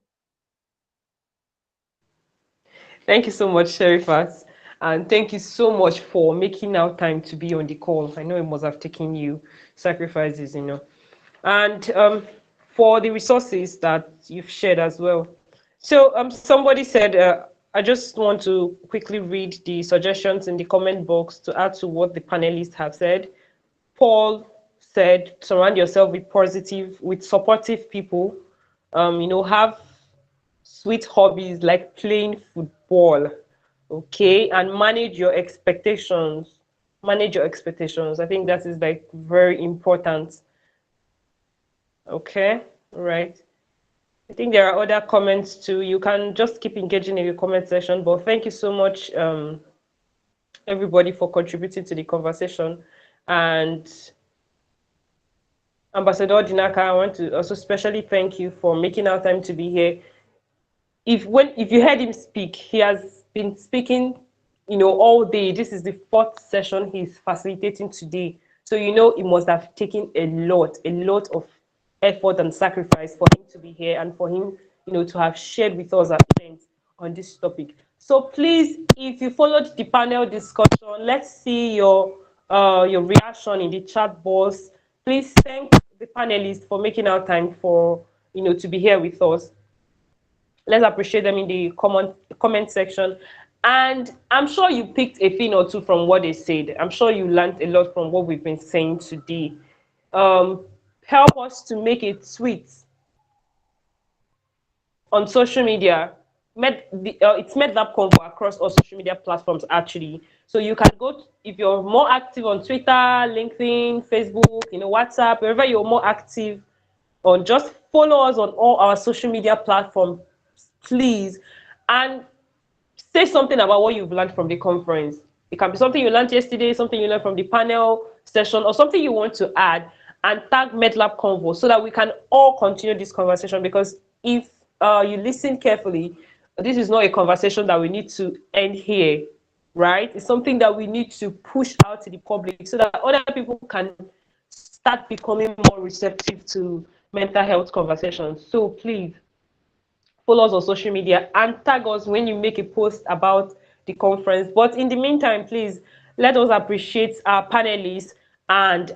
S1: Thank you so much, Sherifat. And thank you so much for making out time to be on the call. I know it must have taken you sacrifices, you know. And for the resources that you've shared as well. So somebody said, I just want to quickly read the suggestions in the comment box to add to what the panelists have said. Paul said, surround yourself with supportive people. Have sweet hobbies like playing football, okay, and manage your expectations. I think that is like very important. Okay, right. I think there are other comments too. You can just keep engaging in the comment section, but thank you so much, everybody, for contributing to the conversation. And Ambassador Dinaka, I want to also specially thank you for making our time to be here. If you heard him speak, he has been speaking, all day. This is the fourth session he's facilitating today. So it must have taken a lot of effort and sacrifice for him to be here and for him, to have shared with us at length on this topic. So please, if you followed the panel discussion, let's see your reaction in the chat box. Please thank the panelists for making our time for to be here with us. Let's appreciate them in the comment section. And I'm sure you picked a thing or two from what they said. I'm sure you learned a lot from what we've been saying today. Help us to make it sweet on social media. It's MedLabConvo across all social media platforms, actually. So you can go, if you're more active on Twitter, LinkedIn, Facebook, WhatsApp, wherever you're more active on, just follow us on all our social media platforms, please, and say something about what you've learned from the conference. It can be something you learned yesterday, something you learned from the panel session, or something you want to add, and tag MedLabConvo so that we can all continue this conversation. Because if you listen carefully, this is not a conversation that we need to end here, right? It's something that we need to push out to the public so that other people can start becoming more receptive to mental health conversations. So please, follow us on social media and tag us when you make a post about the conference. But in the meantime, please let us appreciate our panelists and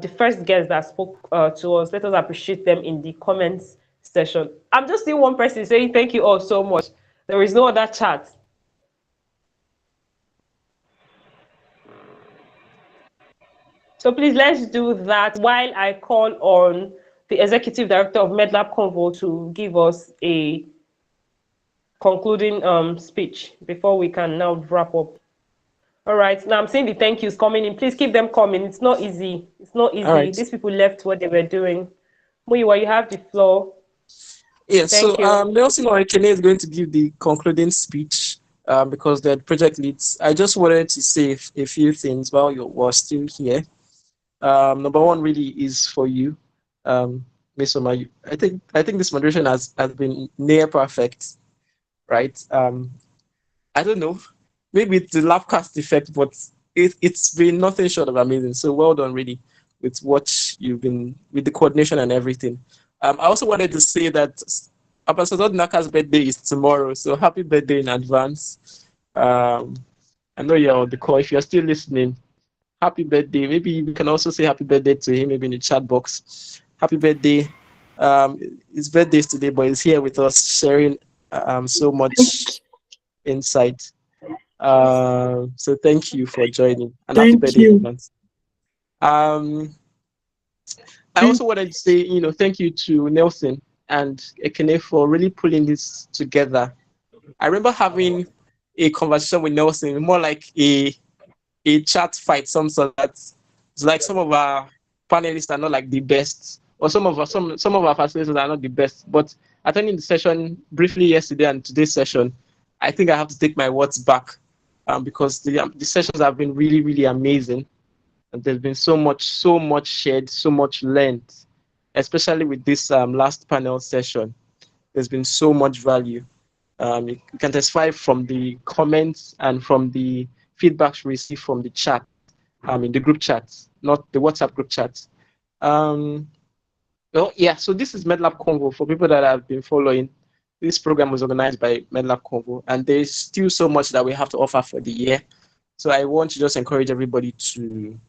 S1: the first guests that spoke to us. Let us appreciate them in the comments section. I'm just seeing one person saying thank you all so much. There is no other chat. So please, let's do that while I call on the executive director of MedLabConvo to give us a concluding speech before we can now wrap up. All right, now I'm seeing the thank yous coming in. Please keep them coming. It's not easy. It's not
S10: All
S1: easy.
S10: right.
S1: These people left what they were doing. Muyiwa, you have the floor.
S10: Yes,
S1: Thank
S10: so
S1: you.
S10: Nelson Orekene is going to give the concluding speech because they're project leads. I just wanted to say a few things while you were still here. Number one really is for you, Miss Omar. I think this moderation has been near perfect, right? I don't know, maybe it's the Lapcast effect, but it's been nothing short of amazing. So well done, really, with what you've been with the coordination and everything. I also wanted to say that Ambassador Naka's birthday is tomorrow, so happy birthday in advance. I know you're on the call. If you're still listening, happy birthday. Maybe we can also say happy birthday to him, maybe in the chat box. Happy birthday. His birthday is today, but he's here with us sharing so much insight. So thank you for joining and happy
S16: Thank
S10: birthday in
S16: you.
S10: advance. I also wanted to say, thank you to Nelson and Ekene for really pulling this together. I remember having a conversation with Nelson, more like a chat fight, some sort. It's like some of our panelists are not like the best, or some of our facilitators are not the best. But attending the session briefly yesterday and today's session, I think I have to take my words back because the sessions have been really, really amazing. And there's been so much shared, so much learned, especially with this last panel session. There's been so much value. You can testify from the comments and from the feedbacks we receive from the chat, in the group chats, not the WhatsApp group chats. So this is MedLabConvo. For people that have been following, this program was organized by MedLabConvo, and there's still so much that we have to offer for the year. So I want to just encourage everybody to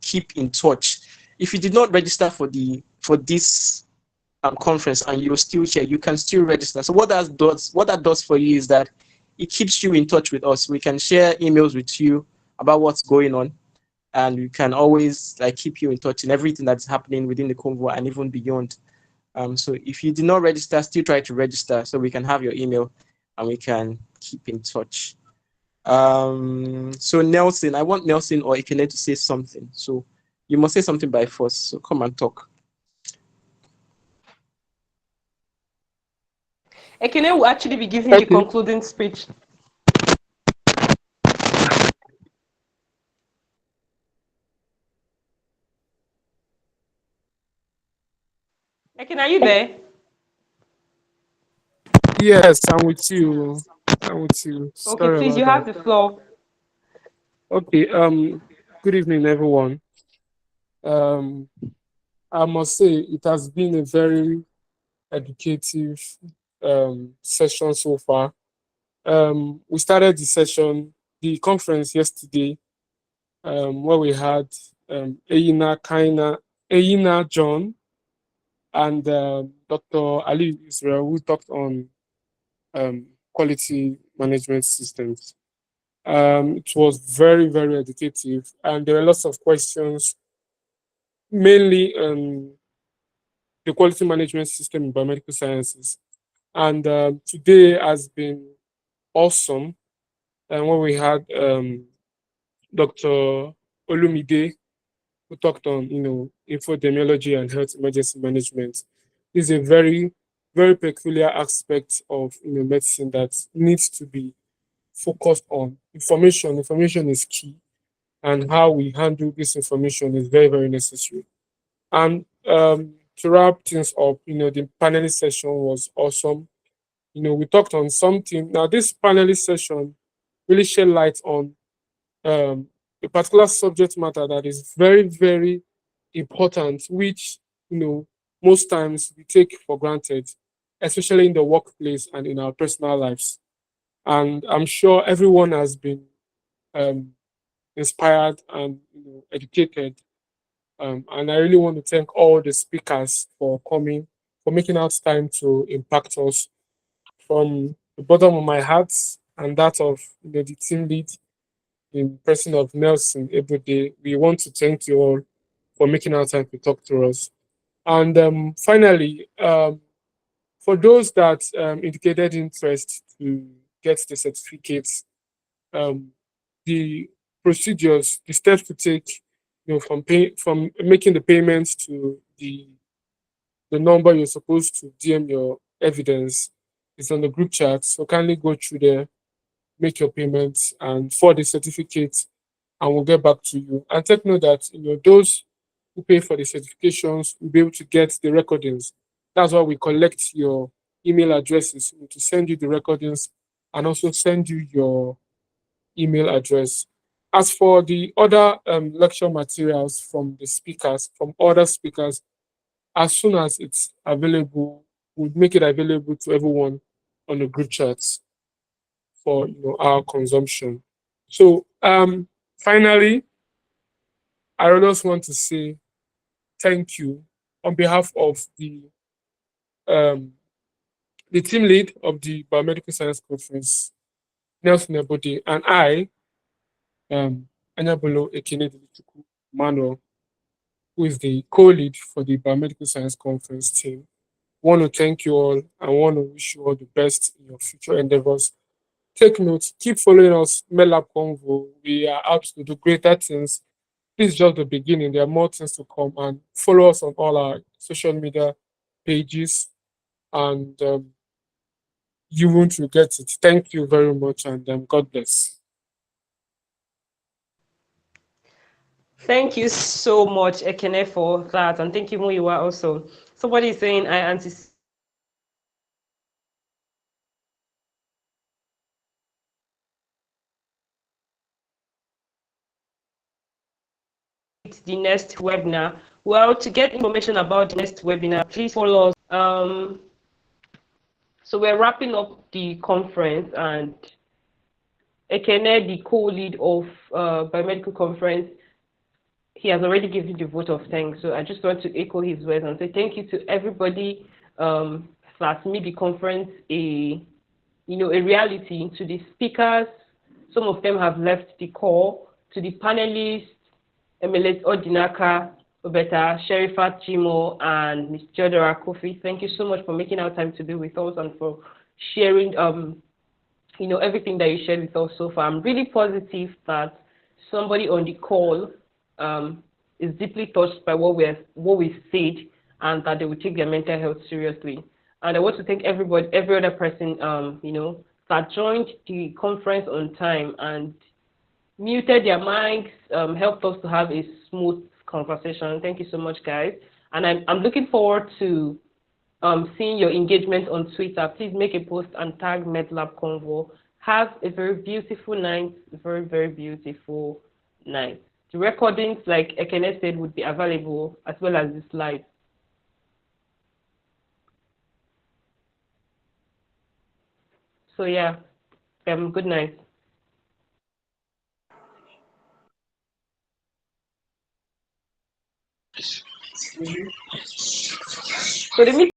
S10: keep in touch. If you did not register for this conference and you're still here, you can still register. So what that does for you is that it keeps you in touch with us. We can share emails with you about what's going on, and we can always keep you in touch in everything that's happening within the convo and even beyond. So if you did not register, still try to register so we can have your email and we can keep in touch. So Nelson, I want Nelson or Ikene to say something. So you must say something by force. So come and talk.
S1: Ekene will actually be giving the concluding speech. Ekene, are you there?
S16: Yes, I'm with you.
S1: Okay,
S16: Sorry
S1: please, you
S16: about
S1: have
S16: that.
S1: the floor.
S16: Okay. Good evening, everyone. I must say it has been a very educative session so far. We started the conference yesterday, where we had Eina John and Dr. Ali Israel, who talked on quality management systems. It was very, very educative, and there were lots of questions, mainly the quality management system in biomedical sciences. And today has been awesome, and when we had Dr. Olumide, who talked on infodemiology and health emergency management. This is a very, very peculiar aspect of medicine that needs to be focused on. Information is key, and how we handle this information is very, very necessary. And to wrap things up, the panelist session was awesome. We talked on something. Now, this panelist session really shed light on a particular subject matter that is very, very important, which most times we take for granted, especially in the workplace and in our personal lives. And I'm sure everyone has been inspired and educated. And I really want to thank all the speakers for coming, for making out time to impact us. From the bottom of my heart and that of the team lead, in person of Nelson Everyday, we want to thank you all for making out time to talk to us. And finally, For those that indicated interest to get the certificates, the procedures, the steps to take, from making the payments to the number you're supposed to DM your evidence is on the group chat. So kindly go through there, make your payments, and for the certificate, and we'll get back to you. And take note that those who pay for the certifications will be able to get the recordings. That's why we collect your email addresses to send you the recordings and also send you your email address. As for the other lecture materials from the speakers, from other speakers, as soon as it's available, we'll make it available to everyone on the group chats for our consumption. So finally, I just want to say thank you on behalf of the team lead of the Biomedical Science Conference, Nelson Ebode, and I, Anyabolo Ekenedichukwu Manuel, who is the co-lead for the Biomedical Science Conference team. Want to thank you all and want to wish you all the best in your future endeavors. Take note, keep following us, MedLabConvo. We are out to do greater things. This is just the beginning. There are more things to come, and follow us on all our social media pages, and you won't regret it. Thank you very much, and God bless.
S1: Thank you so much, Ekene, for that, and thank you, Muyiwa, also. Somebody is saying, I anticipate the next webinar. Well, to get information about the next webinar, please follow us. So we're wrapping up the conference, and Ekene, the co-lead of Biomedical Conference, he has already given the vote of thanks. So I just want to echo his words and say thank you to everybody that's made the conference a reality. To the speakers, some of them have left the call. To the panelists, Emilet Odinaka, Obeta, Sherifat Jimo, and Ms. Jodora Kofi, thank you so much for making our time to be with us and for sharing everything that you shared with us so far. I'm really positive that somebody on the call is deeply touched by what we've said, and that they will take their mental health seriously. And I want to thank every other person that joined the conference on time and muted their mics, helped us to have a smooth conversation. Thank you so much, guys. And I'm looking forward to seeing your engagement on Twitter. Please make a post and tag MedLabConvo. Have a very beautiful night, very, very beautiful night. The recordings, like Ekene said, would be available as well as the slides. So yeah, good night. So the